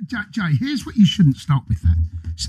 Jay, here's what you shouldn't start with that.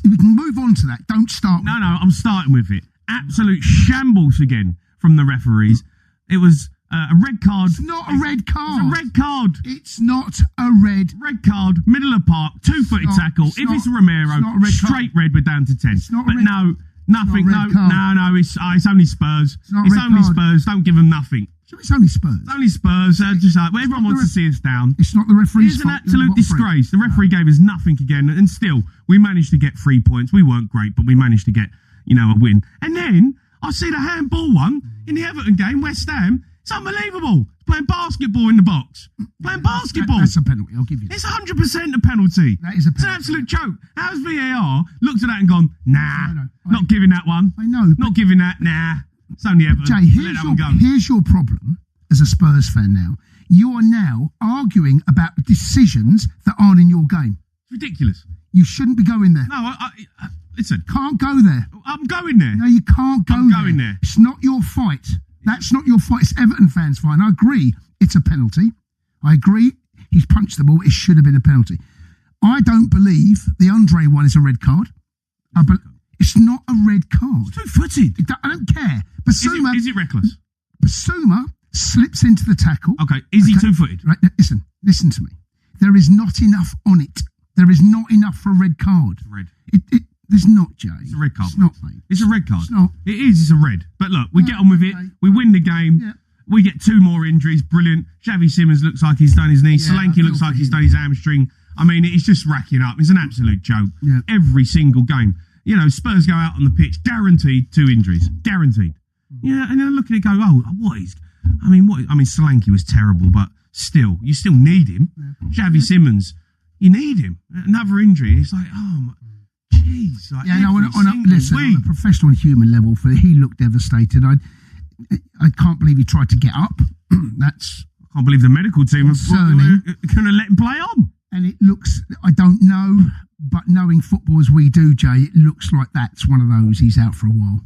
We can move on to that. Don't start No, I'm starting with it. Absolute shambles again from the referees. It was a red card. It's not a red card. It's a red card. It's not a red. Red card, middle of the park, 2-footed tackle. If it's Romero, straight red, we're down to 10. It's not but no, nothing. No, it's only Spurs. It's only Spurs. Don't give them nothing. It's only Spurs. It's only Spurs. Just like everyone wants to see us down. It's not the referee's fault. It's an absolute disgrace. The referee gave us nothing again, and still we managed to get 3 points. We weren't great, but we managed to get a win. And then I see the handball one in the Everton game, West Ham. It's unbelievable. It's playing basketball in the box. Playing basketball. That's a penalty. I'll give you that. It's 100% a penalty. That is a penalty. It's an absolute joke. How's VAR looked at that and gone, nah, not giving that one. I know. Not giving that, nah. It's only Everton. Jay, here's your problem as a Spurs fan now. You are now arguing about decisions that aren't in your game. It's ridiculous. You shouldn't be going there. No, listen. Can't go there. I'm going there. No, you can't go there. I'm going there. It's not your fight. That's not your fight. It's Everton fans' fight. And I agree it's a penalty. I agree he's punched the ball. It should have been a penalty. I don't believe the Andre one is a red card. It's not a red card. It's two-footed. I don't care. Basuma, is it reckless? Basuma slips into the tackle. Okay, is he two-footed? Right, listen to me. There is not enough on it. There is not enough for a red card. It's red. There's not, Jay. It's a red card. It's not, mate. It's a red card. It's not. It is. It's a red. But look, we get on with it. We win the game. Yeah. We get 2 more injuries. Brilliant. Xavi Simons looks like he's done his knee. Solanke looks like he's done his hamstring. I mean, it's just racking up. It's an absolute joke. Yeah. Every single game. Spurs go out on the pitch, guaranteed 2 injuries. Guaranteed. Yeah, and then I look at it and go, Solanke was terrible, but still, you still need him. Yeah. Xavi Simons, you need him. Another injury. It's like, jeez. Like on a professional and human level, he looked devastated. I can't believe he tried to get up. I can't believe the medical team are going to let him play on. And it looks, I don't know, but knowing football as we do, Jay, it looks like that's one of those. He's out for a while.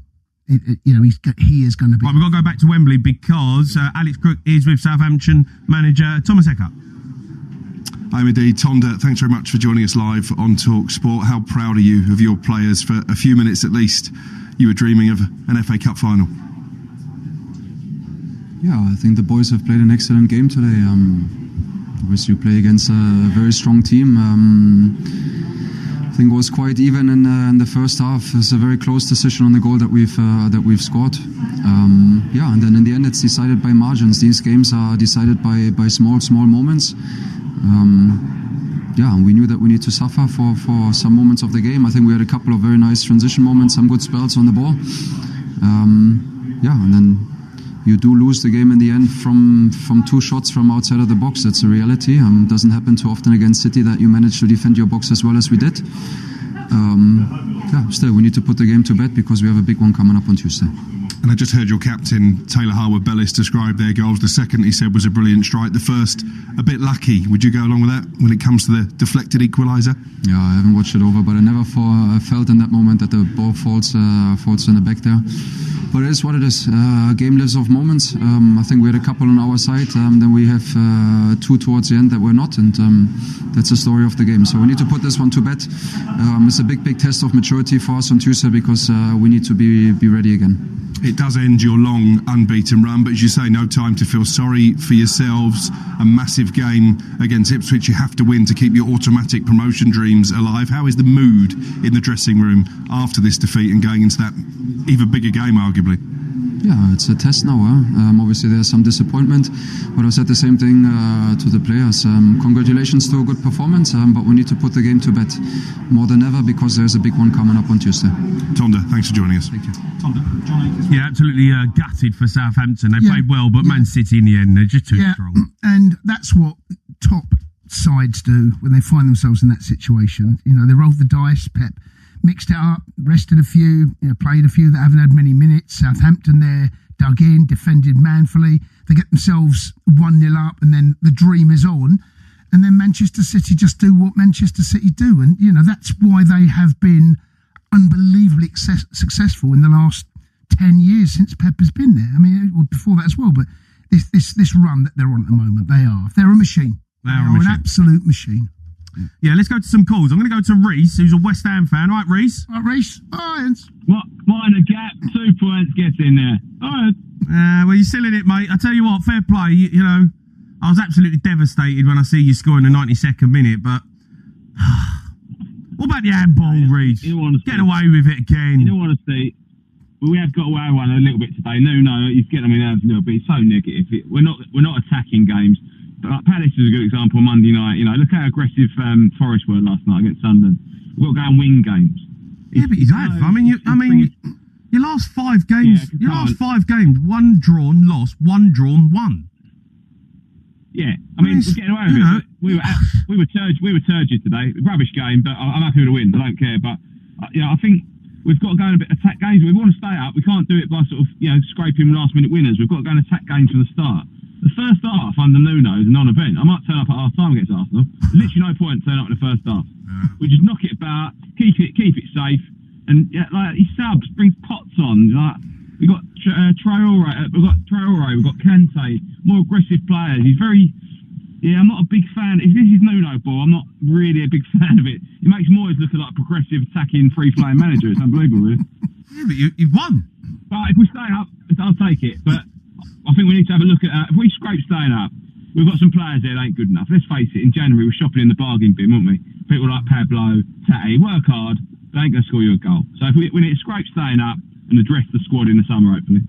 He is going to be. Right, we've got to go back to Wembley because Alex Crook is with Southampton manager Thomas Eckert. I'm indeed. Tonda, thanks very much for joining us live on Talk Sport. How proud are you of your players? For a few minutes at least, you were dreaming of an FA Cup final. Yeah, I think the boys have played an excellent game today. Obviously, you play against a very strong team. I think it was quite even in the first half. It's a very close decision on the goal that we've scored. And then in the end, it's decided by margins. These games are decided by small moments. And we knew that we need to suffer for some moments of the game. I think we had a couple of very nice transition moments, some good spells on the ball. And then you do lose the game in the end from 2 shots from outside of the box. That's a reality. It doesn't happen too often against City that you manage to defend your box as well as we did. Still, we need to put the game to bed because we have a big one coming up on Tuesday. And I just heard your captain, Taylor Harwood-Bellis, describe their goals. The second, he said, was a brilliant strike. The first, a bit lucky. Would you go along with that when it comes to the deflected equaliser? Yeah, I haven't watched it over, but I never felt in that moment that the ball falls in the back there. But it is what it is. A game lives off moments. I think we had a couple on our side. Then we have 2 towards the end that were not, and that's the story of the game. So we need to put this one to bed. It's a big test of maturity for us on Tuesday because we need to be ready again. It does end your long unbeaten run, but as you say, no time to feel sorry for yourselves. A massive game against Ipswich you have to win to keep your automatic promotion dreams alive. How is the mood in the dressing room after this defeat and going into that even bigger game, arguably? Yeah, it's a test now. Obviously, there's some disappointment, but I said the same thing to the players. Congratulations to a good performance, but we need to put the game to bed more than ever because there's a big one coming up on Tuesday. Tonda, thanks for joining us. Thank you. Tonda, yeah, absolutely gutted for Southampton. They played well, but Man City in the end, they're just too strong. And that's what top sides do when they find themselves in that situation. They roll the dice. Pep mixed it up, rested a few, played a few that haven't had many minutes. Southampton there, dug in, defended manfully. They get themselves 1-0 up, and then the dream is on. And then Manchester City just do what Manchester City do. And, that's why they have been unbelievably successful in the last 10 years since Pep has been there. I mean, before that as well. But this run that they're on at the moment, they're a machine. They are an absolute machine. Yeah, let's go to some calls. I'm going to go to Reese, who's a West Ham fan. All right, Reese? All right, Reese. Irons. What? Mind a gap. 2 points. Get in there. All right. Well, you're still in it, mate. I tell you what, fair play. You know, I was absolutely devastated when I see you score in the 92nd minute, but what about the handball, Reese? Get away with it again. You don't want to see. We have got away with one a little bit today. No, he's getting on my nerves a little bit. It's so negative. We're not attacking games. But like Palace is a good example. Monday night, you know, look how aggressive Forest were last night against Sunderland. We've got to go and win games. Yeah, but you have. Your last 5 games. Yeah, your last 5 games. 1 drawn, lost. 1 drawn, 1. Yeah, I mean, we're getting away with it. We were turgid today. Rubbish game, but I'm happy with the win. I don't care. But I think we've got to go and attack games. We want to stay up. We can't do it by sort of scraping last minute winners. We've got to go and attack games from the start. The first half under Nuno is a non-event. I might turn up at half time against Arsenal. Literally no point turning up in the first half. Yeah. We just knock it about, keep it safe, and he subs, brings Potts on. We got Traore, we've got Kante, more aggressive players. He's very. Yeah, I'm not a big fan. If this is Nuno ball, I'm not really a big fan of it. It makes Moyes look like a progressive, attacking, free-flowing manager. It's unbelievable, really. Yeah, but you've won. But if we stay up, I'll take it. But I think we need to have a look at if we scrape staying up. We've got some players there that ain't good enough. Let's face it. In January, we're shopping in the bargain bin, weren't we? People like Pablo, Tati, work hard. They ain't going to score you a goal. So if we need to scrape staying up and address the squad in the summer, hopefully.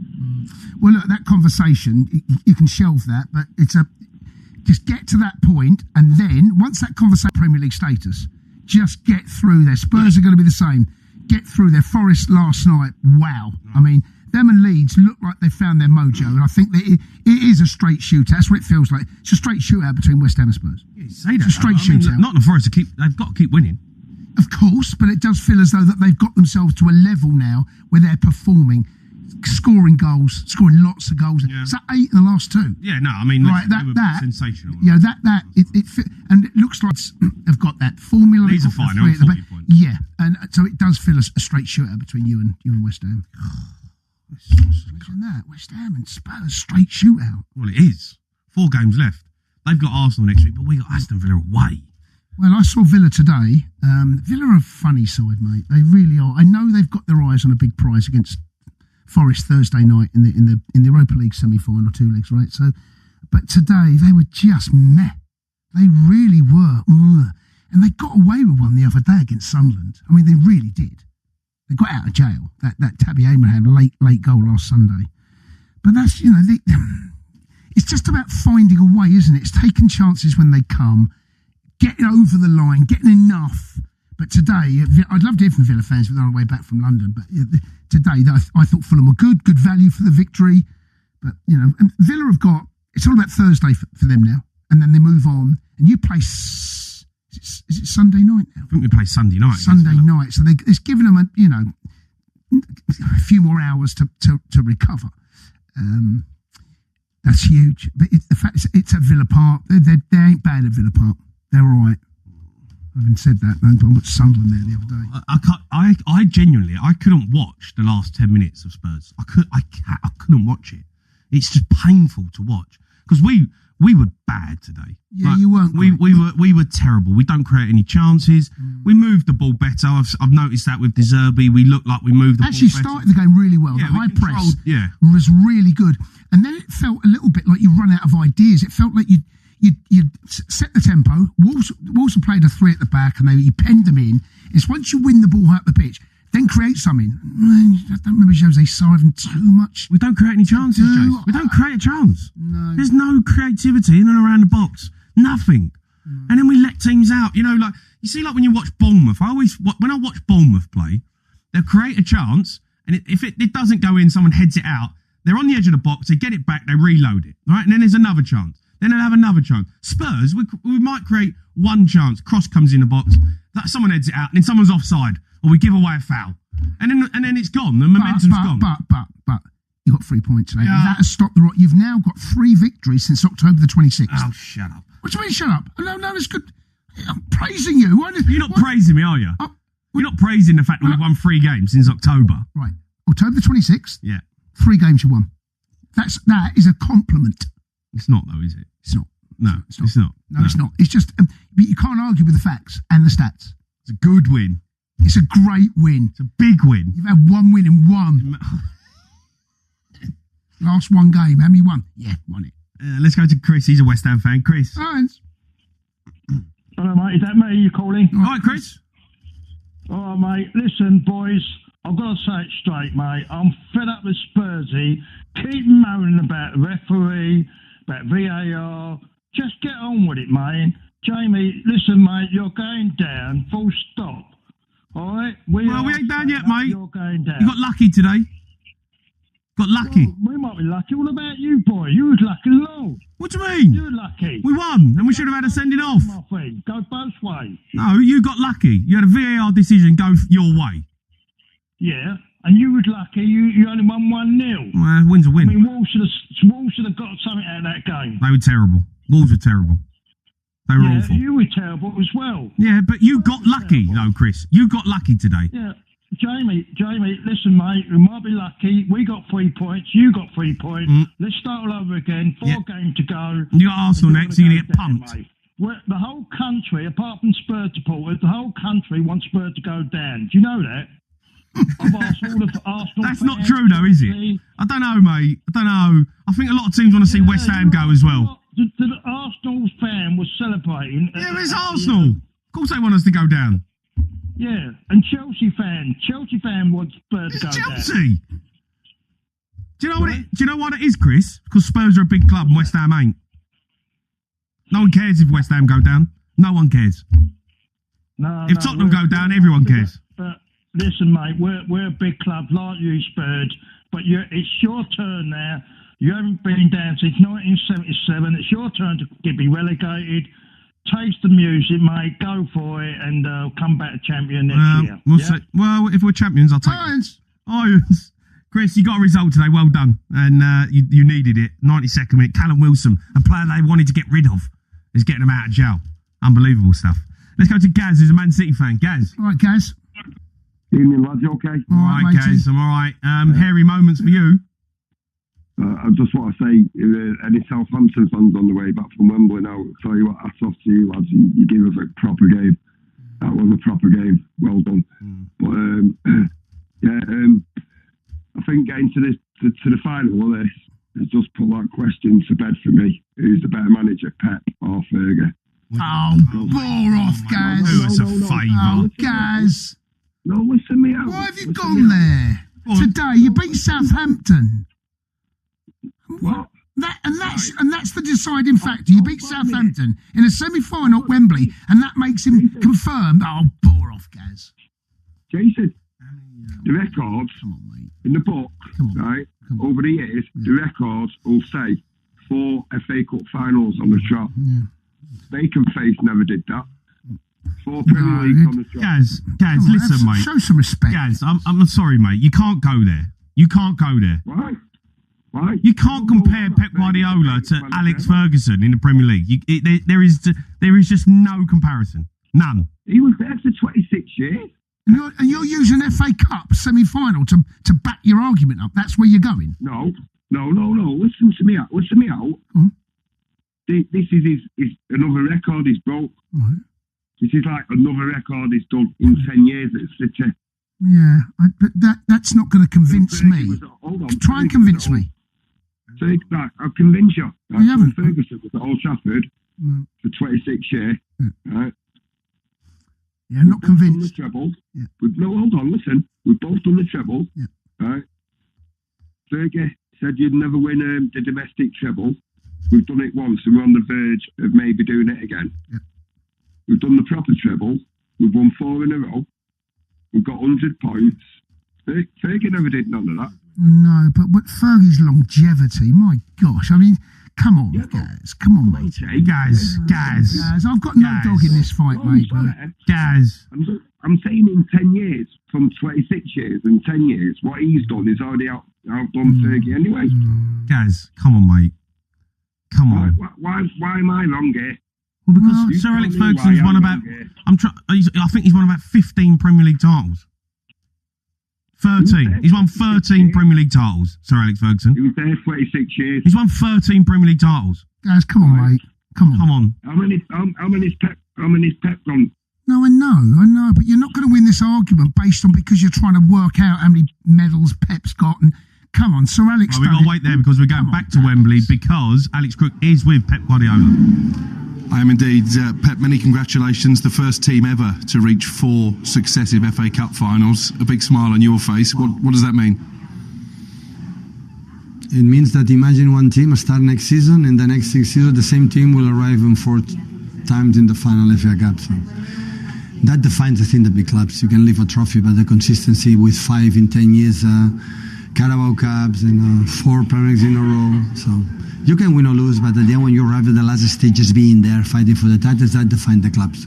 Well, look, that conversation, you can shelve that, but just get to that point, and then once that conversation, Premier League status, just get through there. Spurs are going to be the same. Get through there. Forest last night, wow. I mean, them and Leeds look like they found their mojo, and I think that it is a straight shootout. That's what it feels like. It's a straight shootout between West Ham and Spurs. Yeah, you say that. It's a straight shootout. Not the Forest they've got to keep winning. Of course, but it does feel as though that they've got themselves to a level now where they're performing, scoring goals, scoring lots of goals. Yeah. It's like 8 in the last 2. Yeah, no, I mean, right, that sensational. Yeah, and it looks like they've got that formula. These are fine. 40 points. Yeah, and so it does feel a straight shootout between you and West Ham. Imagine that, West Ham and Spurs straight shootout. Well, it is 4 games left. They've got Arsenal next week, but we got Aston Villa away. Well, I saw Villa today. Villa are a funny side, mate. They really are. I know they've got their eyes on a big prize against Forest Thursday night in the Europa League semi-final, 2 legs, right? So, but today they were just meh. They really were, and they got away with one the other day against Sunderland. I mean, they really did. They got out of jail. That Tabby Abraham late goal last Sunday. But that's it's just about finding a way, isn't it? It's taking chances when they come, getting over the line, getting enough. But today, I'd love to hear from Villa fans if they're on the way back from London. But today, I thought Fulham were good value for the victory. But, and Villa have got, it's all about Thursday for them now. And then they move on. And you play, is it Sunday night now? I think we play Sunday night. Sunday night. So it's given them, a few more hours to recover. That's huge. But the fact is, it's at Villa Park. They ain't bad at Villa Park. They're all right. Having said that, I watched Sunderland there the other day. I genuinely couldn't watch the last 10 minutes of Spurs. I couldn't watch it. It's just painful to watch because we were bad today. Yeah, like, you weren't. We were terrible. We don't create any chances. We moved the ball better. I've noticed that with De Zerbi. We looked like we moved the ball better. Actually started the game really well. Yeah, the high press was really good. And then it felt a little bit like you run out of ideas. It felt like you set the tempo. Wolves played a 3 at the back and you penned them in. It's once you win the ball out the pitch, then create something. I don't remember Jose Sarvin too much. We don't create any chances, Jose. We don't create a chance. No. There's no creativity in and around the box. Nothing. No. And then we let teams out. Like you see, like when you watch Bournemouth. When I watch Bournemouth play, they'll create a chance, and if it doesn't go in, someone heads it out. They're on the edge of the box. They get it back. They reload it. Right, and then there's another chance. Then they'll have another chance. Spurs, we might create one chance. Cross comes in the box. Someone heads it out, and then someone's offside, or we give away a foul, and then it's gone. The momentum's gone. But you got 3 points, mate. That has stopped the rot. You've now got 3 victories since October the 26th. Oh, shut up! What do you mean, shut up? No, it's good. I'm praising you. You're not praising me, are you? You're not praising the fact that we've won 3 games since October. Right, October the 26th. Yeah, 3 games you won. That is a compliment. It's not though, is it? It's not. No, it's not. No, it's not. It's just, but you can't argue with the facts and the stats. It's a good win. It's a great win. It's a big win. You've had one win and won. Last one game. How many won? Yeah, won it. Let's go to Chris. He's a West Ham fan. Chris. Hans. Hello, mate. Is that me you're calling? All right, Chris. All right, mate. Listen, boys. I've got to say it straight, mate. I'm fed up with Spursy. Keep moaning about the referee, about VAR. Just get on with it, mate. Jamie, listen, mate. You're going down. Full stop. All right? We ain't down yet, mate. You're going down. You got lucky today. Got lucky. Well, we might be lucky. What about you, boy? You was lucky along. What do you mean? You were lucky. We won, and we should have had a sending off. My friend. Go both ways. No, you got lucky. You had a VAR decision go your way. Yeah, and you was lucky. You only won 1-0. Well, win's a win. I mean, Wolves should have got something out of that game. They were terrible. Wolves were terrible. They were awful. You were terrible as well. Yeah, but you got lucky, though, Chris. You got lucky today. Yeah. Jamie, listen, mate, we might be lucky. We got 3 points. You got 3 points. Let's start all over again. 4 games to go. You got Arsenal next, you're going to get pumped. The whole country, apart from Spurs supporters, the whole country wants Spurs to go down. Do you know that? I've asked all the Arsenal That's fans, not true, though, is it? I don't know, mate. I don't know. I think a lot of teams want to see West Ham go as well. The Arsenal fan was celebrating. Yeah, it's Arsenal. Of course they want us to go down. Yeah, and Chelsea fan wants Spurs to go Chelsea. Down. Do you know what it is, Chris? Because Spurs are a big club and West Ham ain't. No one cares if West Ham go down. No one cares. If Tottenham go down, everyone cares. But listen, mate, we're a big club like you, Spurs. But it's your turn now. You haven't been down since 1977. It's your turn to be relegated. Taste the music, mate. Go for it, and come back a champion next year. We'll see. Well, if we're champions, I'll take it. Chris, you got a result today. Well done, and you needed it. 92nd minute. Callum Wilson, a player they wanted to get rid of, is getting them out of jail. Unbelievable stuff. Let's go to Gaz, who's a Man City fan. Gaz. All right, Gaz. Evening, lads. You okay? All right, Gaz. I'm all right. Hairy moments for you. I just want to say, any Southampton fans on the way back from Wembley now, tell you what, hats off to you, lads. You gave us a proper game. That was a proper game. Well done. But, I think getting to the final of this has just put that question to bed for me. Who's the better manager, Pep or Fergie? Oh, bore off, Gaz. Do us a favour. Oh, Gaz. No, listen me out. Why have you gone there? Today, you beat Southampton. What? That's the deciding factor. You beat Southampton in a semi-final at Wembley, and that makes him confirmed. Oh, bore off, Gaz. Jason, the records in the book, right, over the years, the records will say 4 FA Cup finals on the trot. Bacon Face never did that. 4 Premier League on the trot. Gaz, listen, mate. Show some respect. Gaz, I'm sorry, mate. You can't go there. You can't go there. Why? You can't compare Pep Guardiola to Alex Ferguson in the Premier League. There is just no comparison. None. He was there for 26 years. And you're using FA Cup semi-final to back your argument up. That's where you're going. No. Listen to me out. This is another record he's broke. Right. This is like another record he's done in 10 years at City. Yeah, but that's not going to convince me. Try and convince me. I'll convince you. You haven't. Ferguson was at Old Trafford for 26 years. Right? Yeah, not convinced. Yeah. Hold on, listen. We've both done the treble. Yeah. Right? Fergie said you'd never win the domestic treble. We've done it once and we're on the verge of maybe doing it again. Yeah. We've done the proper treble. We've won 4 in a row. We've got 100 points. Fergie never did none of that. No, but Fergie's longevity, my gosh. I mean, come on, Gaz. Come on, mate. Gaz. I've got no dog in this fight, mate. Gaz. I'm saying in 10 years, from 26 years and 10 years, what he's done is already outdone Fergie anyway. Gaz, come on, mate. Come on. Why am I wrong here? Well, because Sir Alex Ferguson's won about... I think he's won about 15 Premier League titles. 13. He's won 13 Premier League titles, Sir Alex Ferguson. He was there 26 years. He's won 13 Premier League titles. Guys, come on, mate. Come on. Come on. How many's Pep gone? No, I know, but you're not going to win this argument based on because you're trying to work out how many medals Pep's got. And come on, Sir Alex. We've got to wait there because we're going back to Wembley because Alex Crook is with Pep Guardiola. I am indeed. Pep, many congratulations. The first team ever to reach 4 successive FA Cup finals. A big smile on your face. What does that mean? It means that imagine one team start next season, and the next season the same team will arrive in 4 times in the final FA Cup. So that defines, I think, the big clubs. You can leave a trophy, but the consistency with 5 in 10 years Carabao Cups and 4 Premier Leagues in a row. So you can win or lose, but at the end when you arrive at the last stage, just being there, fighting for the titles, that defines the clubs.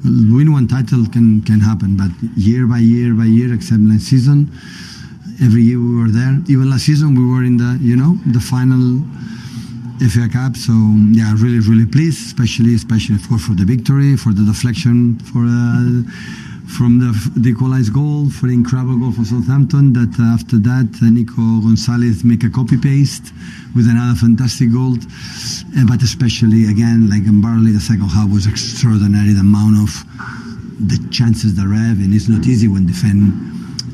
Win one title can happen, but year by year, except last season, every year we were there. Even last season we were in the final FA Cup. So yeah, really, really pleased, especially of course for the victory, for the deflection, from the equalized goal, for the incredible goal for Southampton. That after that, Nico Gonzalez make a copy paste with another fantastic goal. But especially again, like in Barley, the second half was extraordinary. The amount of the chances they have, and it's not easy when defend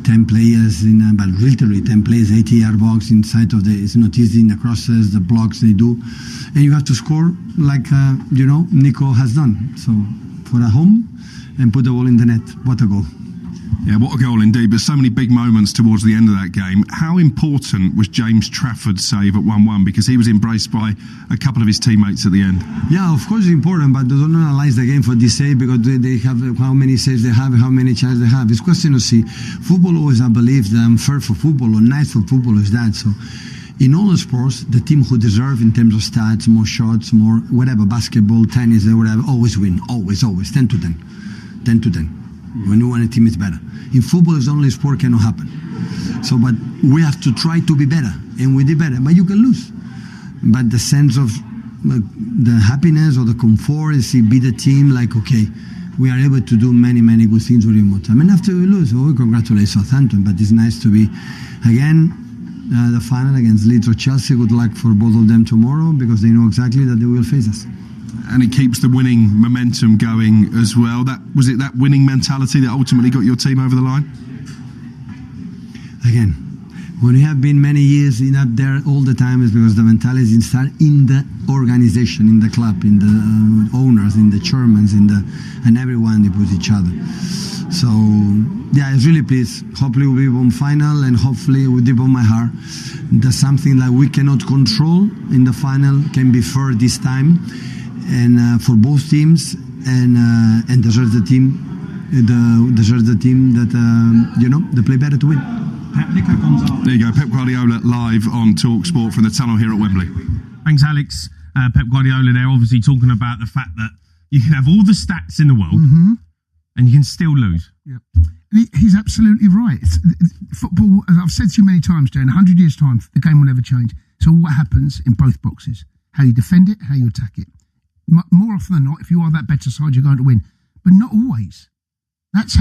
10 players but literally 10 players, 80-yard box inside of it's not easy in the crosses, the blocks they do, and you have to score like Nico has done. So for a home and put the ball in the net. What a goal. Yeah, what a goal indeed, but so many big moments towards the end of that game. How important was James Trafford's save at 1-1? Because he was embraced by a couple of his teammates at the end. Yeah, of course it's important, but don't analyse the game for this save because they have how many saves they have, how many chances they have. It's question to see. Football always, I believe, the unfair for football or nice for football is that. So in all the sports, the team who deserve in terms of stats, more shots, more whatever, basketball, tennis, whatever, always win. Always. 10 to 10. 10 to 10. When you want a team, it's better. In football, it's only sport cannot happen. So, but we have to try to be better, and we did better. But you can lose. But the sense of the happiness or the comfort is to be the team. Like, okay, we are able to do many, many good things during more time. And after we lose, we congratulate Southampton. But it's nice to be again the final against Leeds or Chelsea. Good luck for both of them tomorrow because they know exactly that they will face us. And it keeps the winning momentum going as well. That winning mentality that ultimately got your team over the line? Again, when you have been many years up there all the time, is because the mentality is installed in the organization, in the club, in the owners, in the chairmen, and everyone they put each other. So yeah, it's really pleased. Hopefully we'll be on final, and hopefully with deep on my heart, there's something that we cannot control in the final can be fair this time. And for both teams, and deserves the team that they play better to win. There you go, Pep Guardiola live on TalkSport from the tunnel here at Wembley. Thanks, Alex. Pep Guardiola there, obviously talking about the fact that you can have all the stats in the world and you can still lose. Yeah, he's absolutely right. Football, as I've said to you many times, Jay, in 100 years' time, the game will never change. So what happens in both boxes? How you defend it, how you attack it. More often than not, if you are that better side, you're going to win, but not always. That's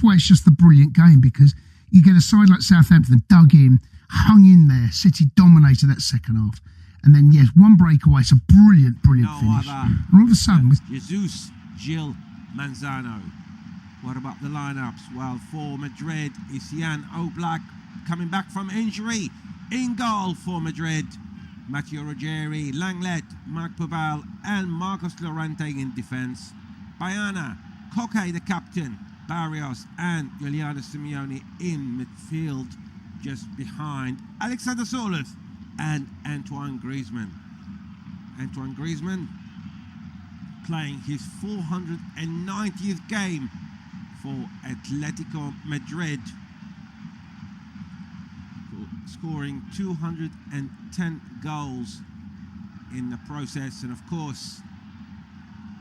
why it's just the brilliant game, because you get a side like Southampton dug in, hung in there. City dominated that second half, and then yes, one breakaway. It's a brilliant finish. And all of a sudden, with Jesus, Gil, Manzano. What about the lineups? Well, for Madrid is Jan Oblak coming back from injury. In goal for Madrid, Matteo Ruggeri, Langlet, Marc Pobal and Marcos Llorente in defence. Bayana, Koke the captain, Barrios and Giuliano Simeone in midfield, just behind Alexander Soloth and Antoine Griezmann. Antoine Griezmann playing his 490th game for Atletico Madrid, scoring 210 goals in the process, and of course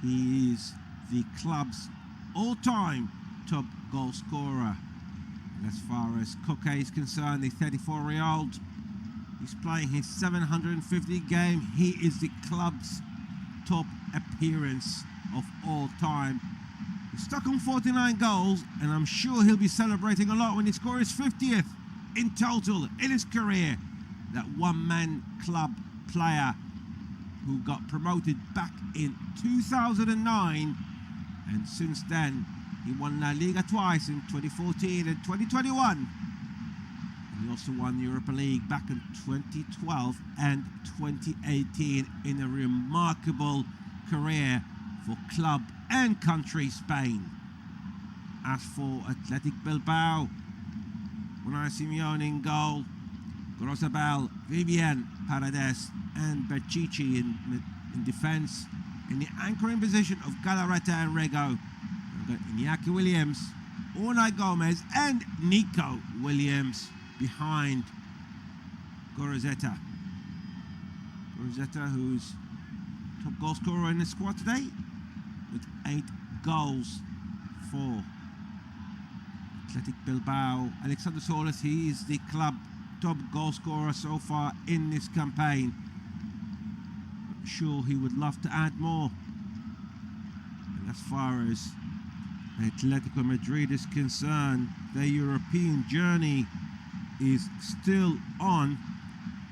he is the club's all-time top goal scorer. And as far as Koke is concerned, the 34-year-old, he's playing his 750th game. He is the club's top appearance of all time. He's stuck on 49 goals, and I'm sure he'll be celebrating a lot when he scores his 50th in total in his career. That one-man club player who got promoted back in 2009, and since then he won La Liga twice in 2014 and 2021. And he also won the Europa League back in 2012 and 2018 in a remarkable career for club and country Spain. As for Athletic Bilbao, Unai Simeone in goal, Grosabel, Vivian, Paredes and Berchichi in defence. In the anchoring position of Galarreta and Rego, we've got Iñaki Williams, Unai Gomez and Nico Williams behind Gorozeta. Gorozeta, who's top goal scorer in the squad today, with 8 goals for Athletic Bilbao. Alexander Solis, he is the club top goal scorer so far in this campaign. I'm sure he would love to add more. And as far as Atletico Madrid is concerned, their European journey is still on,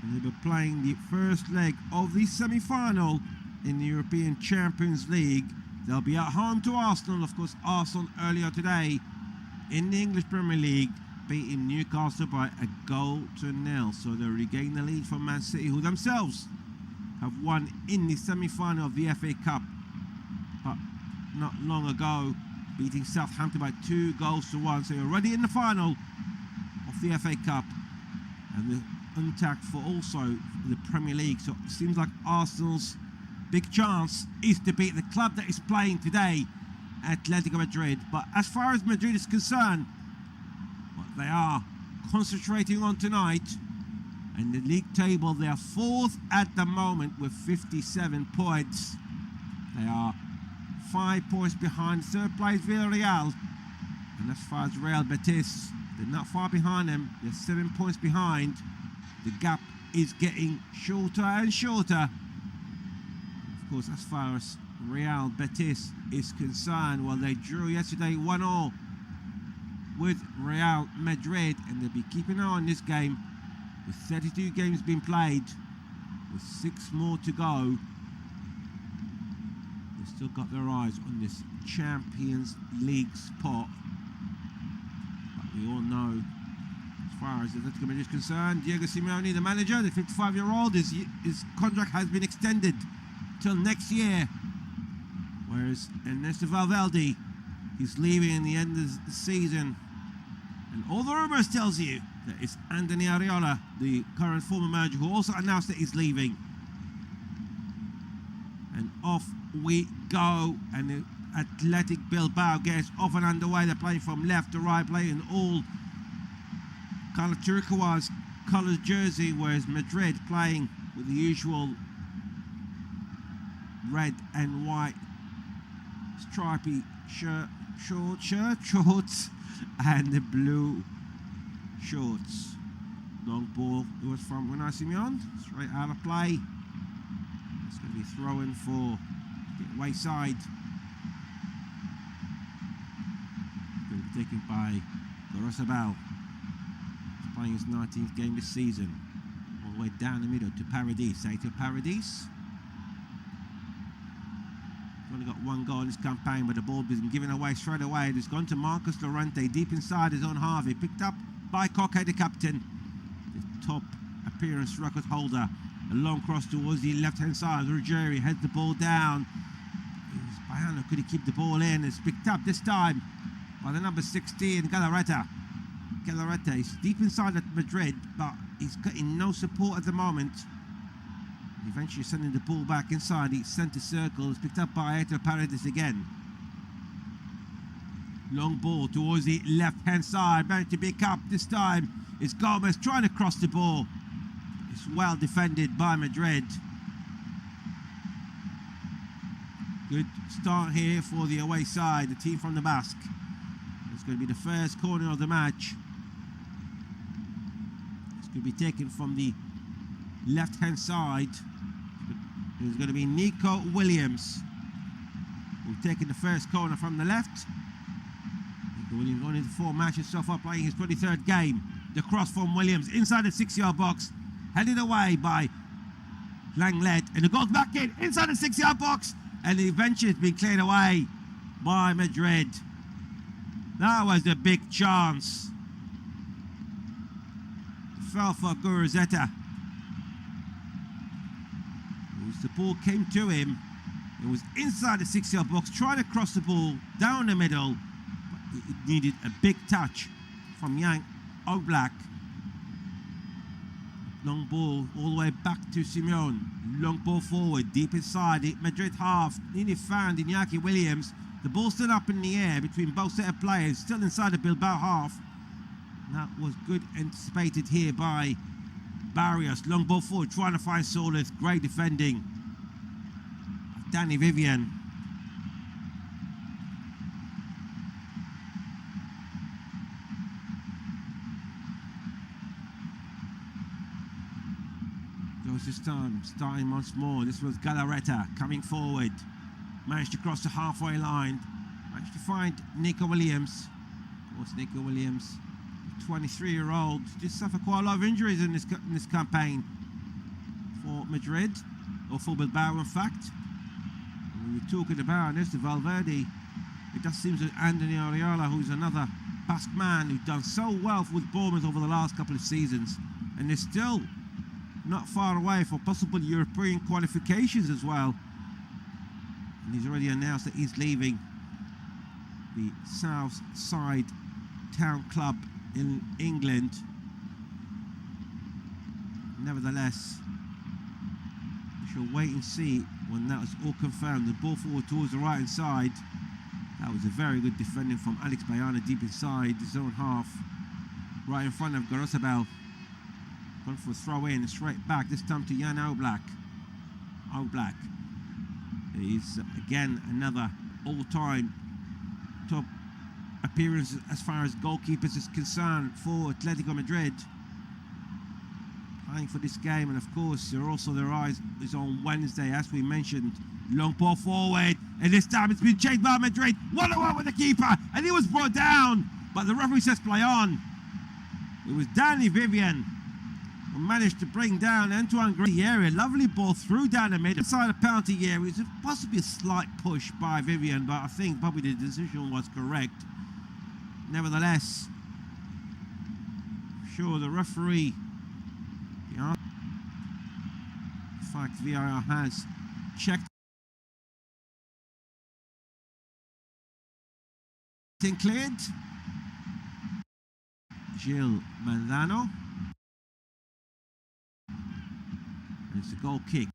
and they'll be playing the first leg of the semi-final in the European Champions League. They'll be at home to Arsenal. Of course, Arsenal earlier today in the English Premier League beating Newcastle by 1-0. So they regain the lead from Man City, who themselves have won in the semi-final of the FA Cup, but not long ago, beating Southampton by 2-1. So you're already in the final of the FA Cup, and the intact for also the Premier League. So it seems like Arsenal's big chance is to beat the club that is playing today, Atletico Madrid. But as far as Madrid is concerned, what they are concentrating on tonight, and the league table, they are 4th at the moment with 57 points. They are 5 points behind 3rd place Villarreal, and as far as Real Betis, they're not far behind them. They're 7 points behind. The gap is getting shorter and shorter. Of course, as far as Real Betis is concerned, well, they drew yesterday 1-1 with Real Madrid, and they'll be keeping an eye on this game with 32 games being played, with 6 more to go. They've still got their eyes on this Champions League spot. But we all know, as far as Atletico Madrid is concerned, Diego Simeone, the manager, the 55-year-old, his contract has been extended till next year. Whereas Ernesto Valverde, he's leaving in the end of the season. And all the rumours tells you that it's Anthony Areola, the current former manager, who also announced that he's leaving. And off we go, and the Athletic Bilbao gets off and underway. They're playing from left to right, playing all kind of turquoise coloured jersey, whereas Madrid playing with the usual red and white stripy shorts and the blue shorts. Long ball, it was from Unai Simeone, straight out of play. It's going to be thrown for the away side. It's going to be taken by Gorosabel. He's playing his 19th game this season. All the way down the middle to Paradis. To Paradis. Only got 1 goal in this campaign, but the ball has been given away straight away. It has gone to Marcos Llorente, deep inside his own Harvey, picked up by Koke, the captain, the top appearance record holder. A long cross towards the left-hand side. Ruggieri heads the ball down. Bayano, could he keep the ball in? It's picked up this time by the number 16, Galarreta. Galarreta is deep inside at Madrid, but he's getting no support at the moment. Eventually sending the ball back inside the centre circle. It's picked up by Aitor Paredes again. Long ball towards the left-hand side. Managed to pick up this time. It's Gomez trying to cross the ball. It's well defended by Madrid. Good start here for the away side, the team from the Basque. It's going to be the first corner of the match. It's going to be taken from the left-hand side. It's going to be Nico Williams, who's taking the first corner from the left. Nico Williams only 4 matches so far, playing his 23rd game. The cross from Williams inside the 6-yard box, headed away by Langlet, and it goes back inside the 6-yard box, and eventually it's been cleared away by Madrid. That was a big chance. It fell for Guruzzetta. The ball came to him. It was inside the 6-yard box, trying to cross the ball down the middle, but it needed a big touch from Jan Oblak. Long ball all the way back to Simeone. Long ball forward, deep inside the Madrid half. Nearly found Iñaki Williams. The ball still up in the air between both set of players, still inside the Bilbao half. And that was good anticipated here by Barrios. Long ball forward, trying to find Solis. Great defending. Danny Vivian. This time, starting once more. This was Galarreta coming forward. Managed to cross the halfway line. Managed to find Nico Williams. Of course, Nico Williams, 23-year-old, just suffered quite a lot of injuries in this campaign for Madrid, or for Bilbao, in fact. And we were talking about Mr. Valverde. It just seems that Anthony Oriola, who's another Basque man who's done so well with Bournemouth over the last couple of seasons, and they're still not far away for possible European qualifications as well. And he's already announced that he's leaving the South Side Town Club in England. Nevertheless, we shall wait and see when that is all confirmed. The ball forward towards the right hand side. That was a very good defending from Alex Bayana deep inside his own half, right in front of Garosabel. Gone for a throw in, straight back, this time to Jan Oblak. Oblak is again another all-time top appearance as far as goalkeepers is concerned for Atletico Madrid. Playing for this game, and of course their eyes is on Wednesday, as we mentioned. Long ball forward, and this time it's been chased by Madrid. 1-1 with the keeper, and he was brought down, but the referee says play on. It was Danny Vivian managed to bring down Antoine Griezmann area. Lovely ball through down the middle inside the penalty area. It was possibly a slight push by Vivian, but I think probably the decision was correct. Nevertheless, sure, the referee, in fact, VAR has checked and cleared. Gil Manzano. It's a goal kick.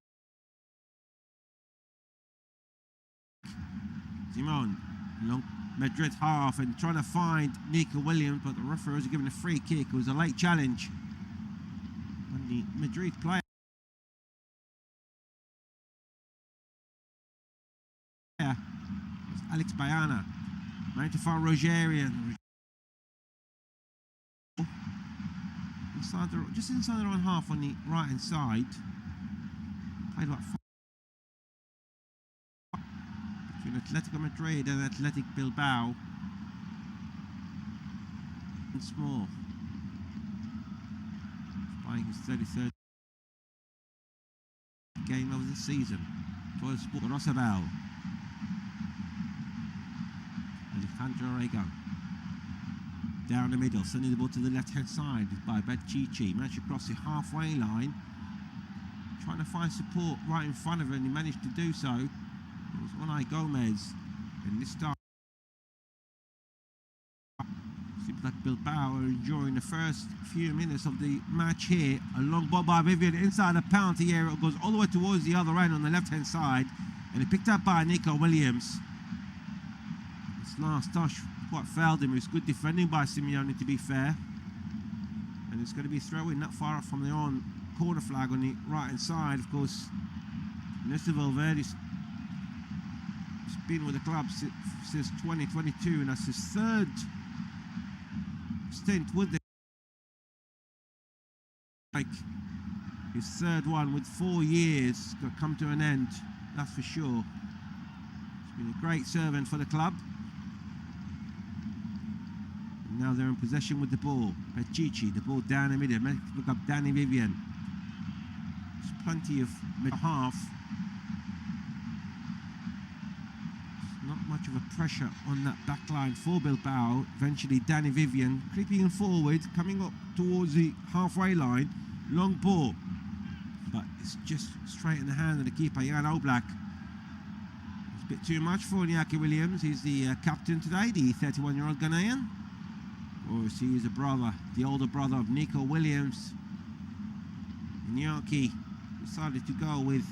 Simon, long Madrid half, and trying to find Nico Williams, but the referee was given a free kick. It was a late challenge. And the Madrid player, was Alex Bayana. Managed to find Rogerian. Just inside their own half on the right hand side. Played about between Atletico Madrid and Athletic Bilbao. Once more, playing his 33rd game of the season. Toy Sport Rosabel. Alejandro Orego. Down the middle, sending the ball to the left-hand side by Badchichi. Managed to cross the halfway line. Trying to find support right in front of him, and he managed to do so. It was Unai Gomez. And this time, seems like Bilbao are enjoying the first few minutes of the match here. A long ball by Vivian inside the penalty area. It goes all the way towards the other end on the left-hand side. And it picked up by Nico Williams. This last touch quite failed him. It was good defending by Simeone, to be fair. And it's going to be throw-in not far off from the on corner flag on the right-hand side. Of course, Mr. Valverde's been with the club since 2022, and that's his third stint with the his third one with 4 years got come to an end, that's for sure. He's been a great servant for the club. And now they're in possession with the ball. Pechichi, the ball down the middle. Look up Danny Vivian. plenty of mid-half. Not much of a pressure on that back line for Bilbao. Eventually Danny Vivian creeping forward, coming up towards the halfway line. Long ball, but it's just straight in the hand of the keeper, Jan Oblak. It's a bit too much for Iñaki Williams. He's the captain today, the 31-year-old Ghanaian. Of course, he is a brother, the older brother of Nico Williams. Iñaki decided to go with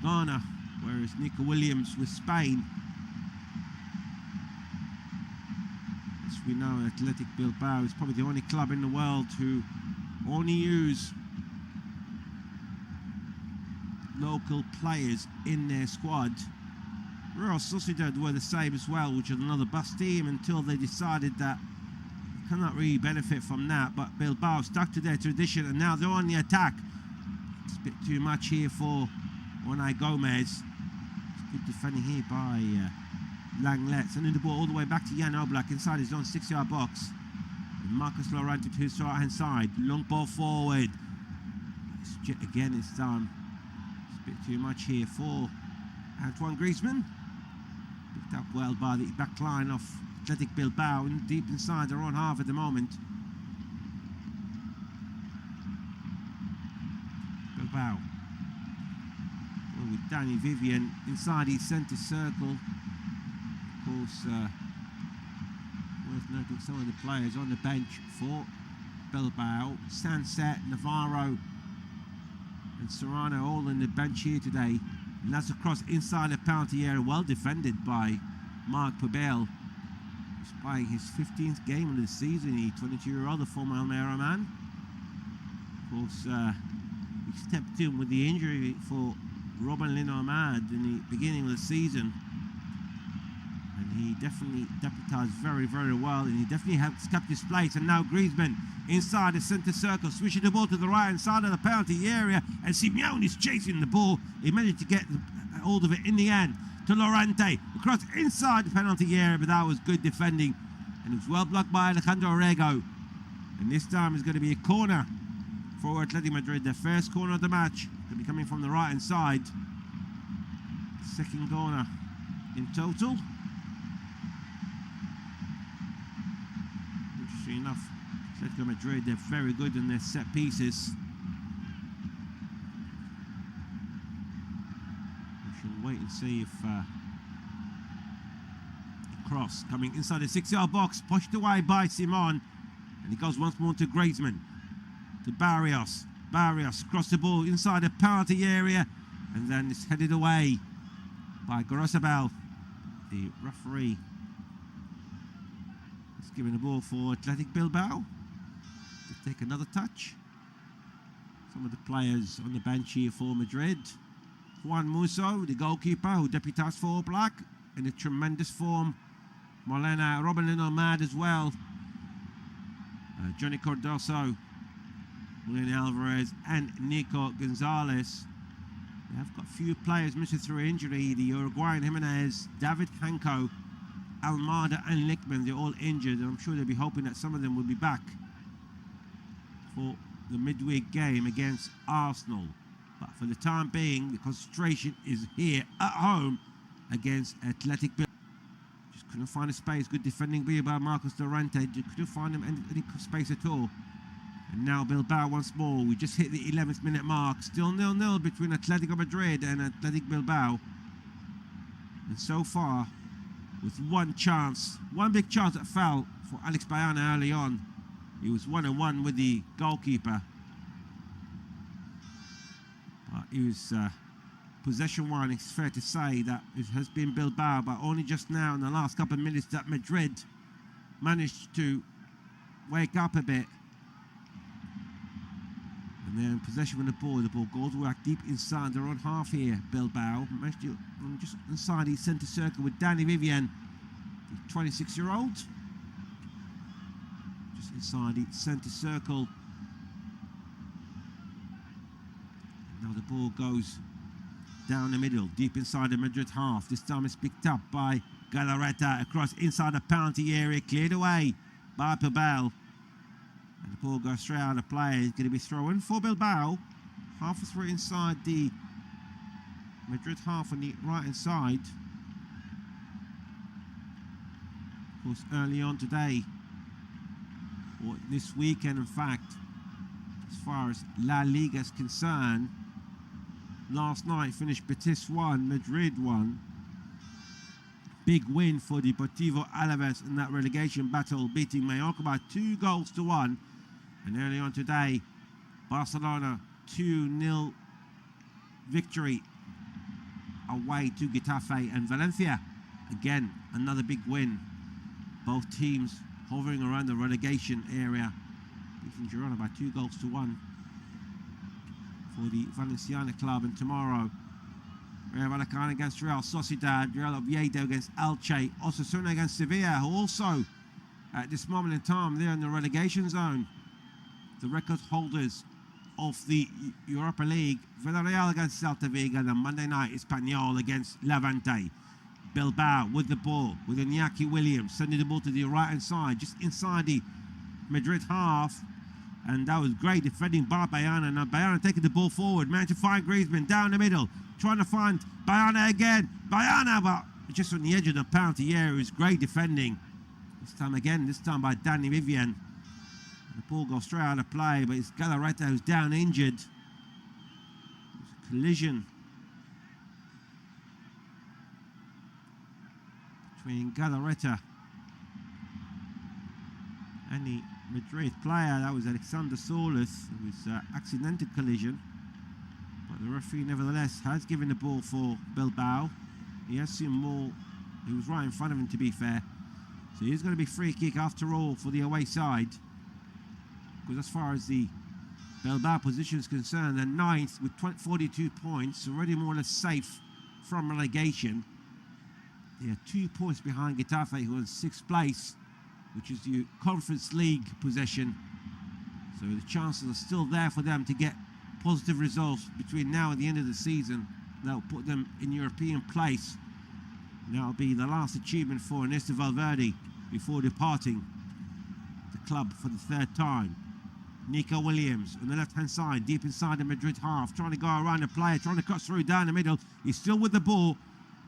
Ghana, whereas Nico Williams with Spain. As we know, Athletic Bilbao is probably the only club in the world who only use local players in their squad. Real Sociedad were the same as well, which is another bus team, until they decided that they cannot really benefit from that. But Bilbao stuck to their tradition, and now they're on the attack. It's a bit too much here for Unai Gomez. It's good defending here by Langlet, sending the ball all the way back to Jan Oblak inside his own 6-yard box. And Marcus Llorente to his right-hand side. Long ball forward. Again, it's done. A bit too much here for Antoine Griezmann. Picked up well by the back line of Athletic Bilbao, and deep inside their own half at the moment. Bilbao with Danny Vivian inside his centre circle. Of course, worth noting some of the players on the bench for Bilbao. Sanset, Navarro and Serrano all on the bench here today. And that's a cross inside the penalty area, well defended by Marc Pubel. He's playing his 15th game of the season, the 22-year-old, the former Almeria man. Of course, he stepped in with the injury for Robin Lenormand in the beginning of the season. And he definitely deputised very, very well, and he definitely has kept his place. And now Griezmann inside the centre circle, switching the ball to the right-hand side of the penalty area, and Simeone is chasing the ball. He managed to get hold of it in the end to Llorente, across inside the penalty area, but that was good defending, and it was well blocked by Alejandro Orrego. And this time it's going to be a corner for Atletico Madrid, their first corner of the match. Going to be coming from the right-hand side. Second corner in total. Interesting enough, Atletico Madrid, they're very good in their set pieces. We shall wait and see if cross coming inside the 6-yard box, pushed away by Simon, and he goes once more to Griezmann, to Barrios. Barrios across the ball inside the penalty area, and then it's headed away by Gorosabel. The referee is giving the ball for Athletic Bilbao to take another touch. Some of the players on the bench here for Madrid. Juan Musso, the goalkeeper, who deputised for Black in a tremendous form. Molina, Robin Lenormand as well. Johnny Cardoso, Julian Alvarez and Nico Gonzalez. They have got a few players missing through injury. The Uruguayan Jimenez, David Hanko, Almada and Lickman, they're all injured, and I'm sure they'll be hoping that some of them will be back for the midweek game against Arsenal. But for the time being, the concentration is here at home against Athletic Bilbao. Just couldn't find a space. Good defending by Marcos Llorente. Just couldn't find him any space at all. And now Bilbao once more. We just hit the 11th minute mark. Still 0-0 between Atletico Madrid and Athletic Bilbao. And so far, with one chance, one big chance that fell for Alex Bayana early on. He was 1-1 with the goalkeeper. But he was possession-wise, it's fair to say that it has been Bilbao, but only just now in the last couple of minutes that Madrid managed to wake up a bit. And they're in possession with the ball. The ball goes back deep inside their own half here. Bilbao managed to just inside his centre circle with Danny Vivian, the 26-year-old. Just inside the centre circle. And now the ball goes down the middle, deep inside the Madrid half. This time it's picked up by Galarreta across inside the penalty area, cleared away by Pubel. And the ball goes straight out of play. It's going to be thrown for Bilbao. half a threat inside the Madrid half on the right hand side. Of course, early on today, or this weekend in fact, as far as La Liga is concerned, last night finished Betis 1, Madrid 1. Big win for Deportivo Alaves in that relegation battle, beating Mallorca by 2-1. And early on today, Barcelona 2-0 victory away to Getafe, and Valencia again another big win. Both teams hovering around the relegation area, beating Girona by 2-1 for the Valenciana club. And tomorrow, Real Vallecano against Real Sociedad, Real Oviedo against Elche, Osasuna against Sevilla, who also at this moment in time they're in the relegation zone. The record holders of the Europa League, Villarreal against Celta Vigo, and Monday night Espanyol against Levante. Bilbao with the ball, with Iñaki Williams sending the ball to the right hand side, just inside the Madrid half, and that was great defending by Bayana. Now Bayana taking the ball forward, managed to find Griezmann down the middle, trying to find Bayana again. Bayana, but just on the edge of the penalty area. It was great defending. This time by Danny Vivian. The ball goes straight out of play, but it's Galarreta who's down injured. It was a collision between Galarreta and the Madrid player. That was Alexander Solis. It was an accidental collision, but the referee nevertheless has given the ball for Bilbao. He has seen more. He was right in front of him, to be fair. So he's going to be free kick after all for the away side, because as far as the Bilbao position is concerned, they're ninth with 42 points, already more or less safe from relegation. They are 2 points behind Getafe, who are in 6th place, which is the Conference League possession. So the chances are still there for them to get positive results between now and the end of the season. That will put them in European place. And that will be the last achievement for Ernesto Valverde before departing the club for the 3rd time. Nico Williams on the left-hand side, deep inside the Madrid half, trying to go around the player, trying to cut through down the middle. He's still with the ball,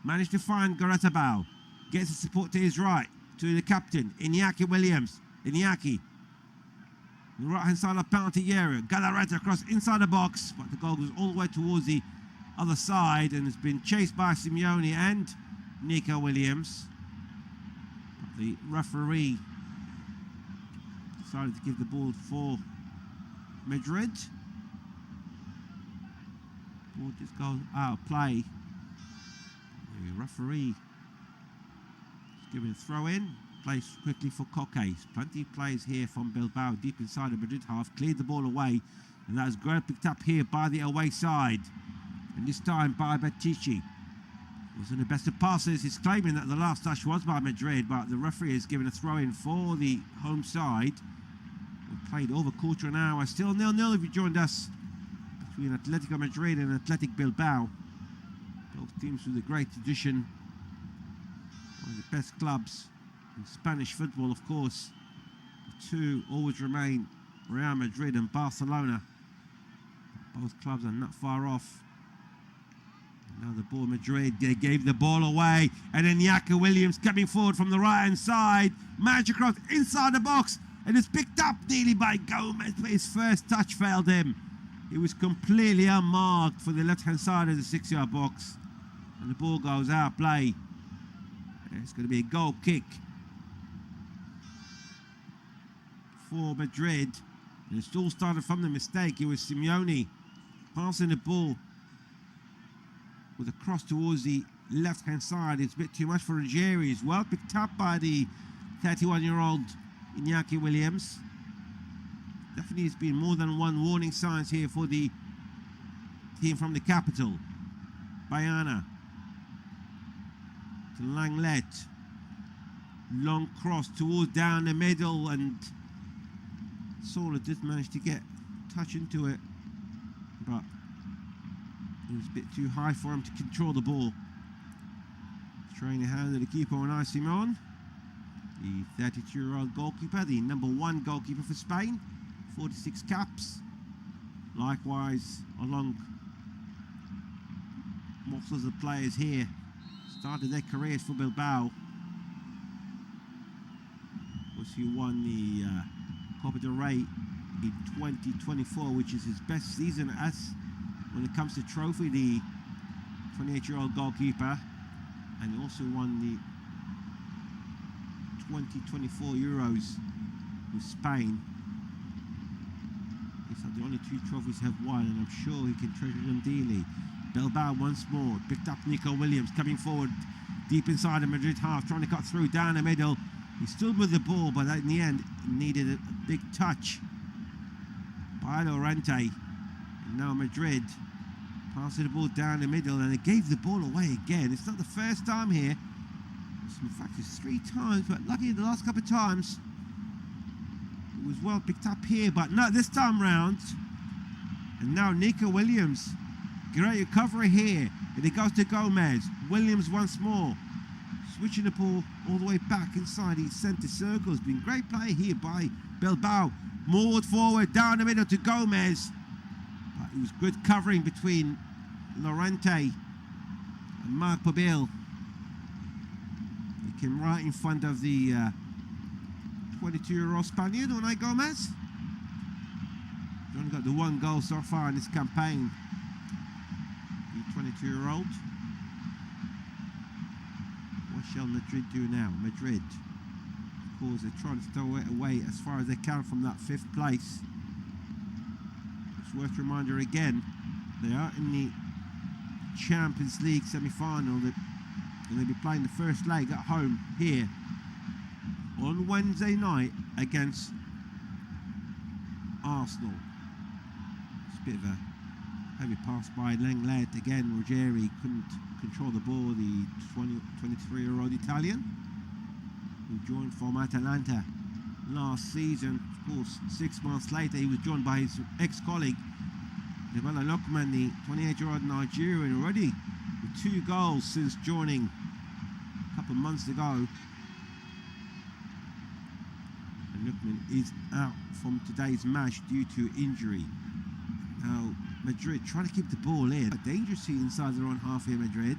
managed to find Garetabao, gets the support to his right, to the captain, Iñaki Williams. Iñaki, the right-hand side of the penalty area, Galarreta across inside the box, but the goal goes all the way towards the other side and has been chased by Simeone and Nico Williams. But the referee decided to give the ball for Madrid. Ball just goes out of play. The referee is giving a throw in. Plays quickly for Coque. Plenty of players here from Bilbao deep inside the Madrid half. Cleared the ball away, and that was great picked up here by the away side. And this time by Batici. Wasn't the best of passes. He's claiming that the last touch was by Madrid, but the referee is giving a throw in for the home side. We played over a quarter an hour. Still 0-0 if you joined us, between Atletico Madrid and Athletic Bilbao. Both teams with a great tradition. One of the best clubs in Spanish football, of course. The two always remain Real Madrid and Barcelona. Both clubs are not far off. Now the ball, Madrid, they gave the ball away, and then Iñaki Williams coming forward from the right hand side, managed to cross inside the box, and it's picked up nearly by Gomez, but his first touch failed him. He was completely unmarked for the left hand side of the 6-yard box, and the ball goes out of play. It's going to be a goal kick for Madrid, and it all started from the mistake. It was Simeone passing the ball with a cross towards the left-hand side. It's a bit too much for Ruggieri. It's well picked up by the 31-year-old Iñaki Williams. Definitely has been more than one warning signs here for the team from the capital. Bayana to Langlet. Long cross towards down the middle, and Sola did manage to get touch into it, but it was a bit too high for him to control the ball. Trying to handle the keeper on Simon, the 32-year-old goalkeeper, the number 1 goalkeeper for Spain, 46 caps. Likewise, along most of the players here started their careers for Bilbao. Was he won the Copa del Rey in 2024, which is his best season as when it comes to trophy, the 28-year-old goalkeeper, and he also won the 2024 Euros with Spain. These are the only two trophies he have won, and I'm sure he can treasure them dearly. Bilbao once more, picked up Nico Williams, coming forward deep inside the Madrid half, trying to cut through down the middle. He stood with the ball, but in the end needed a big touch by Llorente. And now Madrid passing the ball down the middle, and it gave the ball away again. It's not the first time here. In fact, it's 3 times, but lucky the last couple of times it was well picked up here, but not this time round. And now Nico Williams, great recovery here, and it goes to Gomez. Williams once more, switching the ball all the way back inside the centre circle. It's been great play here by Bilbao. Moored forward, down the middle to Gomez. But it was good covering between Llorente and Marc Pobil. He came right in front of the 22-year-old Spaniard, Unai Gomez. He's only got the 1 goal so far in this campaign, the 22-year-old. What shall Madrid do now? Madrid, of course, they're trying to stow it away as far as they can from that 5th place. It's worth a reminder again, they are in the Champions League semi-final, and they'll be playing the first leg at home here on Wednesday night against Arsenal. It's a bit of a heavy pass by Lenglet. Again, Ruggeri couldn't control the ball, the 23-year-old Italian who joined from Atalanta last season. Of course, 6 months later he was joined by his ex-colleague Demola Lookman, the 28-year-old Nigerian, already with 2 goals since joining a couple of months ago. And Lookman is out from today's match due to injury. Now Madrid trying to keep the ball in. Dangerous here inside their own half here, Madrid.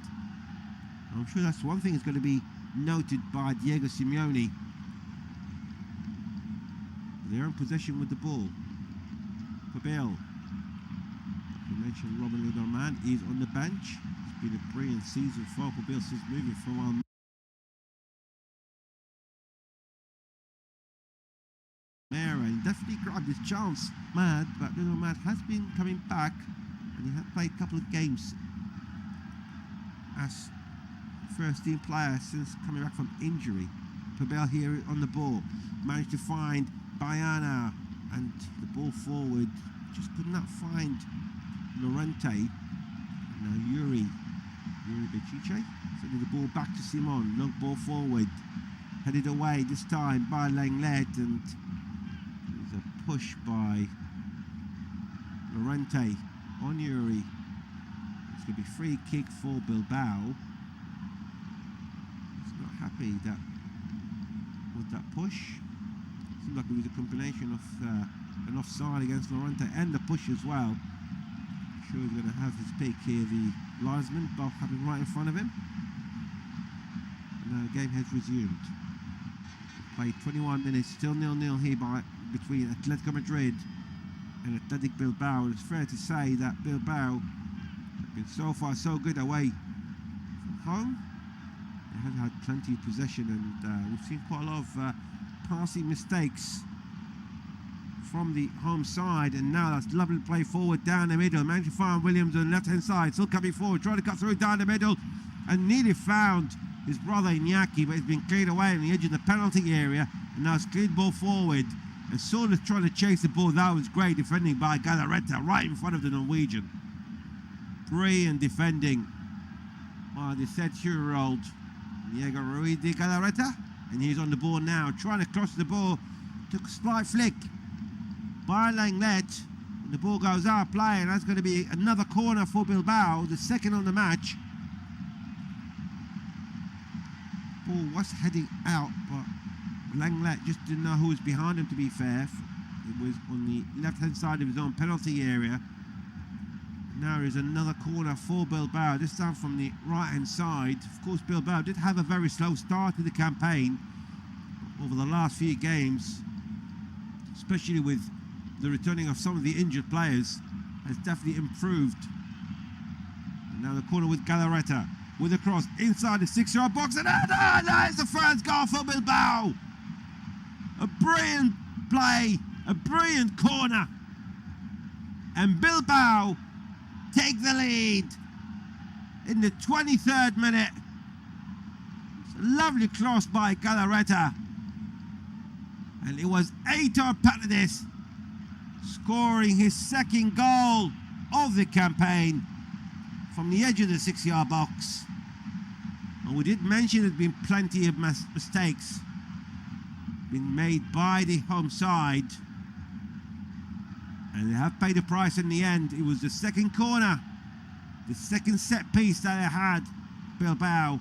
I'm sure that's one thing that's going to be noted by Diego Simeone. They're in possession with the ball. Pobil. I mentioned Robin Lenormand is on the bench. It's been a brilliant season for Pobil since moving from Almeria. And definitely grabbed his chance, Mad, but Lenormand has been coming back, and he has played a couple of games as first team player since coming back from injury. Pobil here on the ball, managed to find Bayana, and the ball forward, just could not find Llorente. Now Yuri Bechiche, sending the ball back to Simon, long ball forward, headed away this time by Lenglet, and there's a push by Llorente on Yuri. It's going to be free kick for Bilbao. He's not happy with that push. Seemed like it was a combination of an offside against Llorente and the push as well. I'm sure he's going to have his pick here. The linesman both happening right in front of him. And now the game has resumed. Played 21 minutes, still 0-0 here between Atletico Madrid and Athletic Bilbao. It's fair to say that Bilbao have been so far so good away from home. They have had plenty of possession, and we've seen quite a lot of passing mistakes from the home side. And now that's lovely play forward down the middle. Managed to find Williams on the left hand side, still coming forward, trying to cut through down the middle, and nearly found his brother Iñaki, but it's been cleared away on the edge of the penalty area, and now it's cleared ball forward, and sort of trying to chase the ball. That was great defending by Galarreta right in front of the Norwegian. Brilliant defending by the 30-year-old Diego Ruiz de Galarreta, and he's on the ball now, trying to cross the ball. Took a slight flick by Lenglet, and the ball goes out of play, and that's going to be another corner for Bilbao, the second on the match. Ball was heading out, but Lenglet just didn't know who was behind him, to be fair. It was on the left-hand side of his own penalty area. Now is another corner for Bilbao, this time from the right-hand side. Of course, Bilbao did have a very slow start to the campaign over the last few games, especially with the returning of some of the injured players, has definitely improved. And now the corner with Galarreta, with a cross inside the 6-yard box, and there's the first goal for Bilbao. A brilliant play, a brilliant corner, and Bilbao take the lead in the 23rd minute. It's a lovely cross by Galarreta, and it was Aitor Paredes scoring his second goal of the campaign from the edge of the 6-yard box. And we did mention there's been plenty of mistakes been made by the home side, and they have paid the price in the end. It was the second corner, the second set piece that they had, Bilbao,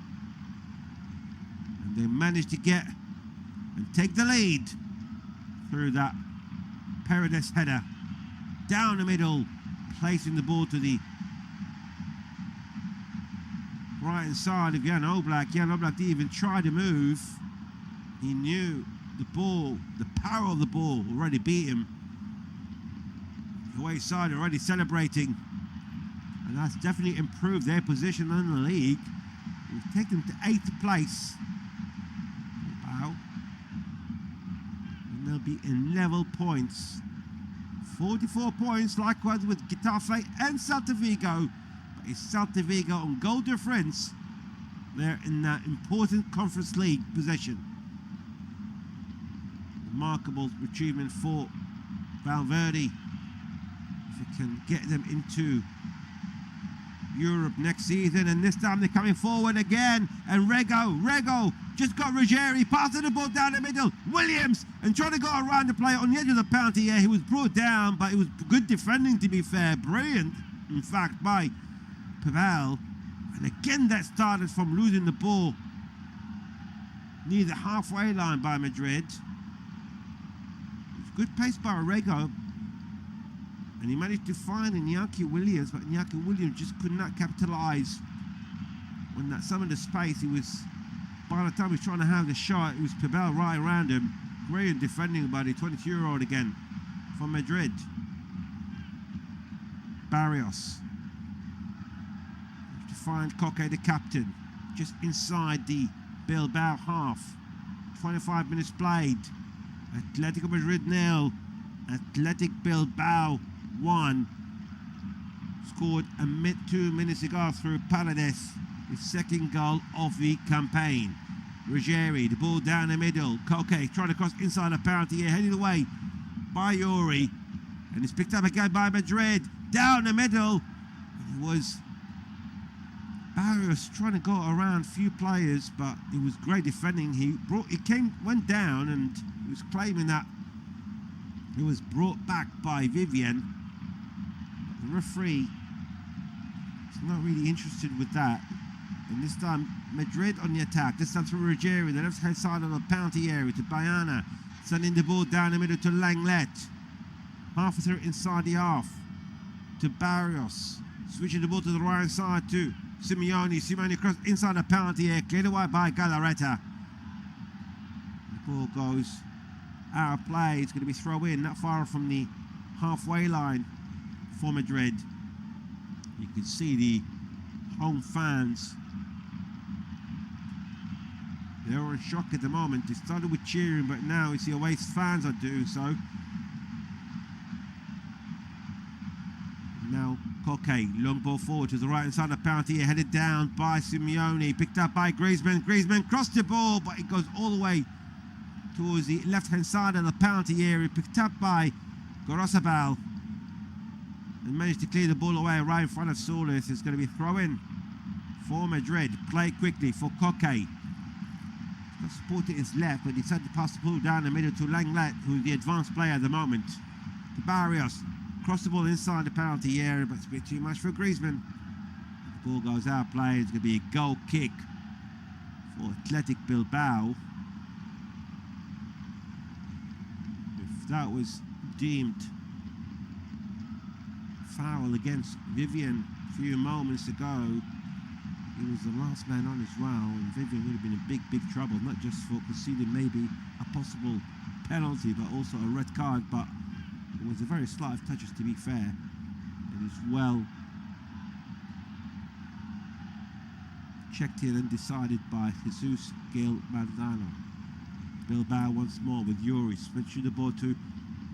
and they managed to get and take the lead through that Paredes header down the middle, placing the ball to the right hand side of Jan Oblak. Jan Oblak didn't even try to move. He knew the ball, the power of the ball already beat him. The away side already celebrating, and that's definitely improved their position in the league. We've taken them to 8th place. Wow. And they'll be in level points. 44 points, likewise with Getafe and Celta Vigo. But it's Celta Vigo on goal difference. They're in that important Conference League position. Remarkable achievement for Valverde. If it can get them into Europe next season, and this time they're coming forward again, and Rego just got Ruggieri passing the ball down the middle. Williams, and trying to go around the player on the edge of the penalty area. He was brought down, but it was good defending, to be fair. Brilliant, in fact, by Pavel. And again, that started from losing the ball near the halfway line by Madrid. Good pace by Rego, and he managed to find Iñaki Williams, but Iñaki Williams just could not capitalize on that some of the space. He was, by the time he was trying to have the shot, it was Pavel right around him. Brilliant defending by the 22-year-old again from Madrid. Barrios to find Koke, the captain, just inside the Bilbao half. 25 minutes played. Atletico Madrid 0, Athletic Bilbao 1. Scored 2 minutes ago through Paredes, his second goal of the campaign. Ruggieri, the ball down the middle. Koke trying to cross inside the penalty area, headed away by Yuri, and it's picked up again by Madrid. Down the middle, and it was Barrios trying to go around few players, but it was great defending. He went down, and he was claiming that he was brought back by Vivian. But the referee is not really interested with that. And this time, Madrid on the attack. This time through Ruggieri, the left-hand side of the penalty area to Bayana, sending the ball down the middle to Langlet. Half through inside the half to Barrios, switching the ball to the right side to Simeone. Simeone cross inside the penalty area, cleared away by Galarreta. The ball goes out of play. It's going to be throw in, not far from the halfway line for Madrid. You can see the home fans. They're in shock at the moment. They started with cheering, but now you see away fans are doing so. Now Koke, long ball forward to the right side of the penalty, headed down by Simeone, picked up by Griezmann. Griezmann crossed the ball, but it goes all the way towards the left-hand side of the penalty area, picked up by Gorosabal, and managed to clear the ball away right in front of Solis. It's going to be throw-in for Madrid. Play quickly for Koke. Got supported his left, but decided to pass the ball down the middle to Langlet, who's the advanced player at the moment. To Barrios. Cross the ball inside the penalty area, but it's a bit too much for Griezmann. The ball goes out of play. It's going to be a goal kick for Athletic Bilbao. If that was deemed foul against Vivian a few moments ago. He was the last man on as well, and Vivian would have been in big trouble, not just for conceding maybe a possible penalty, but also a red card. But it was a very slight of touches, to be fair. It is well checked here and decided by Jesus Gil Manzano. Bilbao once more with Yuri, switching the ball to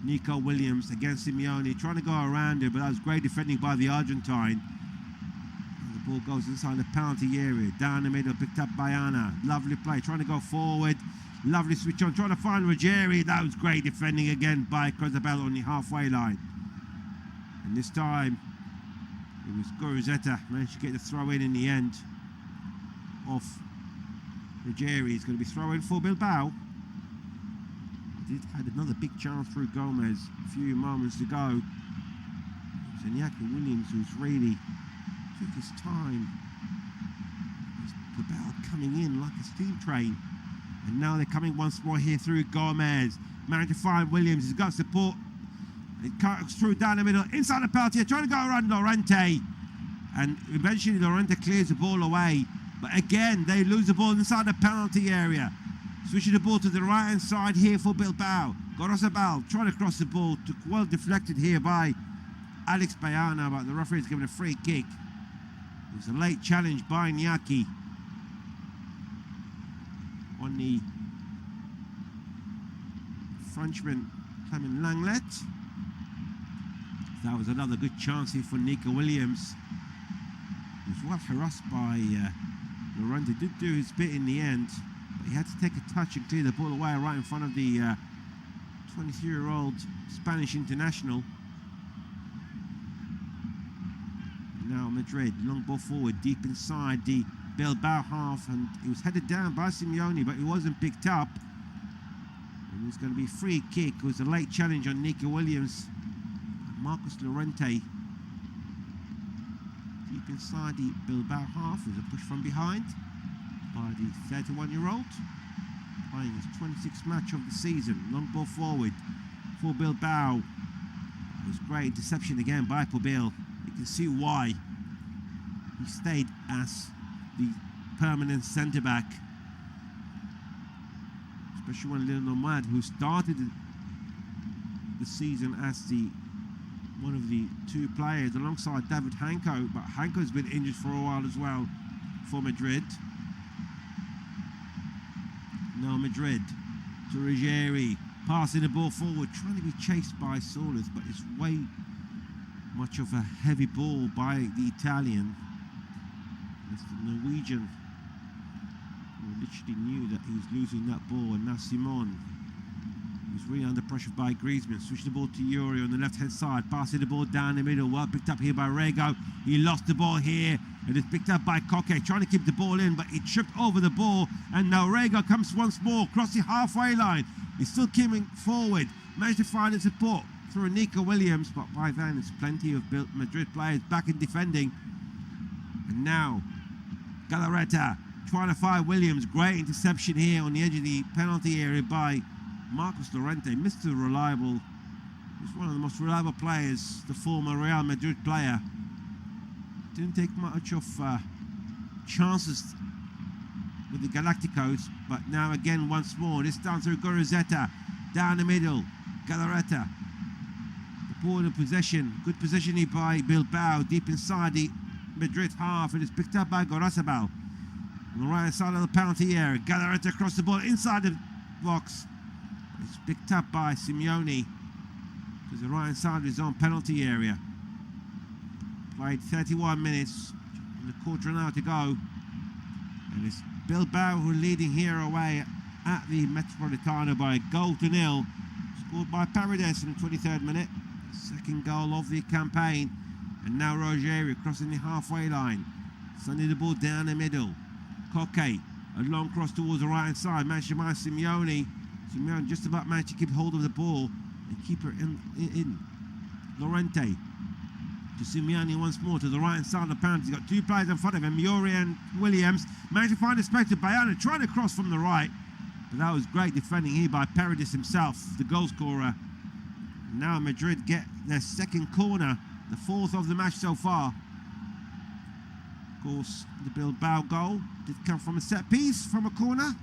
Nico Williams against Simeone, trying to go around it, but that was great defending by the Argentine. And the ball goes inside the penalty area, down the middle, picked up by Anna. Lovely play, trying to go forward, lovely switch on, trying to find Ruggieri. That was great defending again by Cruzabel on the halfway line. And this time it was Gorozeta managed to get the throw in the end of Ruggieri. He's going to be throwing for Bilbao. Had another big chance through Gomez a few moments ago. It was Iñaki Williams who's really took his time. Bilbao coming in like a steam train, and now they're coming once more here through Gomez. Managed to find Williams. He's got support. It cuts through down the middle, inside the penalty, trying to go around Lorente, and eventually Lorente clears the ball away. But again, they lose the ball inside the penalty area. Switching the ball to the right hand side here for Bilbao. Gorosabal trying to cross the ball, well deflected here by Alex Bayana, but the referee is given a free kick. It was a late challenge by Iñaki on the Frenchman Clement Langlet. That was another good chance here for Nico Williams. He was well harassed by Lorente. Did do his bit in the end. He had to take a touch and clear the ball away right in front of the 23-year-old Spanish international. Now Madrid, long ball forward, deep inside the Bilbao half, and he was headed down by Simeone, but he wasn't picked up. And it's going to be free kick. It was a late challenge on Nico Williams. Marcos Lorente, deep inside the Bilbao half, with a push from behind by the 31-year-old, playing his 26th match of the season. Long ball forward for Bilbao. It was great interception again by Pobil. You can see why he stayed as the permanent centre-back, especially when Lionel Nomad, who started the season as one of the two players alongside David Hanko, but Hanko's been injured for a while as well for Madrid. Now Madrid to Ruggieri, passing the ball forward, trying to be chased by Solis, but it's way much of a heavy ball by the Italian. It's the Norwegian who literally knew that he was losing that ball, and now Simon, who's really under pressure by Griezmann, switched the ball to Yuri on the left-hand side, passing the ball down the middle, well picked up here by Rego. He lost the ball here, and it's picked up by Koke, trying to keep the ball in, but he tripped over the ball, and now Rego comes once more across the halfway line. He's still coming forward, managed to find the support through Nico Williams, but by then there's plenty of Madrid players back in defending. And now Galarreta trying to find Williams. Great interception here on the edge of the penalty area by Marcos Lorente, Mr. Reliable. He's one of the most reliable players, the former Real Madrid player. Didn't take much of chances with the Galacticos, but now again once more, this down through Gorozeta, down the middle, Galarreta. The ball in possession, good position here by Bilbao, deep inside the Madrid half, and it's picked up by Gorosabal. On the right side of the penalty area, Galarreta across the ball inside the box. It's picked up by Simeone because the right side of his own penalty area. Played 31 minutes, and a quarter an hour to go. And it's Bilbao who are leading here away at the Metropolitano by a goal to nil. Scored by Paredes in the 23rd minute. Second goal of the campaign. And now Ruggieri crossing the halfway line. Sending the ball down the middle. Koke, a long cross towards the right hand side. Managed to find Simeone. Simeone just about managed to keep hold of the ball and keep her in. Lorente to Simeone once more to the right hand side of the penalty. He's got two players in front of him, Yuri and Williams. Managed to find a space to Bayana, trying to cross from the right. But that was great defending here by Paredes himself, the goal scorer. Now Madrid get their second corner, the fourth of the match so far. Of course, the Bilbao goal did come from a set piece, from a corner.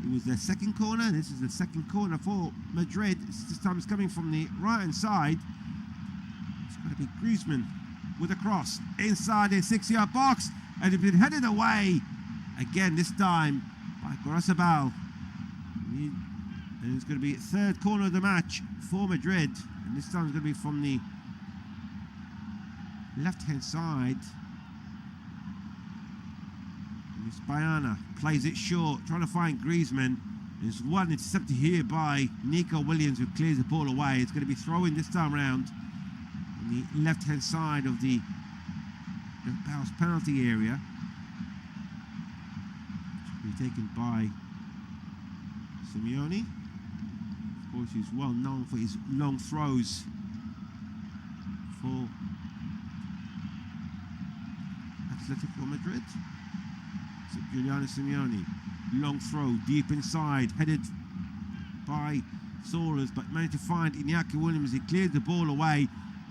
It was their second corner. This is the second corner for Madrid. This time it's coming from the right-hand side. It's got to be Griezmann with a cross inside the 6-yard box, and it's been headed away again, this time by Gorosabal. And it's going to be third corner of the match for Madrid, and this time it's going to be from the left-hand side. And it's Bayana, plays it short, trying to find Griezmann. There's one intercepted here by Nico Williams, who clears the ball away. It's going to be throw-in this time round on the left-hand side of the Bilbao's penalty area. It's be taken by Simeone. Of course, he's well known for his long throws for Atletico Madrid. So Giuliano Simeone, long throw deep inside, headed by Soares, but managed to find Iñaki Williams. He cleared the ball away.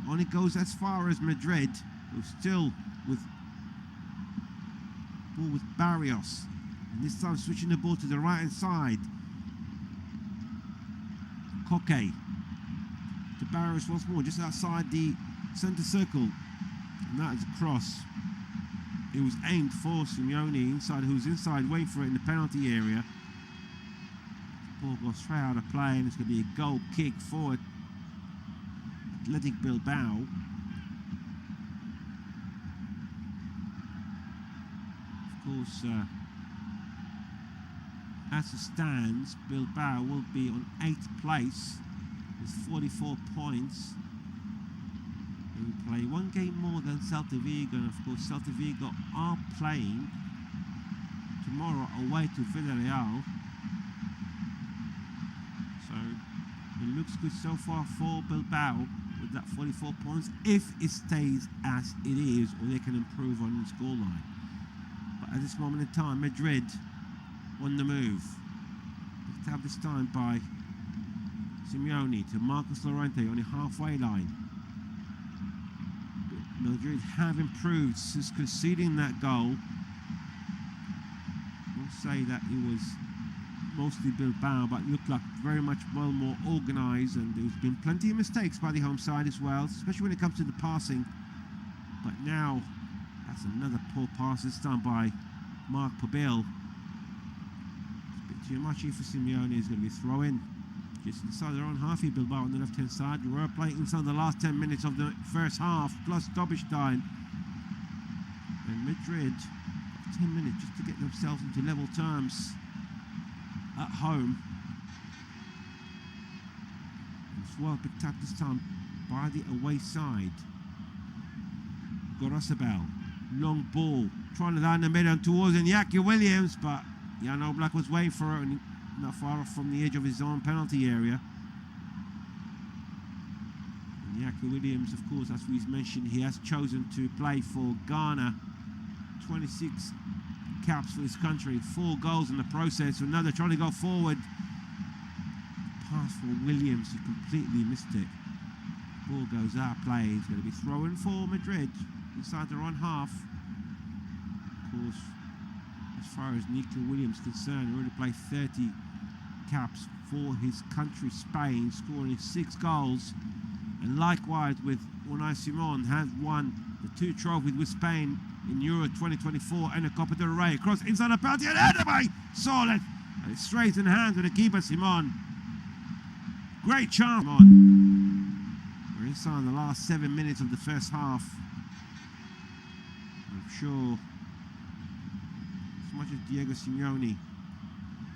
Only goes as far as Madrid, who's still with ball with Barrios. And this time switching the ball to the right hand side. Koke to Barrios once more, just outside the centre circle. And that is a cross. It was aimed for Simeone, inside, who's inside, waiting for it in the penalty area. Ball goes straight out of play, and it's going to be a goal kick for Athletic Bilbao. Of course, as it stands, Bilbao will be on 8th place with 44 points. They will play one game more than Celta Vigo, and of course Celta Vigo are playing tomorrow away to Villarreal. So it looks good so far for Bilbao with that 44 points, if it stays as it is, or they can improve on the scoreline. But at this moment in time, Madrid on the move. Picked up this time by Simeone to Marcos Llorente on the halfway line. Madrid have improved since conceding that goal. I won't say that it was mostly Bilbao, but it looked like very much well more organised, and there's been plenty of mistakes by the home side as well, especially when it comes to the passing. But now, that's another poor pass this time by Marc Pobel. Too much here for Simeone. Is going to be throw-in just inside their own half here. Bilbao on the left-hand side. We were playing inside the last 10 minutes of the first half, plus stoppage time. And Madrid got 10 minutes just to get themselves into level terms at home. And it's well picked up this time by the away side. Gorosabal, long ball, trying to land the middle towards Iñaki Williams, but Jan Oblak was waiting for it, and not far off from the edge of his own penalty area. Iñaki Williams, of course, as we've mentioned, he has chosen to play for Ghana. 26 caps for his country, 4 goals in the process. So now they're trying to go forward. Pass for Williams, he completely missed it. Ball goes out of play. He's going to be throwing for Madrid inside their own half. Of course, as far as Nico Williams is concerned, he already played 30 caps for his country, Spain, scoring 6 goals. And likewise with Unai Simon, has won the 2 trophies with Spain in Euro 2024 and the Copa del Rey. Across inside the penalty and headed by Soares. And it's straight in hand with the keeper, Simon. Great chance, Simon. We're inside the last 7 minutes of the first half. I'm sure as much as Diego Simeone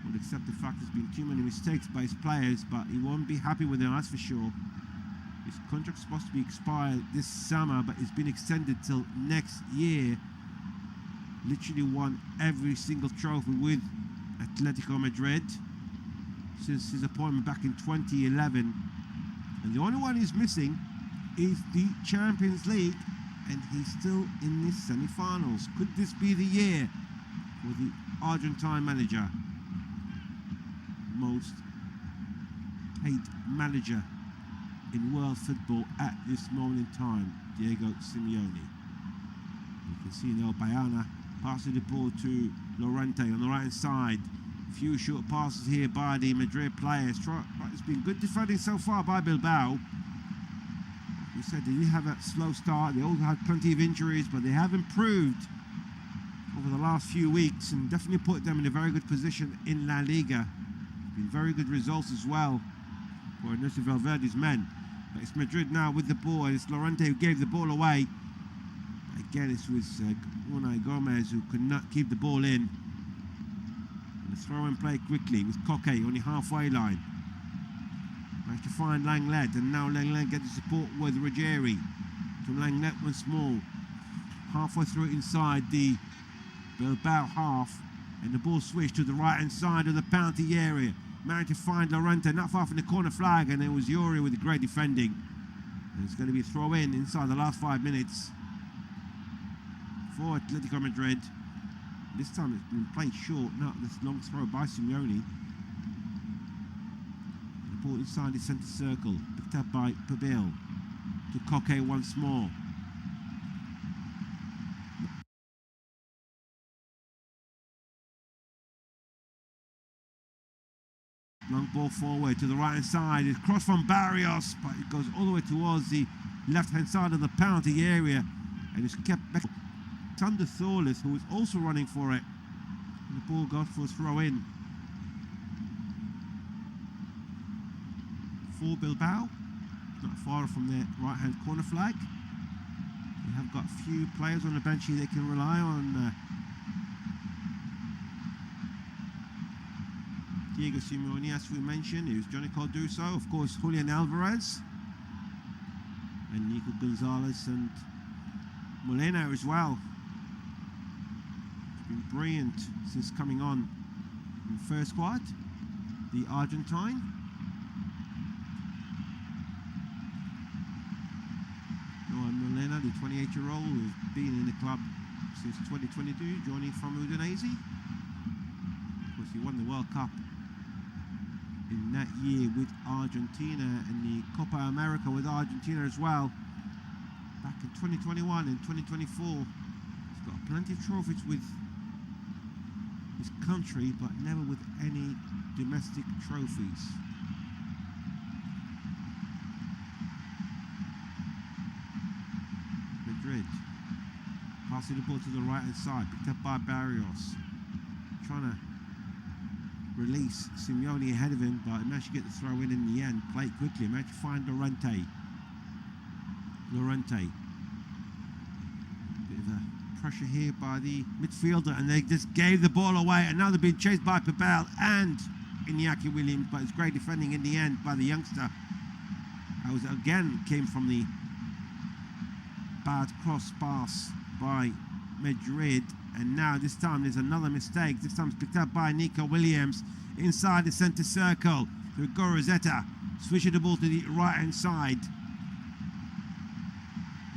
would accept the fact there's been too many mistakes by his players, but he won't be happy with them, that's for sure. His contract's supposed to be expired this summer, but it's been extended till next year. Literally won every single trophy with Atletico Madrid since his appointment back in 2011. And the only one he's missing is the Champions League, and he's still in the semi-finals. Could this be the year for the Argentine manager? Most paid manager in world football at this moment in time, Diego Simeone. You can see now Bayana passing the ball to Llorente on the right-hand side. A few short passes here by the Madrid players. It's been good defending so far by Bilbao. Like we said, they did have a slow start. They also had plenty of injuries, but they have improved over the last few weeks and definitely put them in a very good position in La Liga. Been very good results as well for Ernesto Valverde's men. But it's Madrid now with the ball, and it's Llorente who gave the ball away. But again, it was Unai Gomez who could not keep the ball in. And the throw and play quickly with Koke on the halfway line. Managed to find Langlet, and now Langlet gets the support with Ruggieri. To Langlet once more. Halfway through inside the Bilbao half, and the ball switched to the right-hand side of the penalty area. Managed to find Llorente not far from the corner flag, and it was Yuri with great defending. And it's going to be a throw in inside the last 5 minutes for Atletico Madrid. This time it's been played short, not this long throw by Simeone. The ball inside the centre circle, picked up by Pabil. To Koke once more. Long ball forward to the right hand side. It's crossed from Barrios, but it goes all the way towards the left hand side of the penalty area, and it's kept back. It's under Thorleth, who is also running for it. And the ball goes for a throw in for Bilbao. Not far from their right hand corner flag. They have got a few players on the bench here they can rely on. Diego Simeone, as we mentioned, it was Johnny Cardoso, of course Julian Alvarez, and Nico Gonzalez and Molina as well. It's been brilliant since coming on in the first squad. The Argentine. Noah Molina, the 28-year-old, who's been in the club since 2022, joining from Udinese. Of course, he won the World Cup in that year with Argentina, and the Copa America with Argentina as well back in 2021 and 2024. He's got plenty of trophies with his country, but never with any domestic trophies. Madrid passing the ball to the right hand side, picked up by Barrios, trying to release Simeone ahead of him, but he managed to get the throw in the end. Played quickly, managed to find Llorente. Bit of a pressure here by the midfielder, and they just gave the ball away, and now they're being chased by Pabil and Iñaki Williams, but it's great defending in the end by the youngster. That was again came from the bad cross pass by Madrid. And now this time there's another mistake. This time it's picked up by Nico Williams inside the centre circle. To Gorozeta, switching the ball to the right hand side.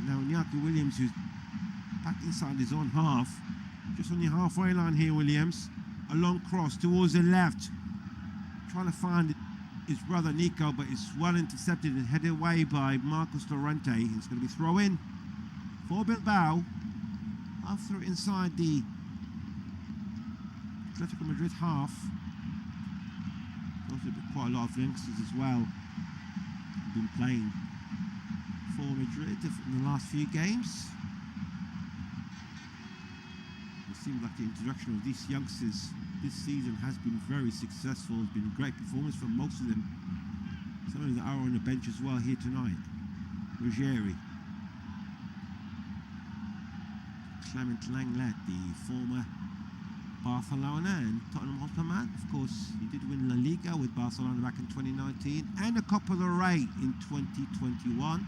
Now Iñaki Williams, who's back inside his own half, just on the halfway line here. Williams, a long cross towards the left, trying to find his brother Nico, but it's well intercepted and headed away by Marcos Llorente. It's going to be throw in for Bilbao. After inside the Atletico Madrid half. Also quite a lot of youngsters as well been playing for Madrid in the last few games. It seems like the introduction of these youngsters this season has been very successful. It's been a great performance from most of them. Some of them are on the bench as well here tonight. Ruggieri. Clement Langlet, the former Barcelona and Tottenham Hotspur man. Of course, he did win La Liga with Barcelona back in 2019 and a Copa del Rey in 2021.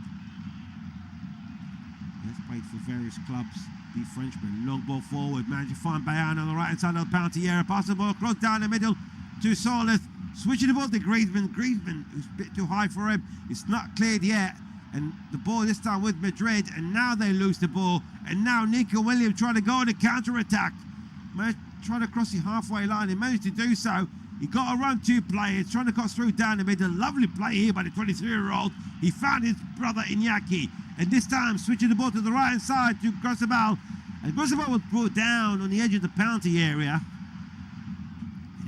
He has played for various clubs. The Frenchman, long ball forward, managed to find Bayern on the right hand side of the penalty area. Pass the ball across down the middle to Solith. Switching the ball to Griezmann. Griezmann, who's a bit too high for him. It's not cleared yet. And the ball this time with Madrid, and now they lose the ball. And now Nico Williams trying to go on a counter-attack. Trying to cross the halfway line. He managed to do so. He got around two players, trying to cut through down the middle. Lovely play here by the 23-year-old. He found his brother Iñaki, and this time switching the ball to the right-hand side to Grosabal. And Grosabal was brought down on the edge of the penalty area.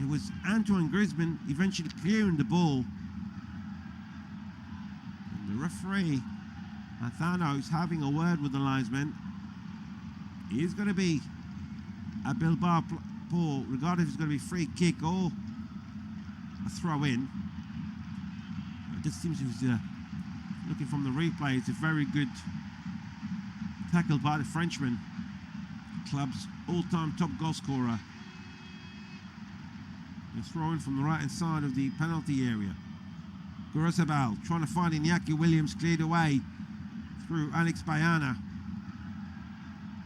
It was Antoine Griezmann eventually clearing the ball. And the referee, Manzano, is having a word with the linesman. He is going to be a Bilbao ball, regardless if it's going to be free kick or a throw in. It just seems he was looking from the replay. It's a very good tackle by the Frenchman, club's all-time top goal scorer. A throw in from the right hand side of the penalty area. Grosabal trying to find Iñaki Williams, cleared away through Alex Bayana.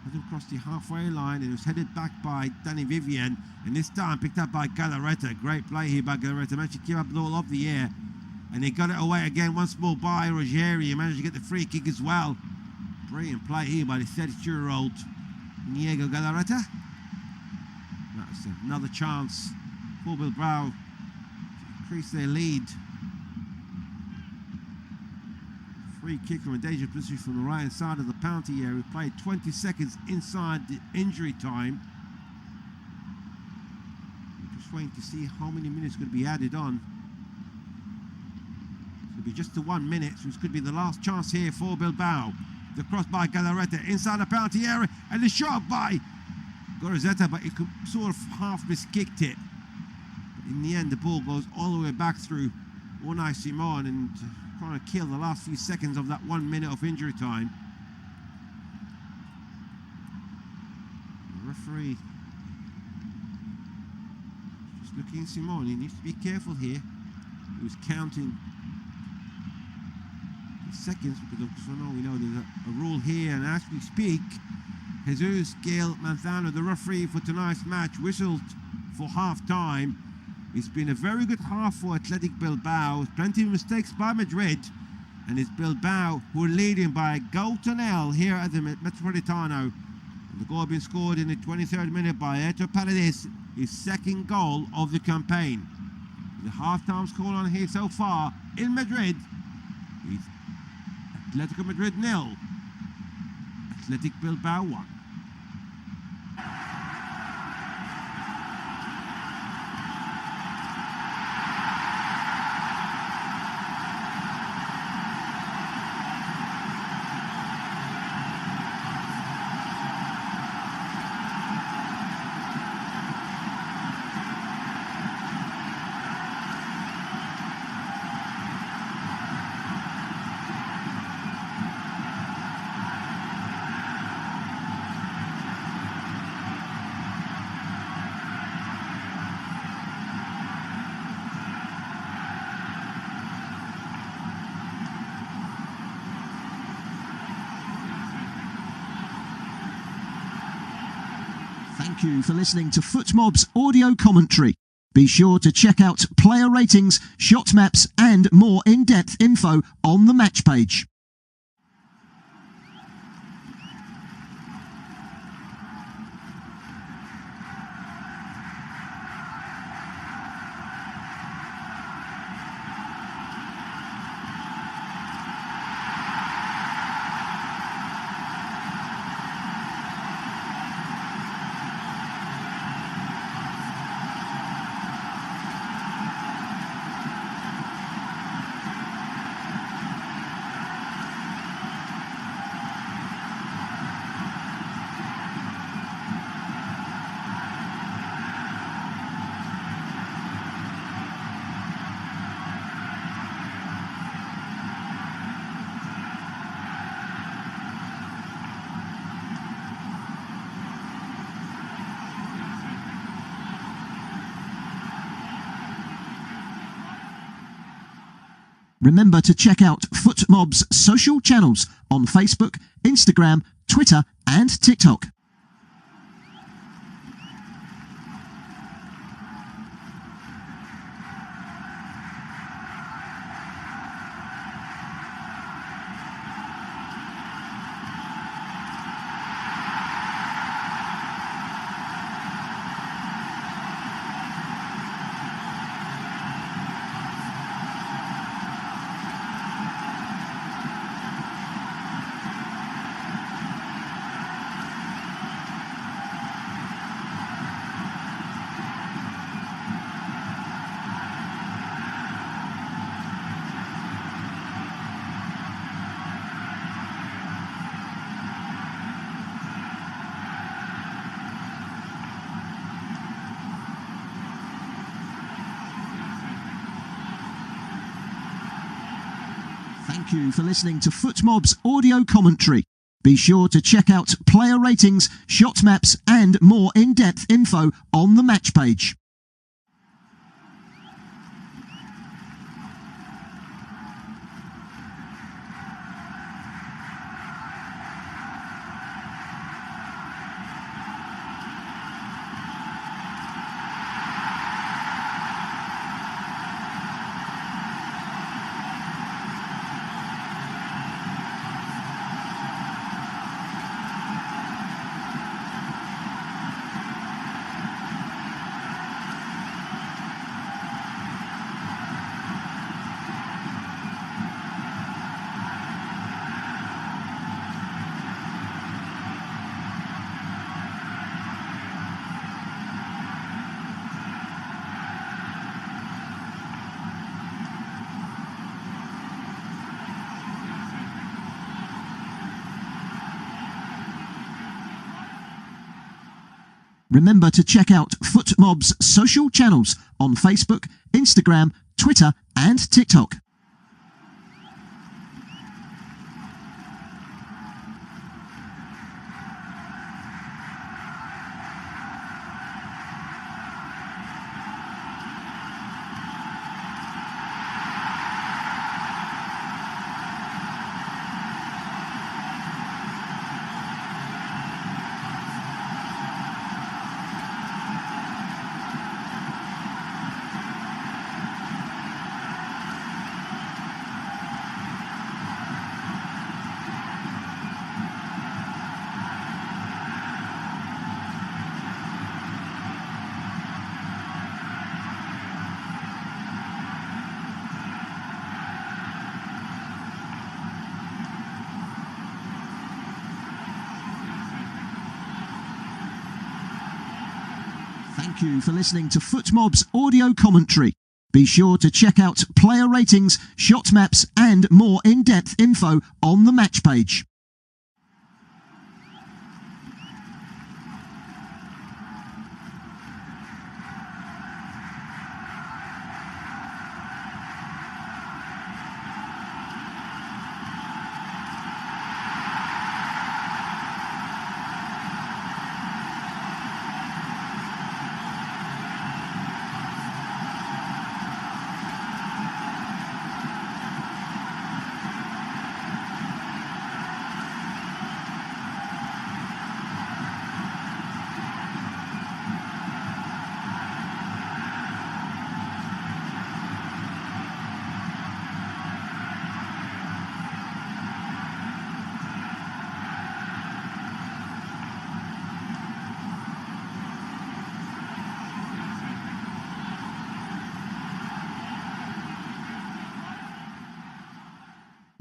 Had him cross the halfway line, and it was headed back by Danny Vivian, and this time picked up by Galarreta. Great play here by Galarreta. Managed to keep up the ball off the air, and he got it away again once more by Rogeri. He managed to get the free kick as well. Brilliant play here by the 32-year-old Diego Galarreta. That's another chance for Bilbao to increase their lead. Free kick from a dangerous position from the right hand side of the penalty area. Played 20 seconds inside the injury time. Just waiting to see how many minutes could be added on. It'll be just the 1 minute, so this could be the last chance here for Bilbao. The cross by Galarreta inside the penalty area, and the shot by Gorizeta, but he could sort of half miskicked it. But in the end, the ball goes all the way back through Unai Simon, and trying to kill the last few seconds of that 1 minute of injury time. The referee just looking at Simon. He needs to be careful here. He was counting the seconds because we know there's a rule here, and as we speak, Jesus Gil Manzano, the referee for tonight's match, whistled for half-time. It's been a very good half for Athletic Bilbao. Plenty of mistakes by Madrid. And it's Bilbao who are leading by a goal to nil here at the Metropolitano. And the goal being scored in the 23rd minute by Eto Paredes, his second goal of the campaign. The half-time score on here so far in Madrid is Atletico Madrid 0, Athletic Bilbao 1. Thank you for listening to Footmob's audio commentary. Be sure to check out player ratings, shot maps and more in-depth info on the match page. Remember to check out Footmob's social channels on Facebook, Instagram, Twitter and TikTok. Thank you for listening to FootMob's audio commentary. Be sure to check out player ratings, shot maps and more in-depth info on the match page. Remember to check out FootMob's social channels on Facebook, Instagram, Twitter and TikTok. Thank you for listening to FootMob's audio commentary. Be sure to check out player ratings, shot maps and more in-depth info on the match page.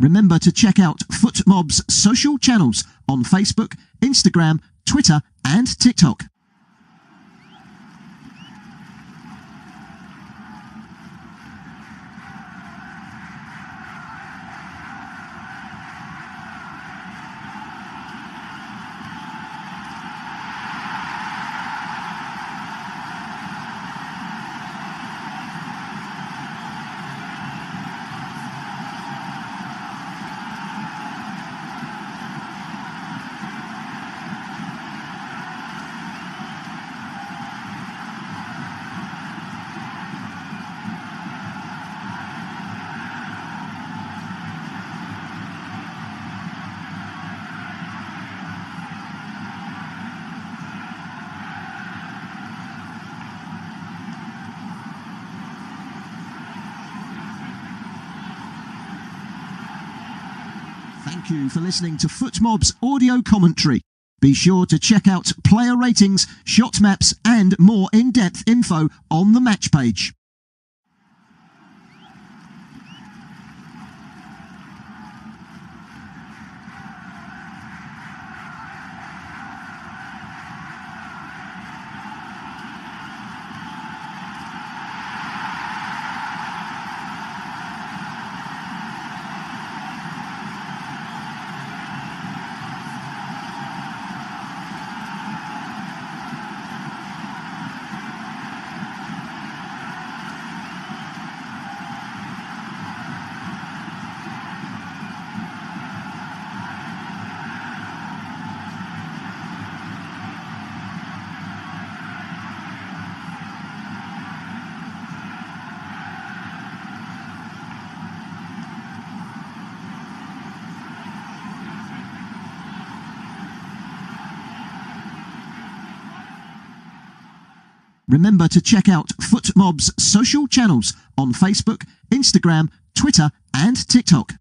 Remember to check out FootMob's social channels on Facebook, Instagram, Twitter and TikTok. Thank you for listening to FootMob's audio commentary. Be sure to check out player ratings, shot maps and more in-depth info on the match page. Remember to check out FootMob's social channels on Facebook, Instagram, Twitter and TikTok.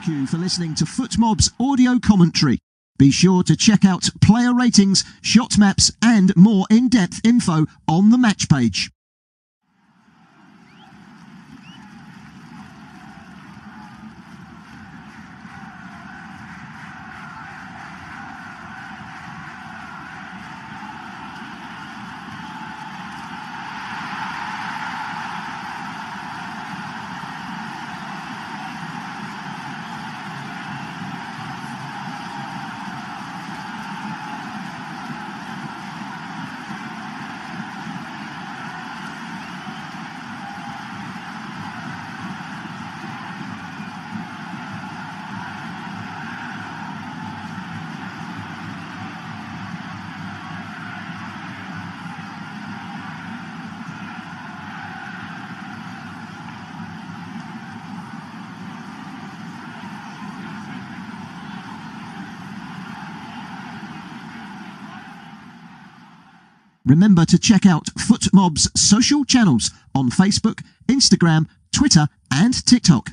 Thank you for listening to FootMob's audio commentary. Be sure to check out player ratings, shot maps and more in-depth info on the match page. Remember to check out FootMob's social channels on Facebook, Instagram, Twitter and TikTok.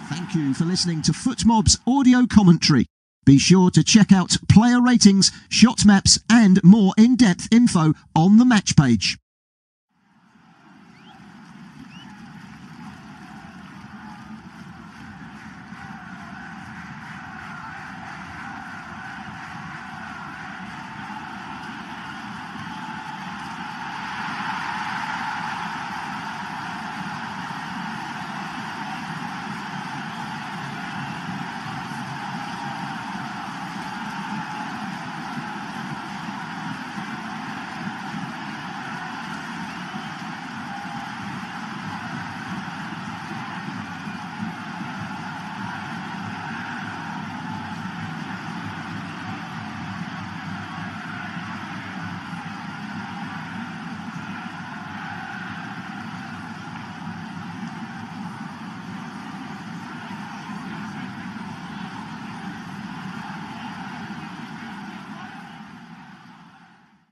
Thank you for listening to FootMob's audio commentary. Be sure to check out player ratings, shot maps and more in-depth info on the match page.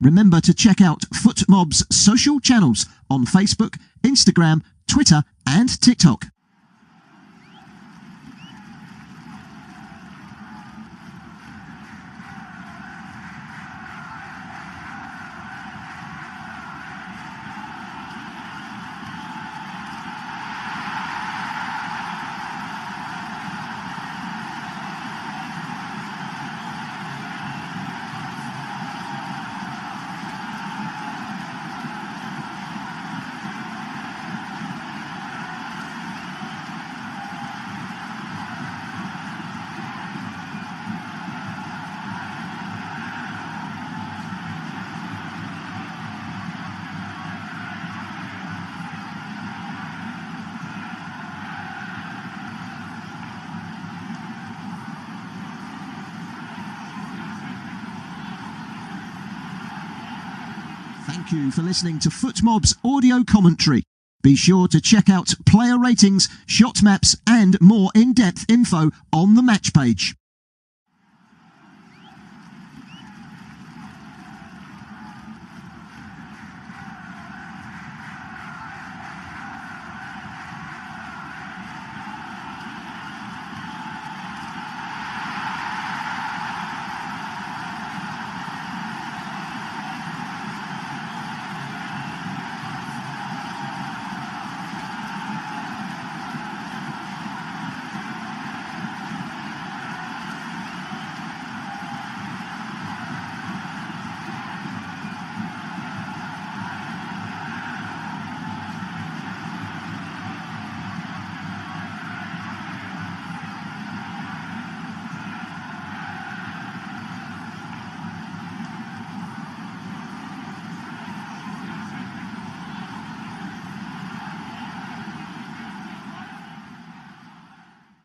Remember to check out FootMob's social channels on Facebook, Instagram, Twitter and TikTok. Thank you for listening to FootMob's audio commentary. Be sure to check out player ratings, shot maps and more in-depth info on the match page.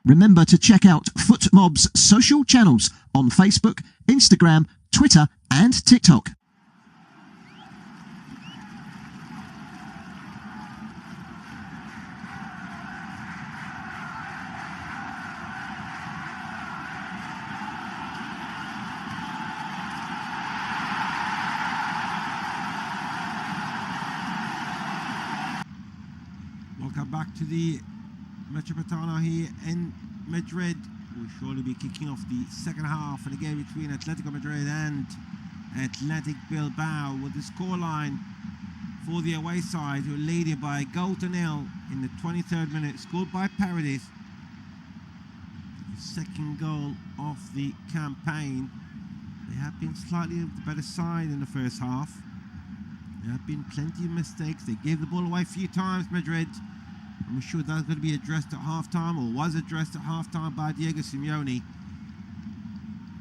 Remember to check out FootMob's social channels on Facebook, Instagram, Twitter and TikTok. Welcome back to the Metropolitano here in Madrid. We'll surely be kicking off the second half of the game between Atletico Madrid and Athletic Bilbao, with the scoreline for the away side, who are leading by a goal to nil in the 23rd minute, scored by Paredes. The second goal of the campaign. They have been slightly the better side in the first half. There have been plenty of mistakes. They gave the ball away a few times, Madrid. I'm sure that's going to be addressed at half-time, or was addressed at half-time by Diego Simeone.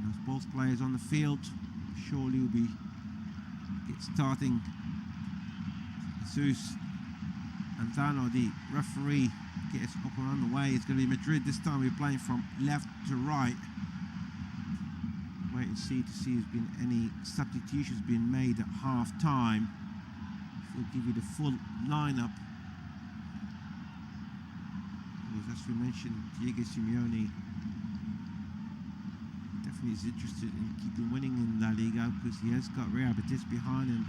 As both players on the field, surely will be starting. Jesus Anzano, the referee, gets up and on the way. It's going to be Madrid this time. We're playing from left to right. Wait and see to see if there's been any substitutions being made at half-time. We'll give you the full lineup. As we mentioned, Diego Simeone definitely is interested in keeping winning in La Liga, because he has got Real Betis behind him.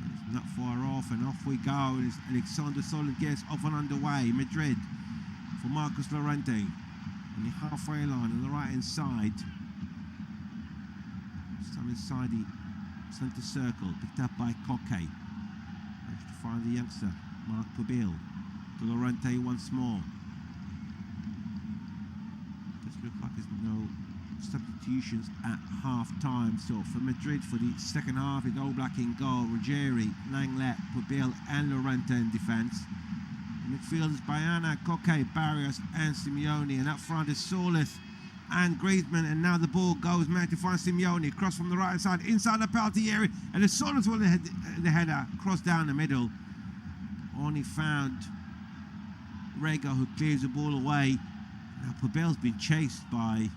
It's not far off, and off we go. And Alexander Solid gets off and underway. Madrid for Marcos Llorente on the halfway line on the right hand side. Some inside the centre circle, picked up by Koke. Managed to find the youngster Marc Pubil. To Llorente once more. Look like there's no substitutions at half-time. So for Madrid for the second half, it's Oblak in goal, Ruggieri, Langlet, Pubil and Llorente in defence. Midfielders Bayana, Koke, Barrios and Simeone, and up front is Solis and Griezmann. And now the ball goes man to find Simeone, cross from the right hand side inside the penalty area, and it's Solis with the header, cross down the middle. Only found Rega, who clears the ball away. Now Pubil's been chased by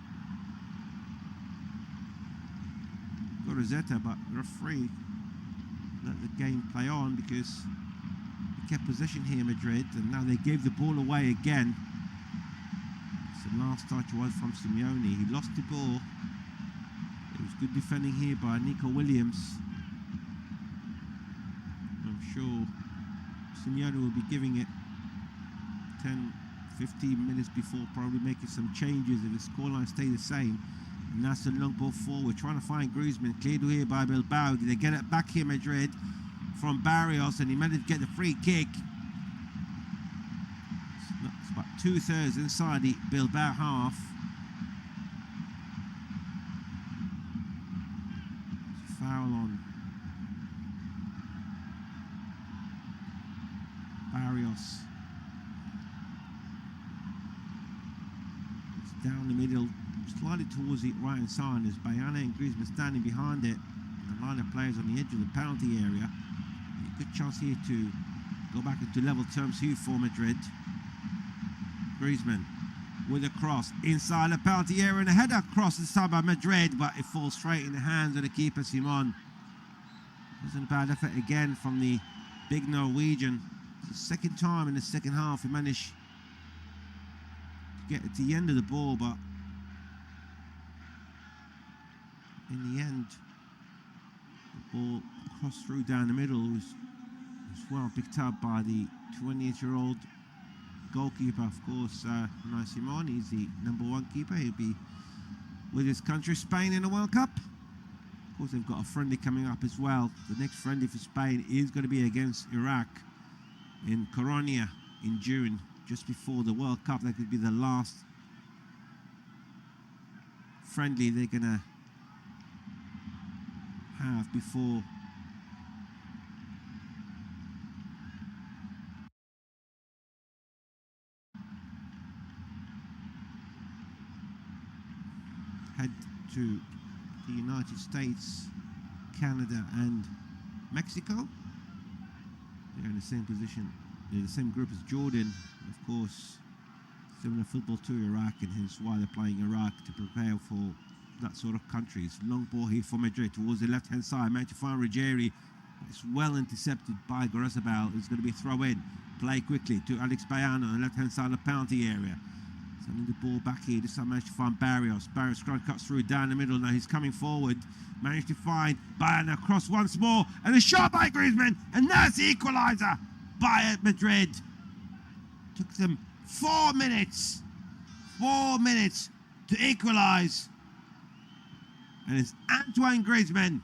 Gorozeta, but the referee let the game play on because they kept possession here, Madrid, and now they gave the ball away again. So the last touch was from Simeone. He lost the ball. It was good defending here by Nico Williams. I'm sure Simeone will be giving it 10-15 minutes before, probably making some changes if the scoreline stays the same. And that's a long ball forward, trying to find Griezmann, cleared here by Bilbao. They get it back here, Madrid, from Barrios, and he managed to get the free kick. It's about 2/3 inside the Bilbao half. Foul on Barrios. Down the middle, slightly towards the right hand side. There's Bayana and Griezmann standing behind it. And a line of players on the edge of the penalty area. A good chance here to go back into level terms here for Madrid. Griezmann with a cross inside the penalty area, and a header across the side by Madrid, but it falls straight in the hands of the keeper, Simon. Wasn't a bad effort again from the big Norwegian. It's the second time in the second half he managed to get at the end of the ball, but in the end, the ball crossed through down the middle. It was well picked up by the 28-year-old goalkeeper, of course. Unai Simon, he's the #1 keeper. He'll be with his country, Spain, in the World Cup. Of course, they've got a friendly coming up as well. The next friendly for Spain is going to be against Iraq in Coronia in June, just before the World Cup. That could be the last friendly they're going to have before head to the United States, Canada and Mexico. They're in the same position. They're the same group as Jordan, of course. Similar football to Iraq, and hence why they're playing Iraq, to prepare for that sort of countries. Long ball here for Madrid towards the left-hand side. Managed to find Ruggieri. It's well intercepted by Gorazabal. It's going to be a throw-in. Play quickly to Alex Bayano on the left-hand side of the penalty area. Sending the ball back here. This time managed to find Barrios. Barrios cuts through down the middle. Now he's coming forward. Managed to find Bayano across once more. And a shot by Griezmann. And that's the equaliser by Madrid. Took them 4 minutes. 4 minutes to equalise. And it's Antoine Griezmann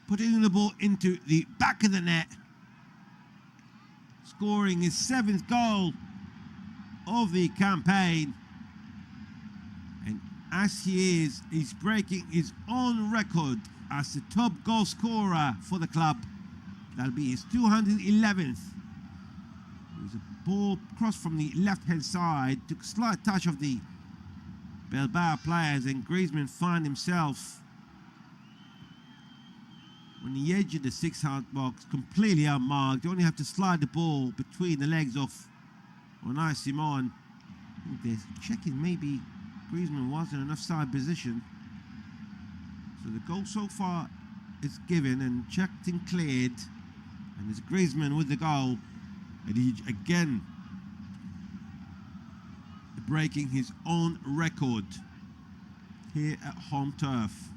putting the ball into the back of the net. Scoring his 7th goal of the campaign, and as he is, he's breaking his own record as the top goal scorer for the club. That'll be his 211th. It was a ball crossed from the left-hand side, took a slight touch of the Bilbao players, and Griezmann found himself on the edge of the 6-yard box, completely unmarked. You only have to slide the ball between the legs of Unai Simon. They're checking maybe Griezmann was in an offside position. So the goal so far is given and checked and cleared. And it's Griezmann with the goal. And he again breaking his own record here at home turf.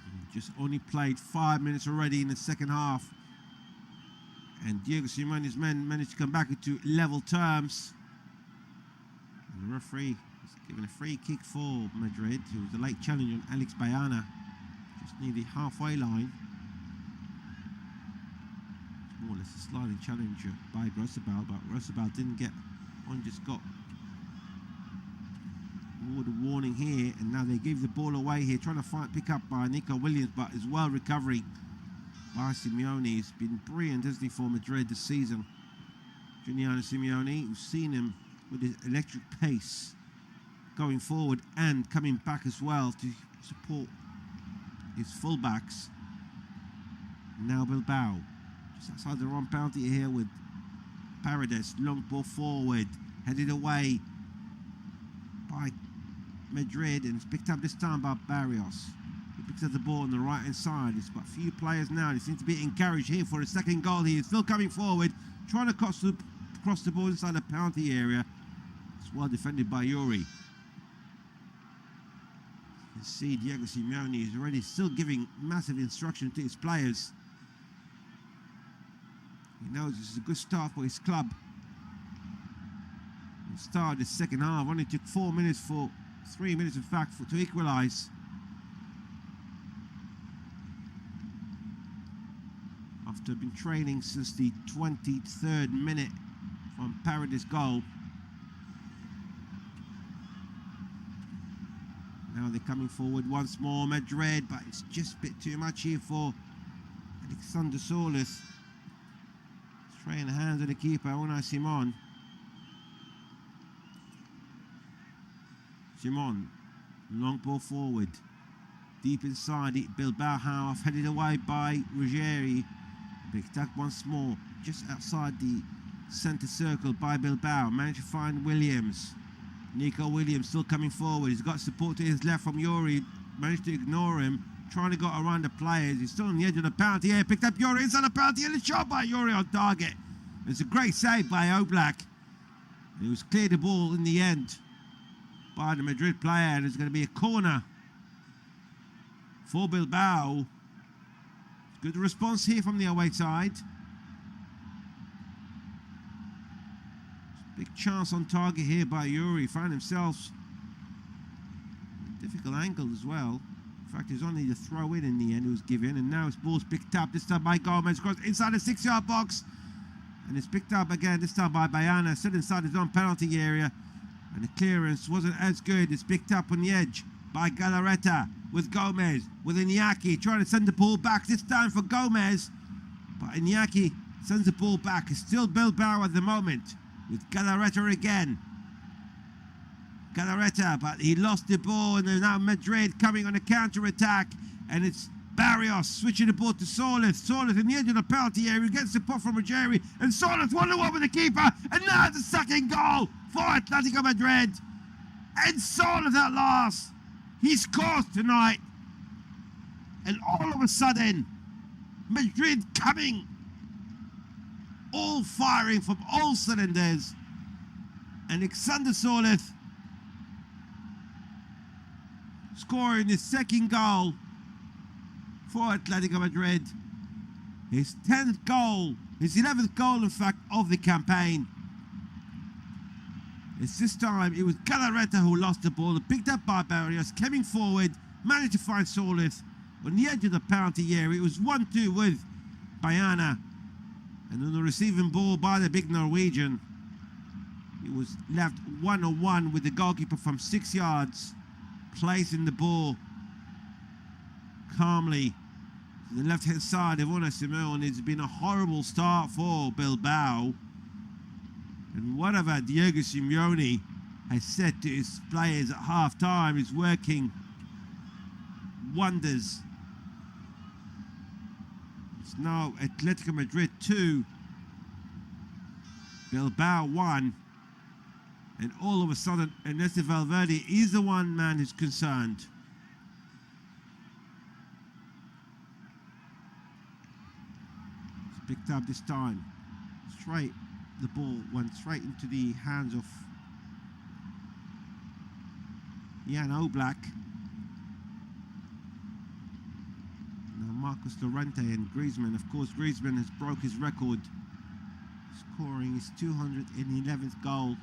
He just only played 5 minutes already in the second half. And Diego Simeone's men managed to come back into level terms. And the referee was given a free kick for Madrid. It was a late challenge on Alex Bayana, just near the halfway line. It's more or less a sliding challenge by Gorazabal, but Gorazabal didn't get on, just got the warning here. And now they gave the ball away here, trying to pick up by Nico Williams, but as well recovery by Simeone. He's been brilliant, hasn't he, for Madrid this season. Giuliano Simeone, we've seen him with his electric pace going forward and coming back as well to support his fullbacks. Now Bilbao, just outside the wrong penalty here with Paredes. Long ball forward, headed away by Madrid, and it's picked up this time by Barrios. He picks up the ball on the right hand side. It's got a few players now. They seem to be encouraged here for a second goal. He is still coming forward, trying to cross the ball inside the penalty area. It's well defended by Yuri. You can see Diego Simeone is already still giving massive instruction to his players. He knows this is a good start for his club. The start of the second half only took 4 minutes for 3 minutes, in fact, to equalise. After been trailing since the 23rd minute from Paredes' goal. Now they're coming forward once more, Madrid, but it's just a bit too much here for Alexander Solis. Straight in the hands of the keeper, Unai Simon. Simon, long ball forward, deep inside it, Bilbao half, headed away by Ruggieri. Picked up once more, just outside the centre circle by Bilbao. Managed to find Williams. Nico Williams still coming forward. He's got support to his left from Yuri. Managed to ignore him. trying to go around the players. He's still on the edge of the penalty area. Picked up Yuri inside the penalty and a shot by Yuri on target. It's a great save by Oblak. He was cleared the ball in the end by the Madrid player, and it's going to be a corner for Bilbao. Good response here from the away side. Big chance on target here by Yuri. Found himself a difficult angle as well. In fact, it was only the throw in the end it was given, and now his ball's picked up, this time by Gomez, cross inside the 6-yard box, and it's picked up again, this time by Bayana, still inside his own penalty area, and the clearance wasn't as good. It's picked up on the edge by Galarreta with Gomez, with Iñaki trying to send the ball back, this time for Gomez, but Iñaki sends the ball back. It's still Bilbao at the moment, with Galarreta again. Galarreta, but he lost the ball, and now Madrid coming on a counter-attack, and it's Barrios switching the ball to Solis. Solis in the edge of the penalty area, gets the puck from Ruggieri, and Solis 1-1 with the keeper, and now it's a second goal for Atletico Madrid. And Solis at last, he scores tonight, and all of a sudden, Madrid coming, all firing from all cylinders, and Alexander Solis scoring his second goal for Atletico Madrid. His 10th goal, his 11th goal in fact of the campaign. It's this time it was Galarreta who lost the ball, picked up by Barrios, coming forward, managed to find Solis on the edge of the penalty area. It was 1-2 with Bayana, and on the receiving ball by the big Norwegian, it was left 1-on-1 with the goalkeeper from 6 yards, placing the ball calmly to the left-hand side of Unai Simón. It's been a horrible start for Bilbao, and whatever Diego Simeone has said to his players at half-time is working wonders. It's now Atletico Madrid 2, Bilbao 1. And all of a sudden, Ernesto Valverde is the one man who's concerned. It's picked up this time. Straight, the ball went straight into the hands of Jan Oblak. Now Marcos Llorente and Griezmann. Of course, Griezmann has broke his record, scoring his 211th goal.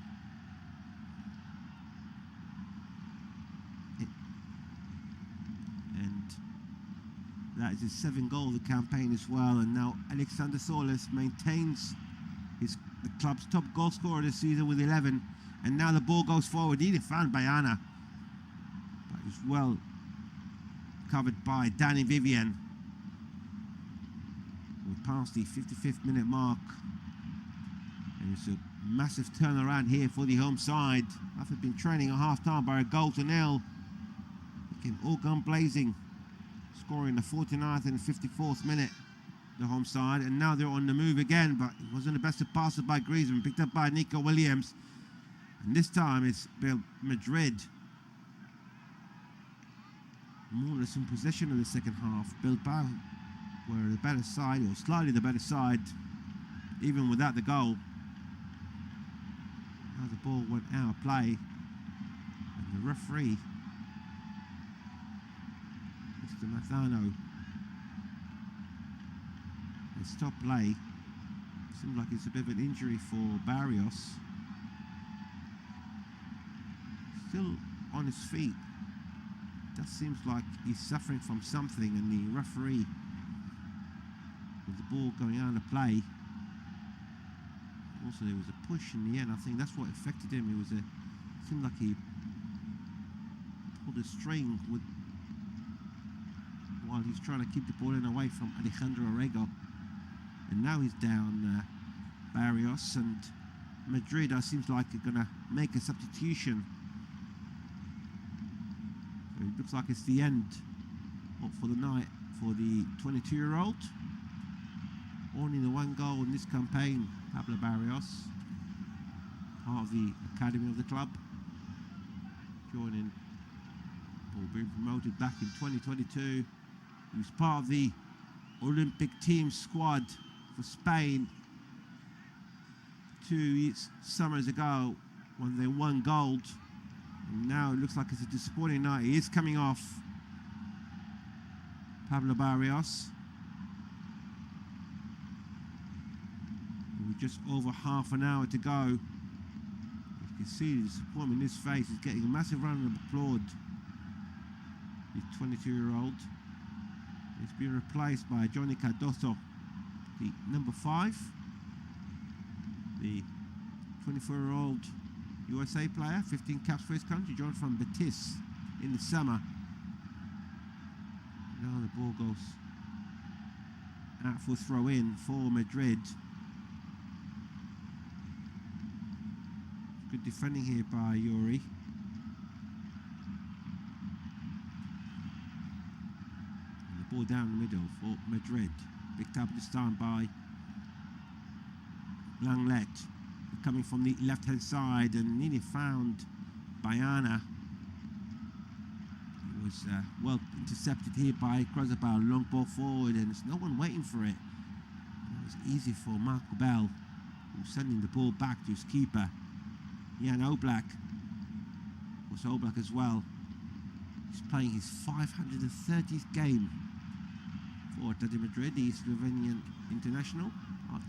That is his 7th goal of the campaign as well. And now Alexander Solis maintains the club's top goal scorer this season with 11. And now the ball goes forward. He found Bayana, but it was well covered by Danny Vivian. We're past the 55th minute mark, and it's a massive turnaround here for the home side. After been trailing at half-time by a goal to nil, they came all gun blazing, scoring the 49th and 54th minute, the home side, and now they're on the move again, but it wasn't the best of passes by Griezmann, picked up by Nico Williams, and this time it's Madrid more or less in possession of the second half. Bilbao were the better side, or slightly the better side, even without the goal. Now the ball went out of play, and the referee, Mr. Mathano, has stopped play. Seems like it's a bit of an injury for Barrios. Still on his feet. That seems like he's suffering from something, and the referee, with the ball going out of play. Also, there was a push in the end. I think that's what affected him. It seemed like he pulled a string while he's trying to keep the ball in away from Alejandro Orrego. And now he's down Barrios, and Madrid seems like they're going to make a substitution. So it looks like it's the end for the night for the 22-year-old. Only the one goal in this campaign, Pablo Barrios, part of the academy of the club, joining or being promoted back in 2022. He was part of the Olympic team squad for Spain 2 summers ago when they won gold. And now it looks like it's a disappointing night. He is coming off, Pablo Barrios. With just over half an hour to go. You can see the disappointment in his face. He's getting a massive round of applause. He's 22-year-old. He's been replaced by Johnny Cardoso, the number 5. The 24-year-old USA player, 15 caps for his country, joined from Betis in the summer. Now the ball goes out for throw-in for Madrid. Good defending here by Yuri. And the ball down the middle for Madrid. Picked up this time by Langlet, coming from the left-hand side and nearly found Bayana. It was well intercepted here by Cruzabal. Long ball forward and there's no one waiting for it. And it was easy for Marco Bell, who's sending the ball back to his keeper. Jan Oblak was Oblak as well. He's playing his 530th game for Atletico Madrid, the Slovenian international,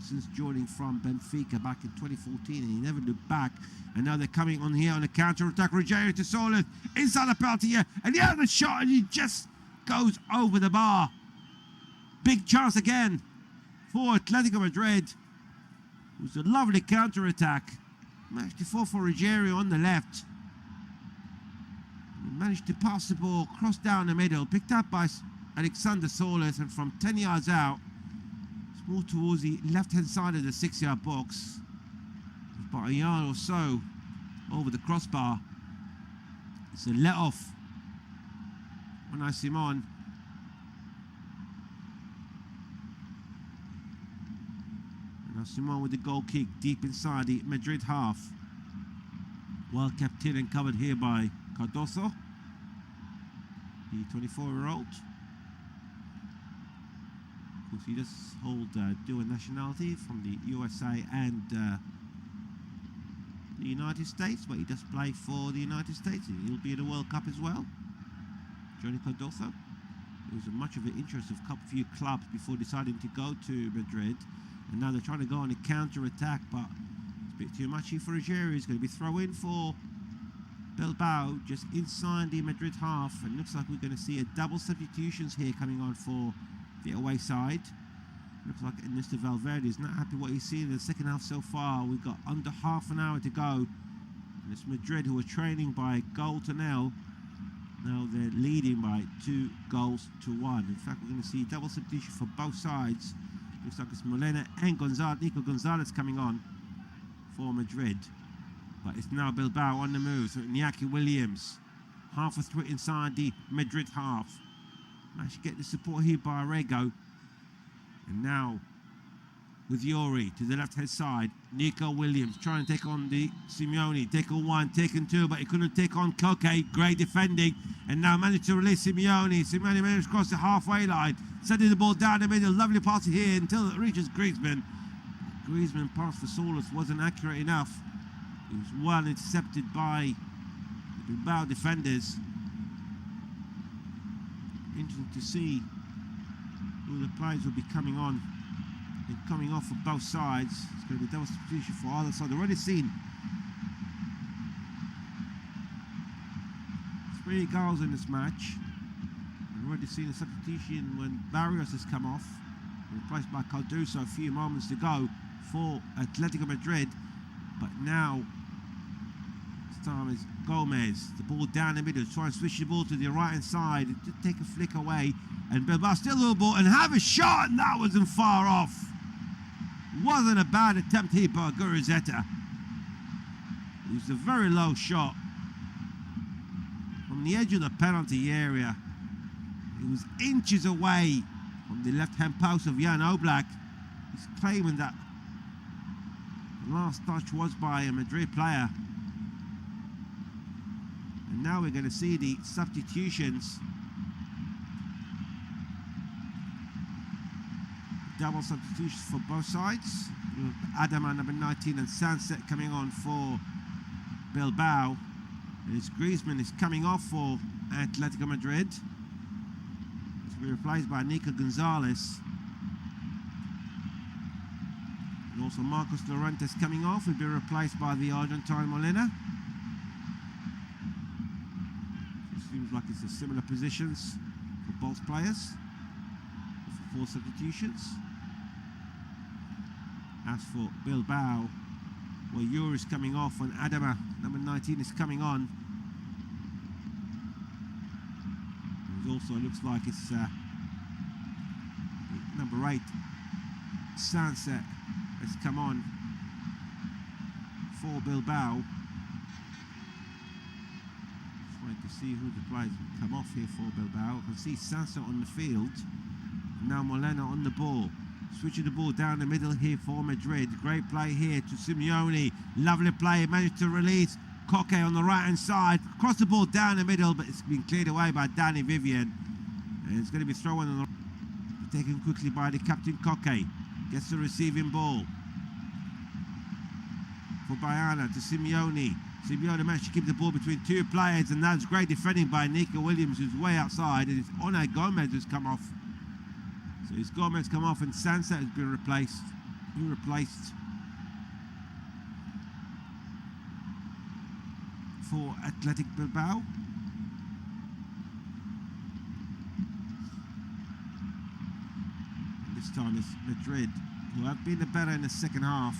since joining from Benfica back in 2014, and he never looked back. And now they're coming on here on a counter-attack. Ruggiero to Solis inside the penalty here, and he has a shot and he just goes over the bar. Big chance again for Atletico Madrid. It was a lovely counter-attack. Managed to fall for Ruggiero on the left. He managed to pass the ball, cross down the middle, picked up by Alexander Solis, and from 10 yards out, it's more towards the left-hand side of the 6-yard box. About a yard or so over the crossbar. It's a let-off. Unai Simon. Now Simon with the goal kick deep inside the Madrid half. Well kept in and covered here by Cardoso, the 24-year-old. Of course, he does hold dual nationality from the USA and the United States, but he does play for the United States. He'll be in the World Cup as well. Johnny Cardoso. It was much of an interest of a few clubs before deciding to go to Madrid. And now they're trying to go on a counter-attack, but it's a bit too much here for Ruggiero. He's going to be throw-in for Bilbao, just inside the Madrid half. And looks like we're going to see a double substitutions here coming on for the away side. Looks like Mr. Valverde is not happy what he's seen in the second half so far. We've got under half an hour to go. And it's Madrid who are trailing by goal to nil. Now they're leading by 2 goals to 1. In fact, we're going to see double substitution for both sides. Looks like it's Molina and Nico Gonzalez coming on for Madrid. But it's now Bilbao on the move. So Iñaki Williams, half a threat inside the Madrid half. Managed to get the support here by Arrego. And now with Yuri to the left-hand side. Nico Williams trying to take on the Simeone. Taken 1, taken 2, but he couldn't take on Koke. Great defending. And now managed to release Simeone. Simeone managed to cross the halfway line. Sending the ball down the middle. Lovely pass here until it reaches Griezmann. Griezmann pass for Solis wasn't accurate enough. It was well intercepted by the Bilbao defenders. Interesting to see who the players will be coming on and coming off for both sides. It's going to be double substitution for either side. I've already seen 3 goals in this match. I've already seen a substitution when Barrios has come off, replaced by Cardoso a few moments to go for Atletico Madrid. But now this time is Gomez. The ball down the middle, trying to switch the ball to the right hand side, to take a flick away, and Bilbao still a little ball and have a shot, and that wasn't far off. Wasn't a bad attempt here by Guruzzetta. It was a very low shot from the edge of the penalty area. It was inches away from the left-hand post of Jan Oblak. He's claiming that the last touch was by a Madrid player. And now we're going to see the substitutions. double substitutions for both sides. Adama, number 19, and Sunset coming on for Bilbao. And it's Griezmann is coming off for Atletico Madrid. To be replaced by Nico Gonzalez. And also Marcos Llorente coming off, will be replaced by the Argentine Molina. It seems like it's a similar positions for both players. For 4 substitutions. As for Bilbao, well, Euro is coming off and Adama, number 19, is coming on. It also looks like it's number 8, Sunset, has come on for Bilbao. Trying to see who the players come off here for Bilbao. I can see Sunset on the field. Now Molina on the ball. Switching the ball down the middle here for Madrid. Great play here to Simeone. Lovely play. Managed to release Koke on the right hand side. Cross the ball down the middle, but it's been cleared away by Danny Vivian. And it's going to be thrown on the right. Taken quickly by the captain Koke. Gets the receiving ball. For Bayana to Simeone. Simeone managed to keep the ball between 2 players, and that's great defending by Nico Williams, who's way outside. And it's Onay Gomez who's come off. So it's Gomez come off and Sunset has been replaced. Who replaced for Athletic Bilbao. And this time it's Madrid, who have been the better in the second half.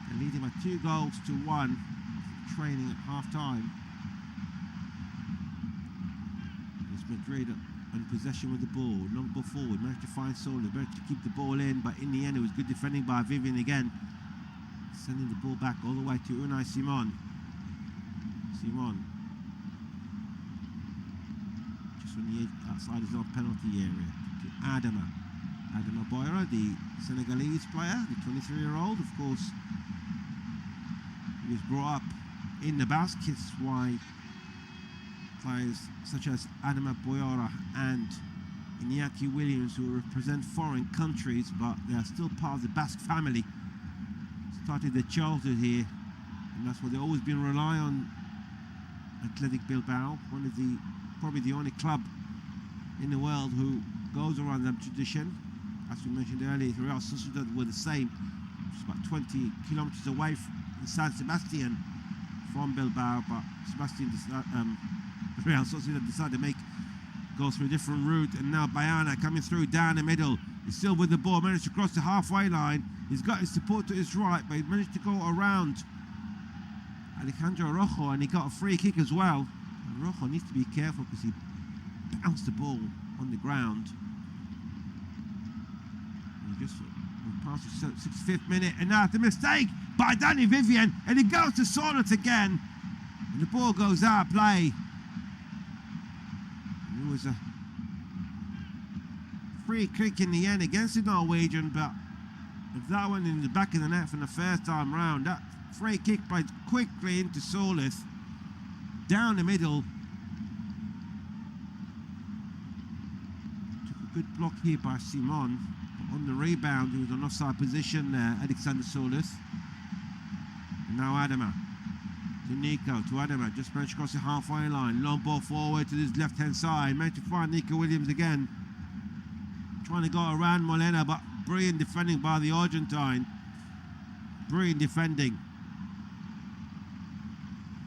They're leading by 2 goals to 1. Training at half time. It's Madrid in possession with the ball, long ball forward, managed to find Soler, managed to keep the ball in, but in the end it was good defending by Vivian again, sending the ball back all the way to Unai Simon. Just on the edge, outside his own penalty area, to Adama Boyra, the Senegalese player, the 23-year-old. Of course, he was brought up in the Basque. It's why players such as Adama Boyora and Iñaki Williams, who represent foreign countries but they are still part of the Basque family, started their childhood here, and that's why they've always been relying on Athletic Bilbao, one of the probably the only club in the world who goes around that tradition. As we mentioned earlier, Real Sociedad were the same, just about 20 kilometers away in San Sebastian from Bilbao, but Real Sociedad decided to go through a different route, and now Bayana coming through down the middle. He's still with the ball, managed to cross the halfway line. He's got his support to his right, but he managed to go around Alejandro Rojo, and he got a free kick as well. And Rojo needs to be careful because he bounced the ball on the ground. And just past the 65th minute, and now the mistake by Danny Vivian, and he goes to Solet again, and the ball goes out of play. It was a free kick in the end against the Norwegian, but if that went in the back of the net from the first time round, that free kick played quickly into Solith, down the middle. Took a good block here by Simon, but on the rebound he was on offside position there, Alexander Solith. And now Adama. To Nico, to Adama, just managed to cross the halfway line. Long ball forward to his left-hand side. Managed to find Nico Williams again. Trying to go around Molina, but brilliant defending by the Argentine. Brilliant defending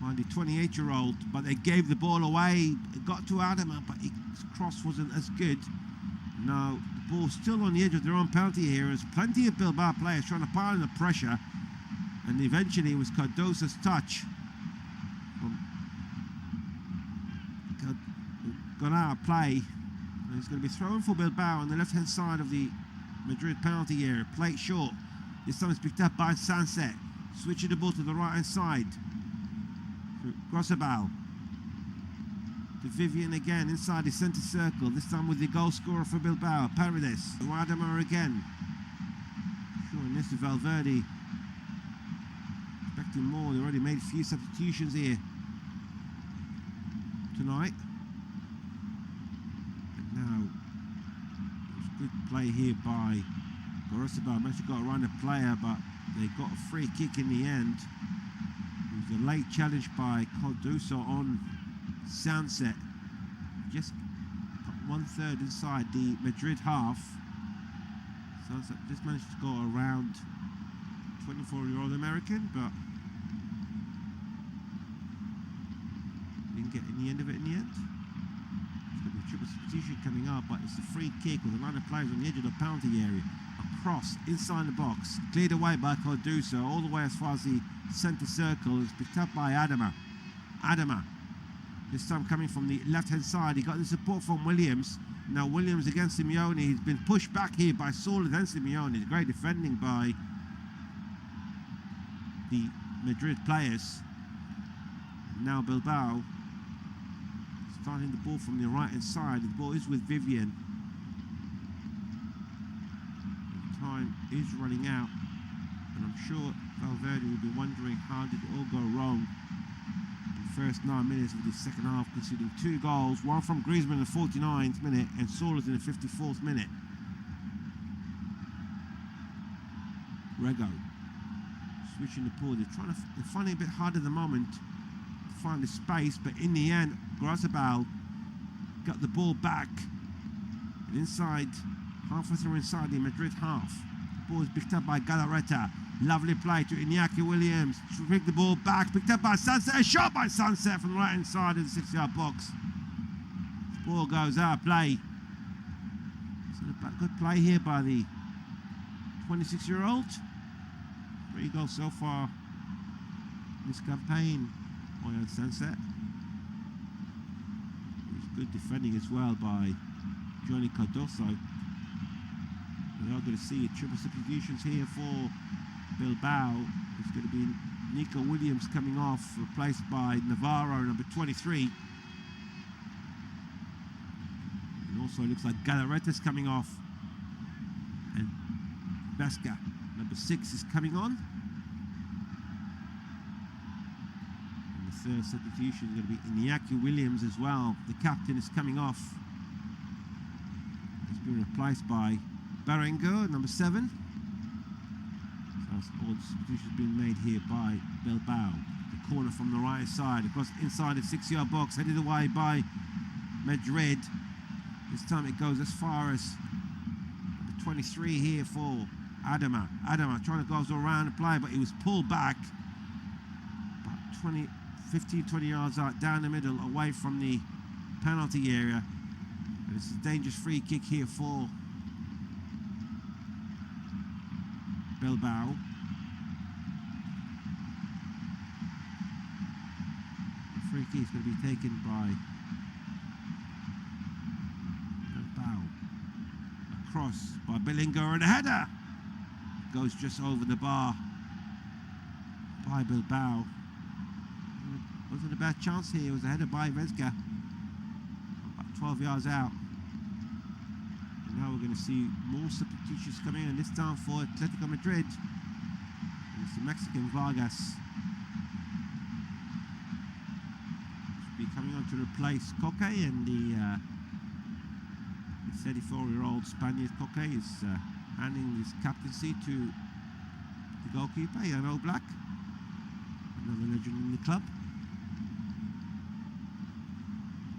by the 28-year-old, but they gave the ball away. It got to Adama, but his cross wasn't as good. Now, the ball's still on the edge of their own penalty here. There's plenty of Bilbao players trying to pile in the pressure. And eventually it was Cardosa's touch. Got out of play. And it's going to be thrown for Bilbao on the left-hand side of the Madrid penalty area. Played short. This time it's picked up by Sunset. Switching the ball to the right-hand side. Grossabal. To Vivian again inside the centre circle. This time with the goal scorer for Bilbao, Paredes. Adama again. Sure, Ernesto Valverde expecting more. They already made a few substitutions here tonight. And now, it was good play here by Gorosabal managed to go around a player, but they got a free kick in the end. It was a late challenge by Cardoso on Sunset. Just got 1/3 inside the Madrid half. Sunset just managed to go around 24-year-old American, but didn't get any end of it in the end. It's going to be a triple substitution coming up, but it's a free kick with a line of players on the edge of the penalty area. Cross inside the box, cleared away by Cardoso, all the way as far as the centre circle. It's picked up by Adama. This time coming from the left-hand side. He got the support from Williams. Now Williams against Simeone. He's been pushed back here by Saul against Simeone. Great defending by the Madrid players. Now Bilbao starting the ball from the right-hand side. The ball is with Vivian. Time is running out, and I'm sure Valverde will be wondering how did it all go wrong in the first 9 minutes of the second half, conceding 2 goals, one from Griezmann in the 49th minute and Solis in the 54th minute. Rego switching the ball. They're finding it a bit hard at the moment to find the space, but in the end Gorosabal got the ball back and inside, halfway through inside the Madrid half. The ball is picked up by Galarreta. Lovely play to Iñaki Williams. To pick the ball back. Picked up by Sunset. A shot by Sunset from the right hand side of the 6-yard box. The ball goes out of play. It's a good play here by the 26-year-old. 3 goals so far in this campaign. Oyan Sunset. It's good defending as well by Johnny Cardoso. We are going to see triple substitutions here for Bilbao. It's going to be Nico Williams coming off, replaced by Navarro, number 23. And also it looks like Galarreta's coming off. And Basca, number 6, is coming on. And the third substitution is going to be Iñaki Williams as well. The captain is coming off. He's been replaced by Berenguer, number 7. So all the substitutions being made here by Bilbao. The corner from the right side, across inside the 6-yard box, headed away by Madrid. This time it goes as far as number 23 here for Adama. Adama trying to go around the play, but he was pulled back about 15, 20 yards out down the middle, away from the penalty area. And it's a dangerous free kick here for Bilbao. The free kick is going to be taken by Bilbao. A cross by Bellinger and a header goes just over the bar by Bilbao. Wasn't a bad chance here. It was a header by Vesga, about 12 yards out. Now we're going to see more substitutions coming in, this time for Atletico Madrid. And it's the Mexican Vargas. Should be coming on to replace Coque, and the 34-year-old Spaniard Coque is handing his captaincy to the goalkeeper, Jan Oblak, another legend in the club.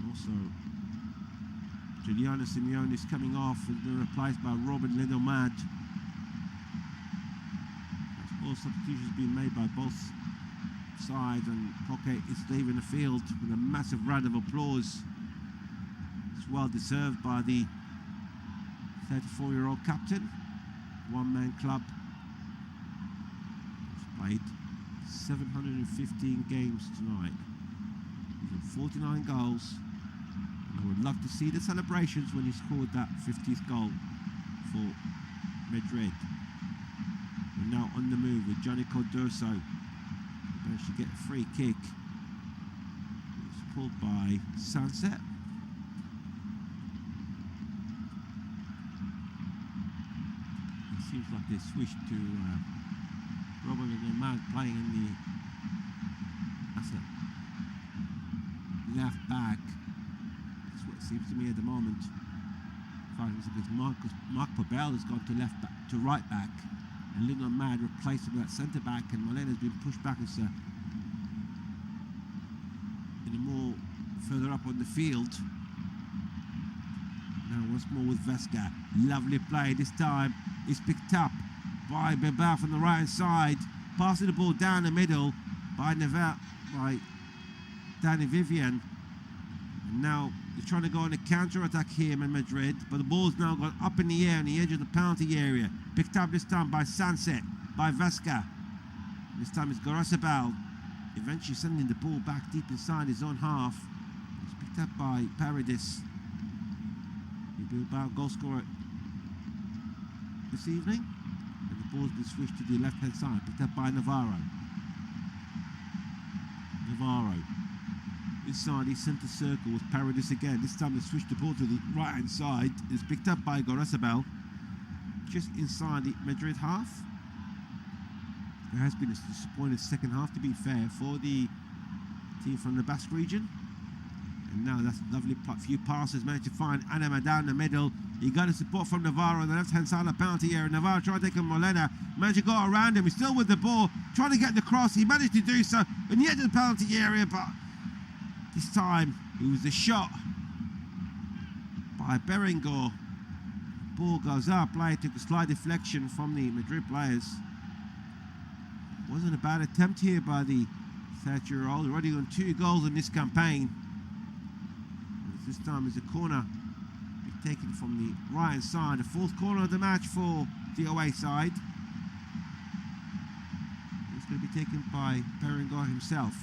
Also, Giuliano Simeone is coming off and been replaced by Robin Ledomad. All substitutions being made by both sides, and Coque is leaving the field with a massive round of applause. It's well deserved by the 34-year-old captain. One-man club. He's played 715 games tonight. He's got 49 goals. I would love to see the celebrations when he scored that 50th goal for Madrid. We're now on the move with Johnny Cardoso. Managed to get a free kick. It's pulled by Sunset. It seems like they switched to Robin Ledomad playing in the left back. Seems to me at the moment Because Mark Pobel has gone to left back, to right back, and Lino Mad replaced him at centre back, and Molena's been pushed back as in a more further up on the field. Now once more with Vesca. Lovely play. This time it's picked up by Bilbao from the right hand side, passing the ball down the middle by Danny Vivian. And now they're trying to go on a counter-attack here in Madrid, but the ball's now gone up in the air on the edge of the penalty area. Picked up this time by Sunset, by Vesca. This time it's Gorosabal, eventually sending the ball back deep inside his own half. It's picked up by Paradis, the Bilbao goal scorer this evening. And the ball's been switched to the left-hand side, picked up by Navarro. Inside his centre circle with Paradis again. This time they switched the ball to the right hand side. It's picked up by Gorosabal just inside the Madrid half. There has been a disappointing second half, to be fair, for the team from the Basque region. And now that's a lovely few passes, managed to find Anima down the middle. He got a support from Navarro on the left hand side of the penalty area. Navarro tried to take on Molena, managed to go around him. He's still with the ball, trying to get the cross. He managed to do so in the edge of the penalty area, but this time it was a shot by Berenguer. Ball goes up, player took a slight deflection from the Madrid players. Wasn't a bad attempt here by the 30-year-old, already on 2 goals in this campaign. And this time is a corner taken from the right hand side, the 4th corner of the match for the away side. It's going to be taken by Berenguer himself.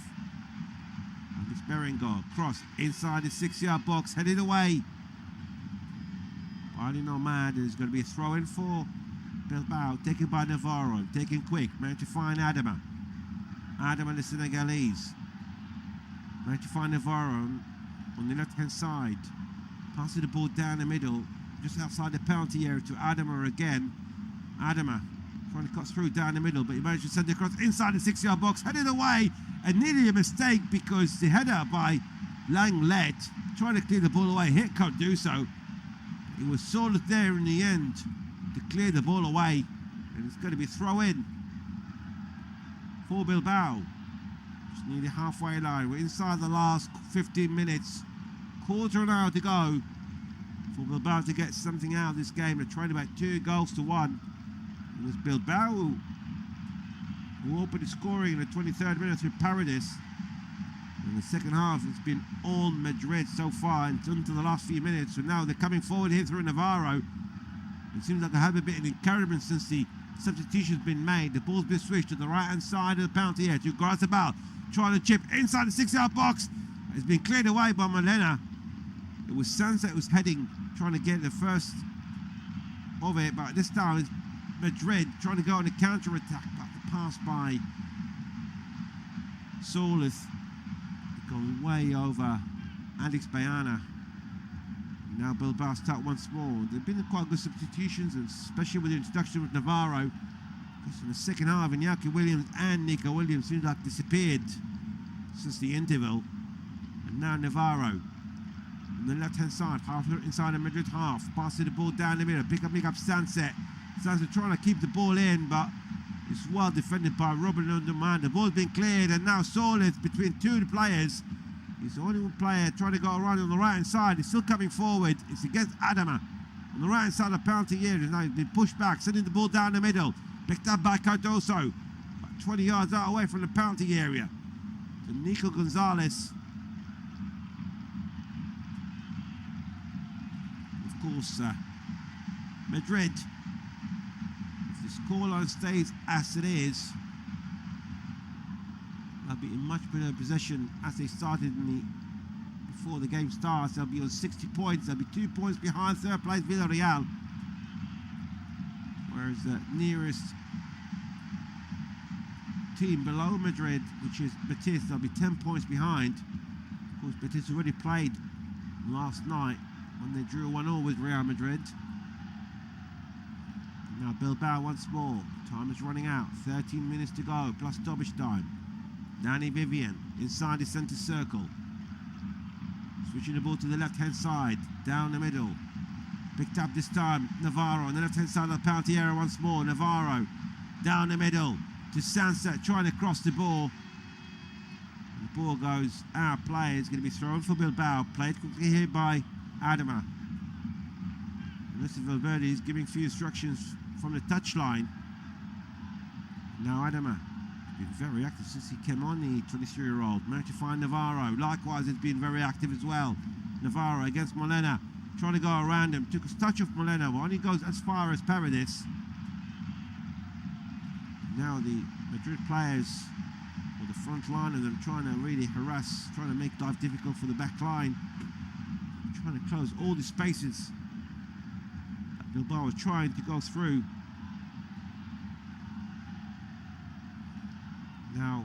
And it's Berenguer, cross inside the 6-yard box, headed away. Barney Nomad is going to be a throw in for Bilbao, taken by Navarro, taken quick, managed to find Adama. Adama, the Senegalese, managed to find Navarro on the left hand side. Passing the ball down the middle, just outside the penalty area to Adama again. Adama trying to cut through down the middle, but he managed to send it across inside the 6-yard box, headed away, and nearly a mistake because the header by Langlet, trying to clear the ball away, Hit can't do so. It was solid there in the end to clear the ball away, and it's going to be a throw in for Bilbao. Just nearly halfway line. We're inside the last 15 minutes. Quarter an hour to go for Bilbao to get something out of this game. They're trying about 2 goals to 1. It was Bilbao who opened the scoring in the 23rd minute through Paradis. In the second half, it's been all Madrid so far until the last few minutes. So now they're coming forward here through Navarro. It seems like they have a bit of encouragement since the substitution's been made. The ball's been switched to the right-hand side of the penalty area to Gorosabal, trying to chip inside the 6-yard box. It's been cleared away by Molena. It was Sunset who was heading, trying to get the first of it, but this time it's Madrid trying to go on a counter-attack, but the pass by Solith going way over Alex Bayana. Now Bilbao start once more. There have been quite good substitutions, and especially with the introduction of Navarro. Because in the second half, Iñaki Williams and Nico Williams seems like disappeared since the interval. And now Navarro on the left-hand side, half inside the Madrid half, passing the ball down the middle, pick up Sunset. Sunset trying to keep the ball in, but it's well defended by Robin Lunderman. The ball's been cleared, and now Solith between 2 players. He's the only one player trying to go around on the right-hand side. He's still coming forward. It's against Adama on the right-hand side of the penalty area. Now he's been pushed back, sending the ball down the middle. Picked up by Cardoso, about 20 yards out away from the penalty area. To Nico Gonzalez. Of course, Madrid, if the scoreline stays as it is, they'll be in much better possession as they started before the game starts. They'll be on 60 points. They'll be 2 points behind 3rd place Villarreal. Whereas the nearest team below Madrid, which is Betis, they'll be 10 points behind. Of course, Betis already played last night when they drew 1-1 with Real Madrid. Now Bilbao once more. Time is running out. 13 minutes to go, plus stoppage time. Danny Vivian inside the centre circle. Switching the ball to the left-hand side, down the middle. Picked up this time, Navarro on the left-hand side of the penalty area once more. Navarro down the middle to Sansa, trying to cross the ball. And the ball goes out of play. It's going to be thrown for Bilbao. Played quickly here by Adama. And Mr. Valverde is giving a few instructions from the touchline. Now Adama has been very active since he came on, the 23-year-old. Managed to find Navarro. Likewise, has been very active as well. Navarro against Molina, trying to go around him. Took a touch off Molina, but only goes as far as Paredes. Now the Madrid players, or the front line of them, trying to really harass, trying to make life difficult for the back line. Trying to close all the spaces that Bilbao was trying to go through. Now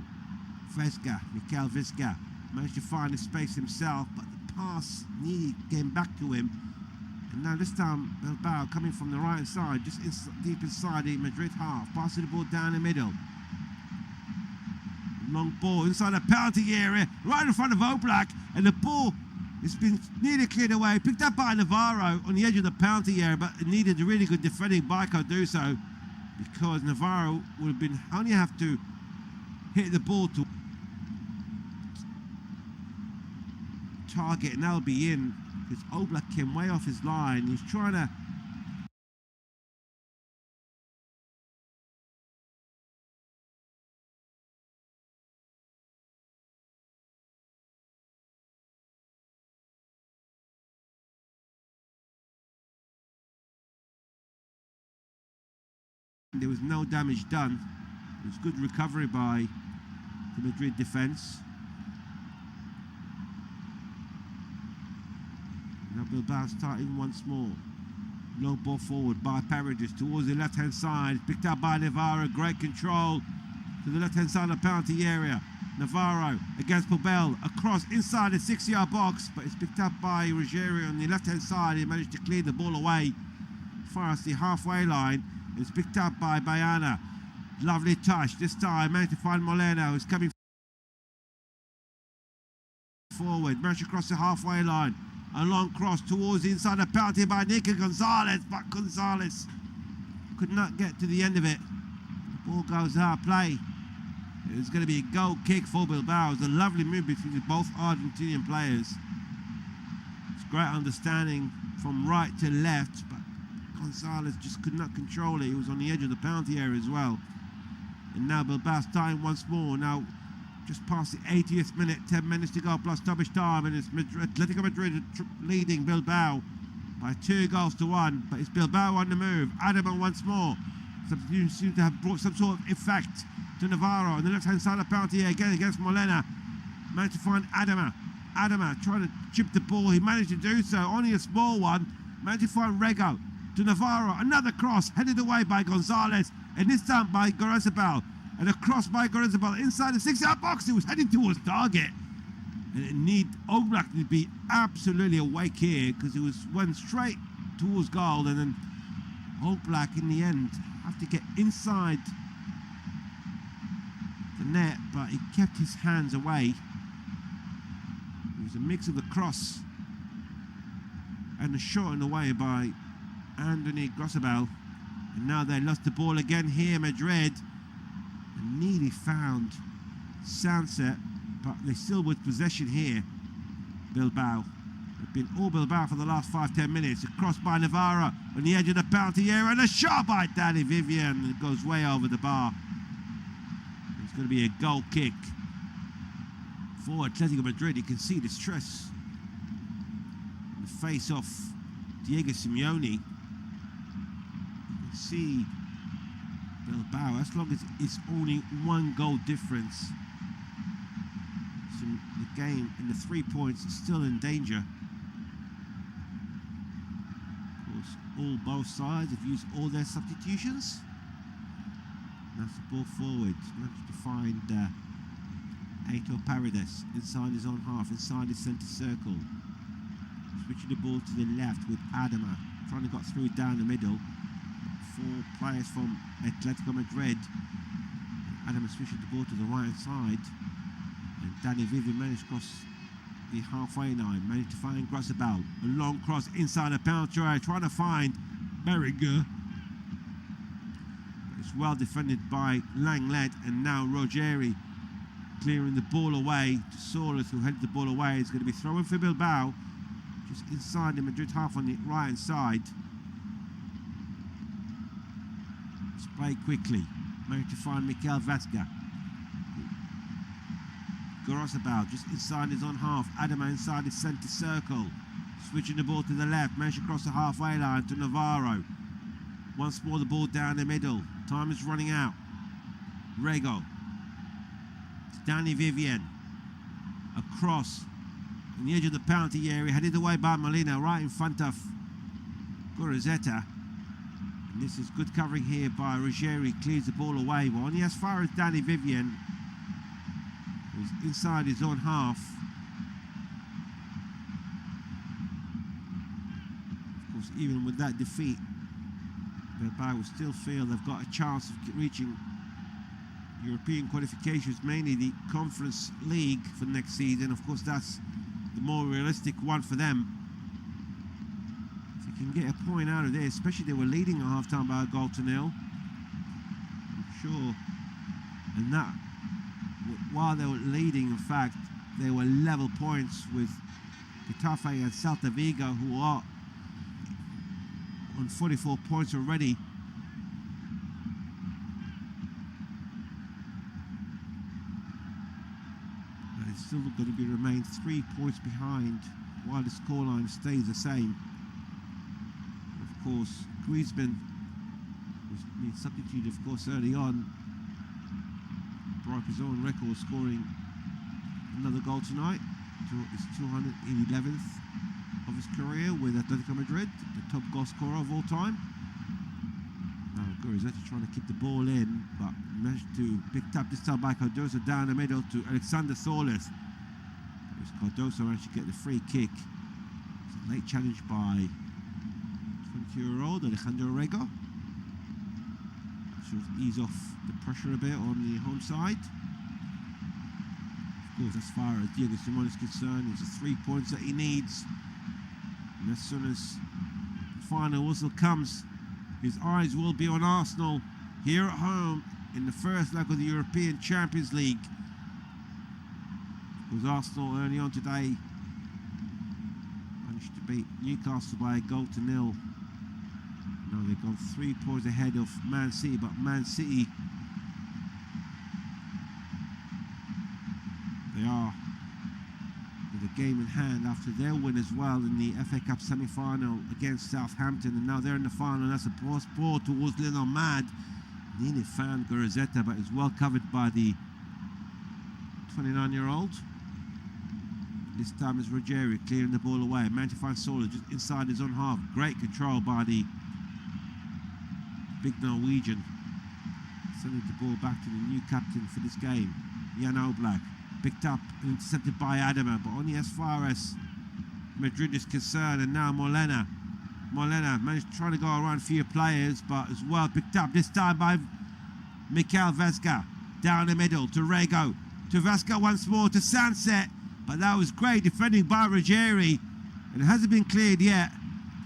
Vesga, Mikel Vesga, managed to find a space himself, but the pass nearly came back to him. And now this time Bilbao coming from the right side, just deep inside the Madrid half, passing the ball down the middle. Long ball inside the penalty area, right in front of Oblak, and the ball has been nearly cleared away, picked up by Navarro on the edge of the penalty area, but it needed a really good defending by Cardoso, because Navarro would have been only have to hit the ball to target, and that'll be in, because Oblak came way off his line. He's trying to there was no damage done. It was good recovery by the Madrid defence. Now Bilbao starting once more. Low ball forward by Paredes towards the left-hand side. Picked up by Navarro. Great control to the left-hand side of the penalty area. Navarro against Pobel. Across inside the 6-yard box, but it's picked up by Ruggiero on the left-hand side. He managed to clear the ball away as far as the halfway line. It's picked up by Bayana. Lovely touch. This time managed to find Molina, who's coming forward. Managed to cross the halfway line. A long cross towards the inside of the penalty by Nico Gonzalez, but Gonzalez could not get to the end of it. The ball goes out of play. It's going to be a goal kick for Bilbao. It's a lovely move between both Argentinian players. It's great understanding from right to left, but Gonzalez just could not control it. He was on the edge of the penalty area as well. And now Bilbao starting once more. Now just past the 80th minute, 10 minutes to go plus stoppage time, and it's Atletico Madrid leading Bilbao by 2-1, but it's Bilbao on the move. Adama once more. Substitutions seem to have brought some sort of effect to Navarro on the left-hand side of the penalty again against Molina. Managed to find Adama. Adama trying to chip the ball. He managed to do so, only a small one. Managed to find Rego to Navarro. Another cross headed away by Gonzalez, and this time by Gorazabal. And a cross by Gorazabal inside the 6-yard box. It was heading towards target. And it need Oblak to be absolutely awake here, because it went straight towards goal, and then Oblak in the end have to get inside the net, but he kept his hands away. It was a mix of the cross and the shot in the way by Anthony Gorazabal. And now they lost the ball again here, Madrid. And nearly found Sansa, but they still with possession here, Bilbao. They've been all Bilbao for the last 5-10 minutes. A cross by Navarro on the edge of the penalty area, and a shot by Danny Vivian. It goes way over the bar. It's going to be a goal kick for Atletico Madrid. You can see the stress in the face of Diego Simeone. You can see Bilbao, as long as it's only 1 goal difference, so the game and the 3 points is still in danger. Of course, both sides have used all their substitutions. That's the ball forward. Managed to find Aitor Paredes inside his own half, inside his centre circle. Switching the ball to the left with Adama, trying to get through down the middle. 4 players from Atletico Madrid. Adama switching the ball to the right side, and Danny Vivian managed to cross the halfway line. Managed to find Grosabel. A long cross inside the penalty area, trying to find Berringer. But it's well defended by Langlet, and now Rogeri clearing the ball away to Solis, who headed the ball away. It's going to be thrown for Bilbao, just inside the Madrid half on the right hand side. Let's play quickly. Managed to find Mikel Vasca. Gorosabal just inside his own half. Adama inside his centre circle. Switching the ball to the left. Managed to cross the halfway line to Navarro. Once more the ball down the middle. Time is running out. Rego. Danny Vivian. Across. On the edge of the penalty area. Headed away by Molina. Right in front of Gorizeta. And this is good covering here by Ruggieri. Clears the ball away. But only as far as Danny Vivian. He's inside his own half. Of course, even with that defeat, Bilbao will still feel they've got a chance of reaching European qualifications, mainly the Conference League for next season. Of course, that's the more realistic one for them. If you can get a point out of this, especially they were leading at half-time by 1-0, I'm sure. And that, while they were leading, in fact, they were level points with Getafe and Celta Vigo, who are on 44 points already. But it's still going to remain 3 points behind while the scoreline stays the same. Of course, Griezmann was being substituted, of course, early on. Broke his own record, scoring another goal tonight. His 211th of his career with Atletico Madrid, the top goal scorer of all time. Now Gorizeta trying to keep the ball in, but managed to pick up this time by Cardoso down the middle to Alexander Solis. Cardoso managed to get the free kick. It's a late challenge by 20-year-old Alejandro Rego. Should ease off the pressure a bit on the home side. Of course, as far as Diego Simon is concerned, it's the 3 points that he needs. And as soon as the final whistle comes, his eyes will be on Arsenal here at home in the first leg of the European Champions League. Because Arsenal early on today managed to beat Newcastle by 1-0. Now they've gone 3 points ahead of Man City, but Man City, they are with a game in hand after their win as well in the FA Cup semi-final against Southampton, and now they're in the final. That's a cross ball towards Lionel Mad. Nearly found Gorizeta, but it's well covered by the 29-year-old. This time is Ruggieri clearing the ball away. Managed to find Sola just inside his own half. Great control by the big Norwegian. Sending the ball back to the new captain for this game, Jan Oblak. Picked up and intercepted by Adama, but only as far as Madrid is concerned. And now Molina managed to try to go around a few players, but as well picked up this time by Mikel Vesga. Down the middle to Rego. To Vesga once more to Sunset. But that was great defending by Ruggieri. And it hasn't been cleared yet.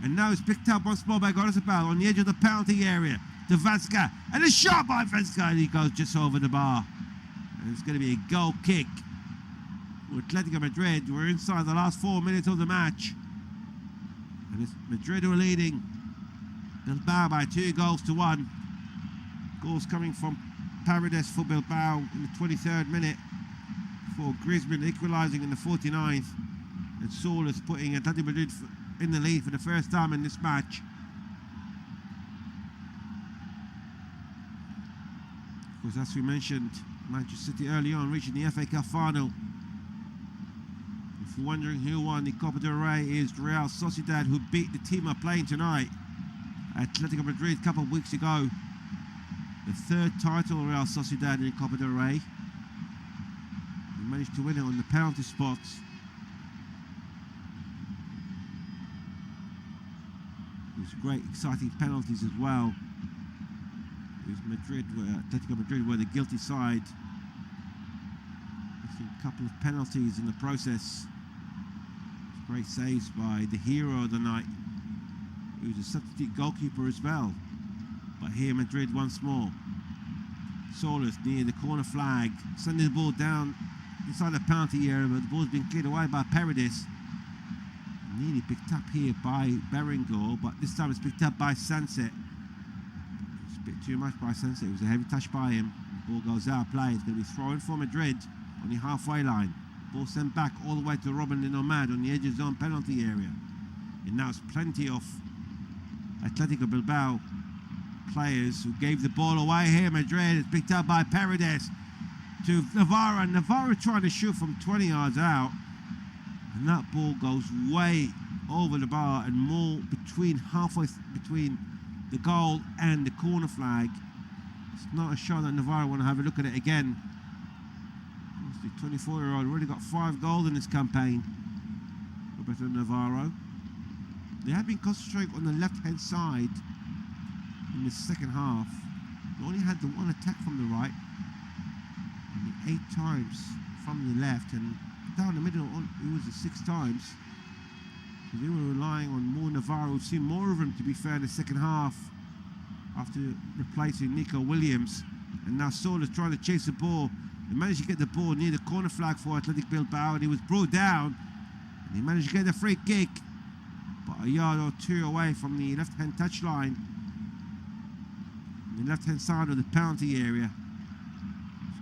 And now it's picked up once more by Gorizeta on the edge of the penalty area to Vesga. And a shot by Vesga, and he goes just over the bar. And it's going to be a goal kick. With Atletico Madrid, we're inside the last 4 minutes of the match. And it's Madrid who are leading Bilbao by 2-1. Goals coming from Paredes for Bilbao in the 23rd minute. For Griezmann equalising in the 49th. And Solis putting Atletico Madrid in the lead for the first time in this match. Of course, as we mentioned, Manchester City early on reaching the FA Cup final. If you're wondering who won the Copa del Rey, is Real Sociedad, who beat the team are playing tonight, Atletico Madrid, a couple of weeks ago. The third title of Real Sociedad in Copa del Rey. They managed to win it on the penalty spots. It was great, exciting penalties as well. It was Atletico Madrid were the guilty side. I think a couple of penalties in the process. Great saves by the hero of the night, who's a substitute goalkeeper as well. But here Madrid once more. Solis near the corner flag, sending the ball down inside the penalty area, but the ball's been cleared away by Paredes. Nearly picked up here by Berenguer, but this time it's picked up by Sunset. It's a bit too much by Sunset. It was a heavy touch by him. The ball goes out of play. It's going to be thrown for Madrid on the halfway line. Ball sent back all the way to Robin de Nomad on the edge of his own penalty area. And now it's plenty of Atletico Bilbao players who gave the ball away here. Madrid is picked up by Paredes to Navarro, and Navarro trying to shoot from 20 yards out, and that ball goes way over the bar and more halfway between the goal and the corner flag. It's not a shot that Navarro want to have a look at it again. The 24-year-old already got 5 goals in this campaign. Roberto Navarro. They have been concentrating on the left-hand side in the second half. They only had the one attack from the right, and 8 times from the left, and down the middle it was the 6 times. So they were relying on more Navarro. We've seen more of him, to be fair, in the second half after replacing Nico Williams. And now Solis trying to chase the ball. He managed to get the ball near the corner flag for Athletic Bilbao, and he was brought down, and he managed to get the free kick, but a yard or 2 away from the left-hand touchline, the left-hand side of the penalty area.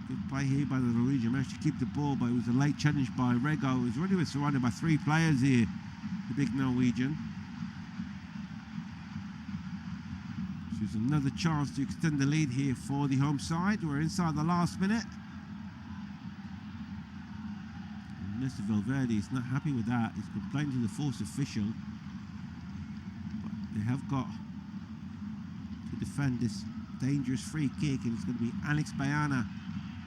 Good play here by the Norwegian. Managed to keep the ball, but it was a late challenge by Rego. He was already surrounded by 3 players here, the big Norwegian. So it's another chance to extend the lead here for the home side. We're inside the last minute. Mr. Valverde is not happy with that. He's complaining to the fourth official. But they have got to defend this dangerous free kick, and it's going to be Alex Bayana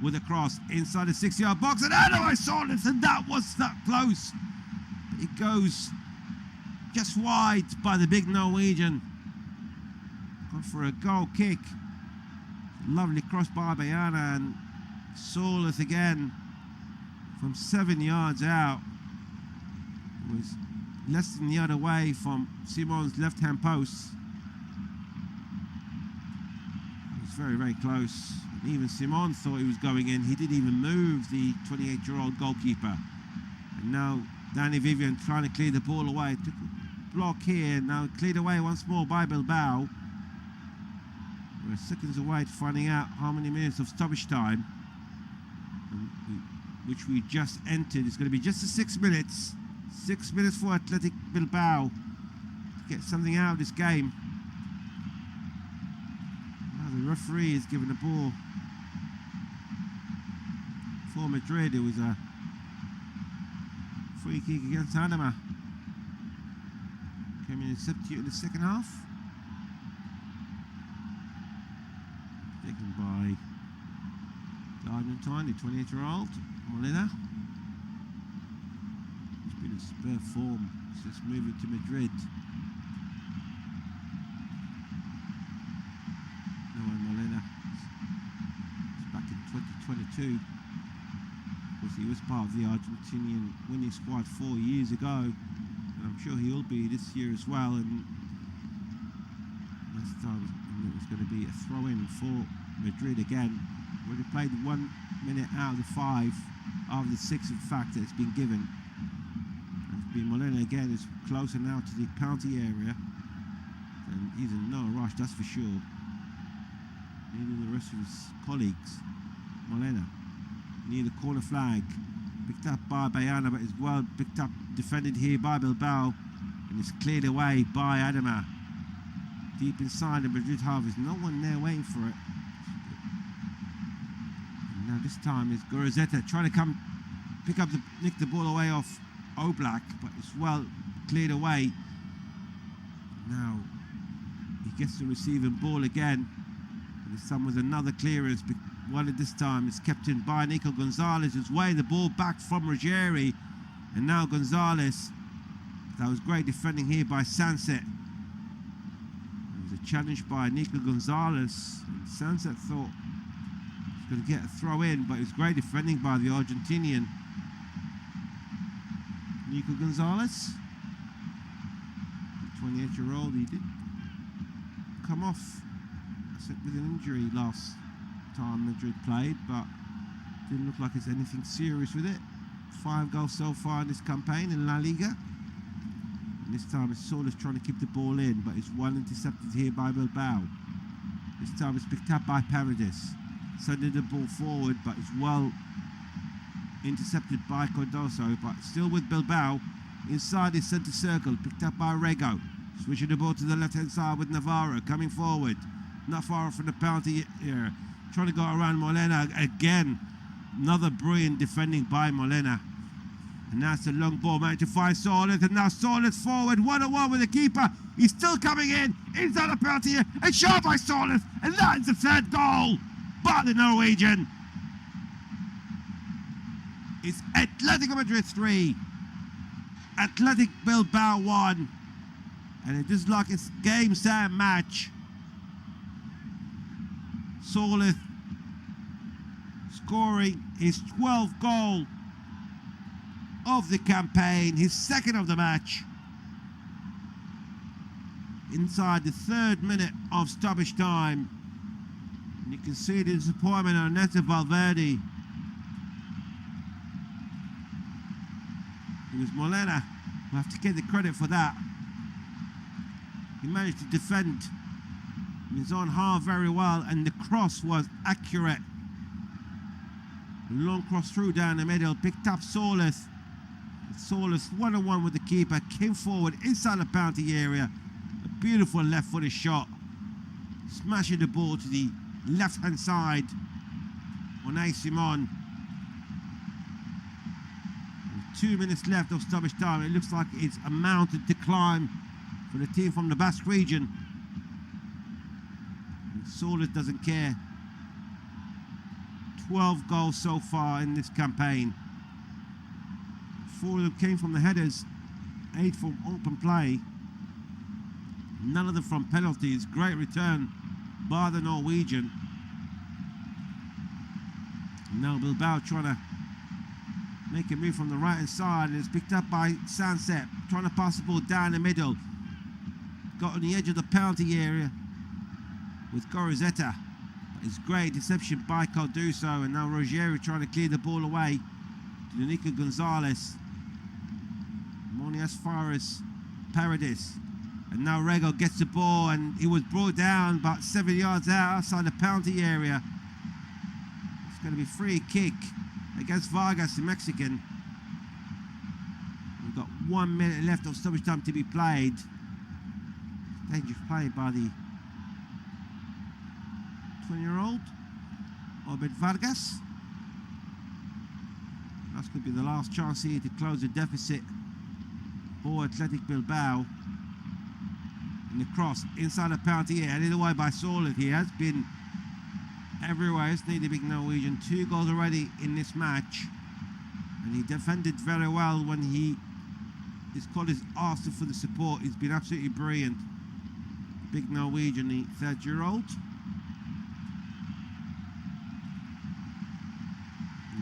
with a cross inside the 6-yard box. And I saw this, and that was that close. But it goes just wide by the big Norwegian. Gone for a goal kick. Lovely cross by Bayana, and Solis again from 7 yards out. It was less than the other way from Simon's left-hand post. It was very, very close. And even Simon thought he was going in. He didn't even move, the 28-year-old goalkeeper. And now Danny Vivian trying to clear the ball away. Took a block here, now cleared away once more by Bilbao. We're seconds away to finding out how many minutes of stoppage time, which we just entered. It's going to be just 6 minutes. 6 minutes for Athletic Bilbao to get something out of this game. Now the referee is giving the ball for Madrid. It was a free kick against Adama. Came in and substitute in the second half. Taken by the Argentine, the 28-year-old. Molina. He's been in superb form since moving to Madrid. Molina is back in 2022. Of course, he was part of the Argentinian winning squad 4 years ago, and I'm sure he'll be this year as well. And last time it was going to be a throw-in for Madrid again. Already played 1 minute out of the 5. Of the 6, in fact, that it's been given. And it's been Molina again, is closer now to the penalty area, and he's in no rush, that's for sure. Neither the rest of his colleagues. Molina near the corner flag, picked up by Bayana, but is well picked up, defended here by Bilbao, and it's cleared away by Adama. Deep inside the Madrid half, there's no one there waiting for it. Now this time is Gorizeta trying to come nick the ball away off Oblak, but it's well cleared away. Now he gets the receiving ball again, and this time with another clearance. One at this time is kept in by Nico Gonzalez, who's weighing the ball back from Ruggieri, and now Gonzalez. That was great defending here by Sunset. It was a challenge by Nico Gonzalez, and Sunset thought going to get a throw in, but it was great defending by the Argentinian. Nico Gonzalez, 28-year-old, he did come off with an injury last time Madrid played, but didn't look like it's anything serious with it. 5 goals so far in this campaign in La Liga. And this time it's Solis trying to keep the ball in, but it's well intercepted here by Bilbao. This time it's picked up by Paredes. Sending the ball forward, but it's well intercepted by Cardoso, but still with Bilbao inside his centre circle, picked up by Rego. Switching the ball to the left-hand side with Navarro coming forward. Not far from the penalty here. Trying to go around Molina again. Another brilliant defending by Molina. And that's a long ball managed to find Solis, and now Solis forward, 1-on-1 with the keeper. He's still coming in, inside the penalty here, and shot by Solis, and that is the third goal by the Norwegian. It's Atletico Madrid 3, Athletic Bilbao 1, and it is like it's game, set, match. Solis scoring his 12th goal of the campaign, his second of the match, inside the 3rd minute of stoppage time. And you can see the disappointment on Neto Valverde. It was Molina who have to get the credit for that. He managed to defend his own half very well, and the cross was accurate. A long cross through down the middle, picked up Solis. Solis 1-on-1 with the keeper, came forward inside the penalty area. A beautiful left-footed shot, smashing the ball to the left-hand side. Unai Simon. With 2 minutes left of stoppage time, it looks like it's a mountain to climb for the team from the Basque region. And Solis doesn't care. 12 goals so far in this campaign. 4 of them came from the headers, 8 from open play, none of them from penalties. Great return by the Norwegian. Now Bilbao trying to make a move from the right hand side, and it's picked up by Sunset, trying to pass the ball down the middle. Got on the edge of the penalty area with Gorizeta. It's great deception by Cardoso, and now Rogero trying to clear the ball away to Nico Gonzalez. Only as far as Paredes, and now Rego gets the ball, and he was brought down about 7 yards outside the penalty area. It's going to be free kick against Vargas, the Mexican. We've got 1 minute left of stoppage time to be played. Dangerous play by the 20-year-old Obed Vargas. That's going to be the last chance here to close the deficit for Athletic Bilbao. And the cross inside the penalty area, headed away by Solis. He has been everywhere, isn't he, the big Norwegian? 2 goals already in this match. And he defended very well when his colleagues asked him for the support. He's been absolutely brilliant. Big Norwegian, the 30-year-old.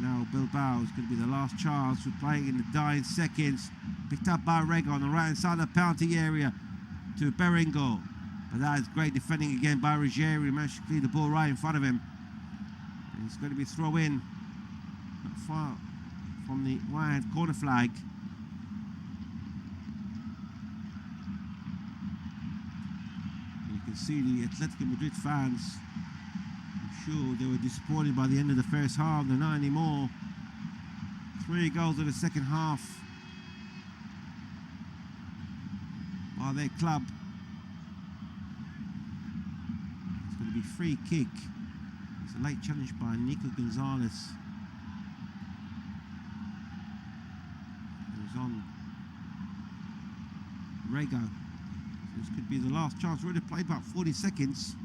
Now Bilbao is going to be the last chance. We're playing in the dying seconds. Picked up by Rego on the right hand side of the penalty area to Berengo. But that is great defending again by Ruggieri. He managed to clear the ball right in front of him. And it's going to be throw in, not far from the right-hand corner flag. And you can see the Atletico Madrid fans. I'm sure they were disappointed by the end of the first half. They're not anymore. 3 goals in the second half by their club. It's going to be free kick. It's a late challenge by Nico Gonzalez. It was on Rego. So this could be the last chance. Already played about 40 seconds.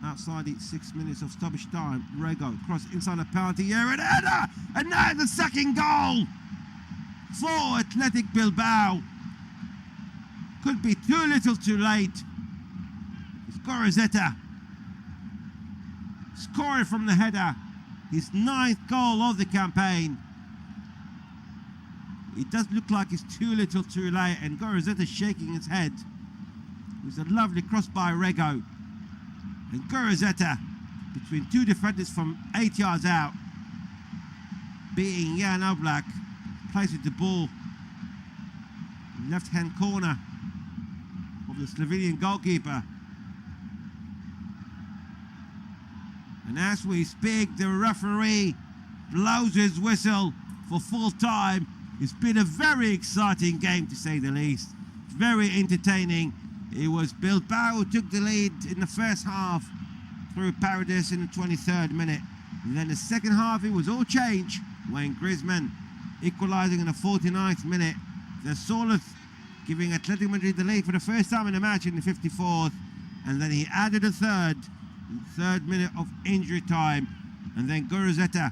Outside the 6 minutes of stoppage time. Rego cross inside the penalty area, and header! And now the second goal for Athletic Bilbao. Could be too little too late. It's Gorizeta scoring from the header. His 9th goal of the campaign. It does look like it's too little too late, and Guruzetto shaking his head. It was a lovely cross by Rego. And Guruzetto, between two defenders from 8 yards out, beating Jan Oblak, places the ball in the left-hand corner of the Slovenian goalkeeper. And as we speak, the referee blows his whistle for full time. It's been a very exciting game, to say the least. Very entertaining. It was Bilbao who took the lead in the first half through Paredes in the 23rd minute. And then the second half, it was all change when Griezmann equalising in the 49th minute. Then Soleth giving Atletico Madrid the lead for the first time in the match in the 54th. And then he added a third in the 3rd minute of injury time. And then Guruzetto